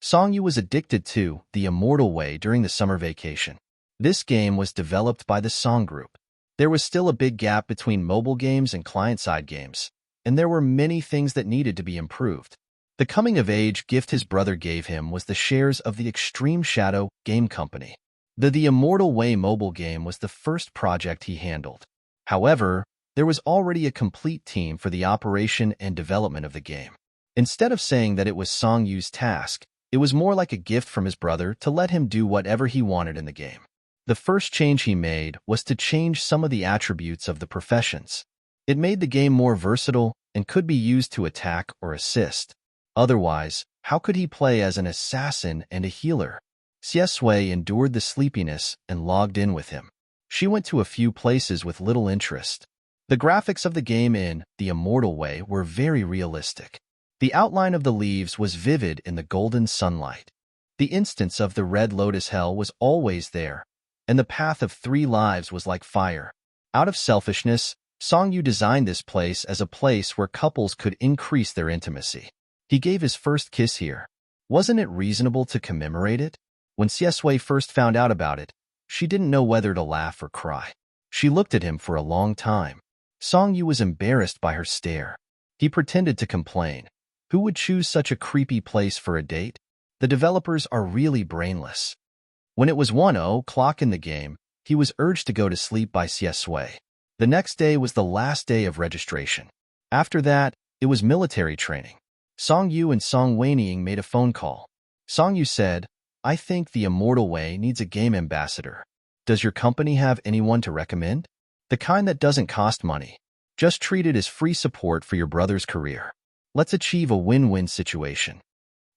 Song Yu was addicted to The Immortal Way during the summer vacation. This game was developed by the Song Group. There was still a big gap between mobile games and client-side games, and there were many things that needed to be improved. The coming-of-age gift his brother gave him was the shares of the Extreme Shadow Game Company. The Immortal Way mobile game was the first project he handled. However, there was already a complete team for the operation and development of the game. Instead of saying that it was Song Yu's task, it was more like a gift from his brother to let him do whatever he wanted in the game. The first change he made was to change some of the attributes of the professions. It made the game more versatile and could be used to attack or assist. Otherwise, how could he play as an assassin and a healer? Xiesui endured the sleepiness and logged in with him. She went to a few places with little interest. The graphics of the game in The Immortal Way were very realistic. The outline of the leaves was vivid in the golden sunlight. The instance of the Red Lotus Hell was always there, and the path of 3 lives was like fire. Out of selfishness, Song Yu designed this place as a place where couples could increase their intimacy. He gave his first kiss here. Wasn't it reasonable to commemorate it? When Xiesui first found out about it, she didn't know whether to laugh or cry. She looked at him for a long time. Song Yu was embarrassed by her stare. He pretended to complain. Who would choose such a creepy place for a date? The developers are really brainless. When it was 1:00 in the game, he was urged to go to sleep by Xiesui. The next day was the last day of registration. After that, it was military training. Song Yu and Song Wanyi made a phone call. Song Yu said, "I think The Immortal Way needs a game ambassador. Does your company have anyone to recommend? The kind that doesn't cost money. Just treat it as free support for your brother's career. Let's achieve a win-win situation."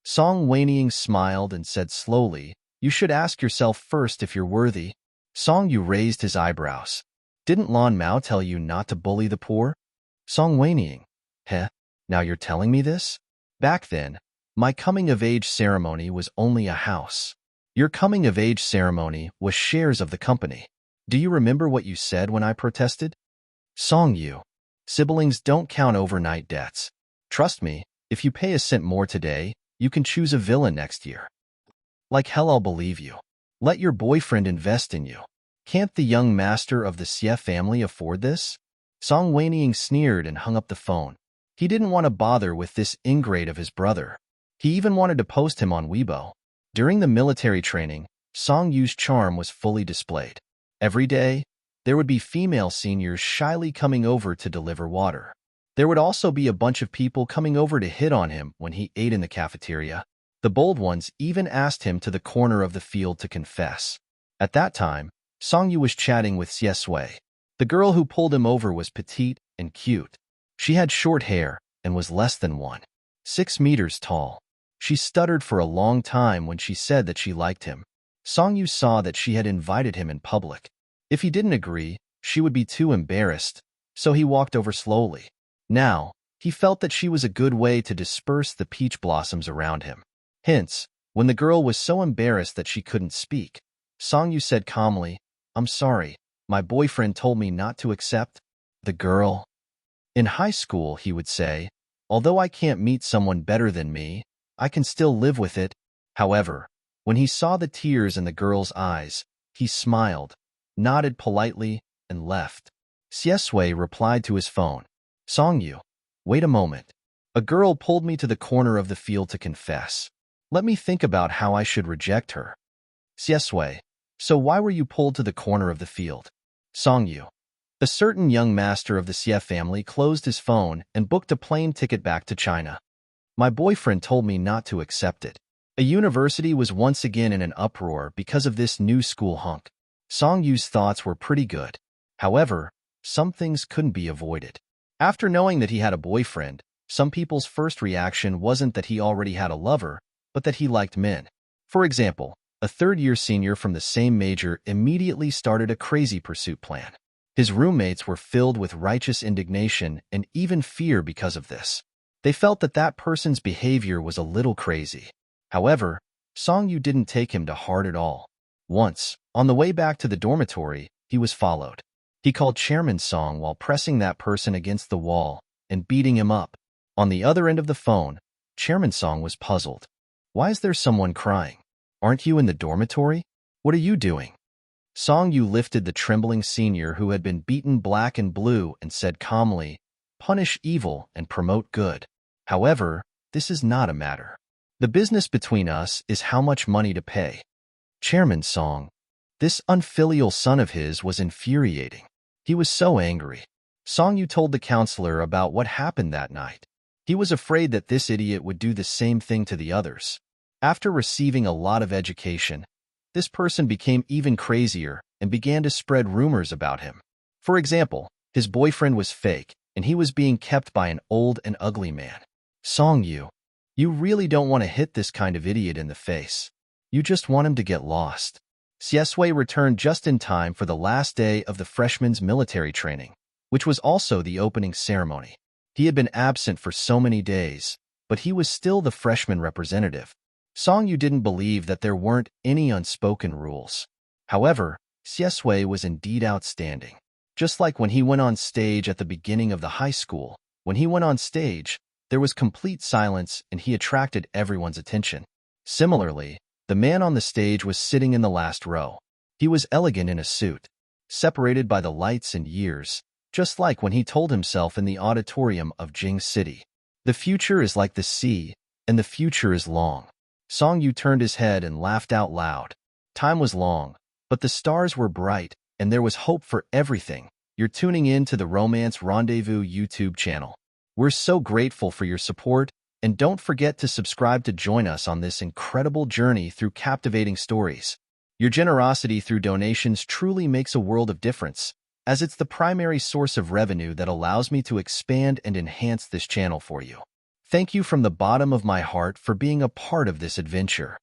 Song Wanyi smiled and said slowly, "You should ask yourself first if you're worthy." Song Yu raised his eyebrows. "Didn't Lan Mao tell you not to bully the poor?" Song Wanyi, "Heh, now you're telling me this? Back then, my coming-of-age ceremony was only a house. Your coming-of-age ceremony was shares of the company. Do you remember what you said when I protested?" Songyu. Siblings don't count overnight debts. Trust me, if you pay a cent more today, you can choose a villa next year. Like hell I'll believe you. Let your boyfriend invest in you. Can't the young master of the Xie family afford this? Song Weiniang sneered and hung up the phone. He didn't want to bother with this ingrate of his brother. He even wanted to post him on Weibo. During the military training, Song Yu's charm was fully displayed. Every day, there would be female seniors shyly coming over to deliver water. There would also be a bunch of people coming over to hit on him when he ate in the cafeteria. The bold ones even asked him to the corner of the field to confess. At that time, Song Yu was chatting with Xie Sui. The girl who pulled him over was petite and cute. She had short hair and was less than 1.6 meters tall. She stuttered for a long time when she said that she liked him. Song Yu saw that she had invited him in public. If he didn't agree, she would be too embarrassed, so he walked over slowly. Now, he felt that she was a good way to disperse the peach blossoms around him. Hence, when the girl was so embarrassed that she couldn't speak, Song Yu said calmly, "I'm sorry, my boyfriend told me not to accept the girl." In high school, he would say, "Although I can't meet someone better than me, I can still live with it." However, when he saw the tears in the girl's eyes, he smiled, nodded politely, and left. Xie Sui replied to his phone, "Song Yu, wait a moment. A girl pulled me to the corner of the field to confess. Let me think about how I should reject her." Xie Sui, so why were you pulled to the corner of the field? Song Yu. A certain young master of the Xie family closed his phone and booked a plane ticket back to China. My boyfriend told me not to accept it. A university was once again in an uproar because of this new school hunk. Song Yu's thoughts were pretty good. However, some things couldn't be avoided. After knowing that he had a boyfriend, some people's first reaction wasn't that he already had a lover, but that he liked men. For example, a third-year senior from the same major immediately started a crazy pursuit plan. His roommates were filled with righteous indignation and even fear because of this. They felt that that person's behavior was a little crazy. However, Song Yu didn't take him to heart at all. Once, on the way back to the dormitory, he was followed. He called Chairman Song while pressing that person against the wall and beating him up. On the other end of the phone, Chairman Song was puzzled. "Why is there someone crying? Aren't you in the dormitory? What are you doing?" Song Yu lifted the trembling senior who had been beaten black and blue and said calmly, "Punish evil and promote good. However, this is not a matter. The business between us is how much money to pay." Chairman Song. This unfilial son of his was infuriating. He was so angry. Song Yu told the counselor about what happened that night. He was afraid that this idiot would do the same thing to the others. After receiving a lot of education, this person became even crazier and began to spread rumors about him. For example, his boyfriend was fake, and he was being kept by an old and ugly man. Song Yu, you really don't want to hit this kind of idiot in the face. You just want him to get lost. Xie Sui returned just in time for the last day of the freshman's military training, which was also the opening ceremony. He had been absent for so many days, but he was still the freshman representative. Song Yu didn't believe that there weren't any unspoken rules. However, Xie Sui was indeed outstanding. Just like when he went on stage at the beginning of the high school, when he went on stage, there was complete silence and he attracted everyone's attention. Similarly, the man on the stage was sitting in the last row. He was elegant in a suit, separated by the lights and years, just like when he told himself in the auditorium of Jing City. The future is like the sea, and the future is long. Song Yu turned his head and laughed out loud. Time was long, but the stars were bright, and there was hope for everything. You're tuning in to the Romance Rendezvous YouTube channel. We're so grateful for your support, and don't forget to subscribe to join us on this incredible journey through captivating stories. Your generosity through donations truly makes a world of difference, as it's the primary source of revenue that allows me to expand and enhance this channel for you. Thank you from the bottom of my heart for being a part of this adventure.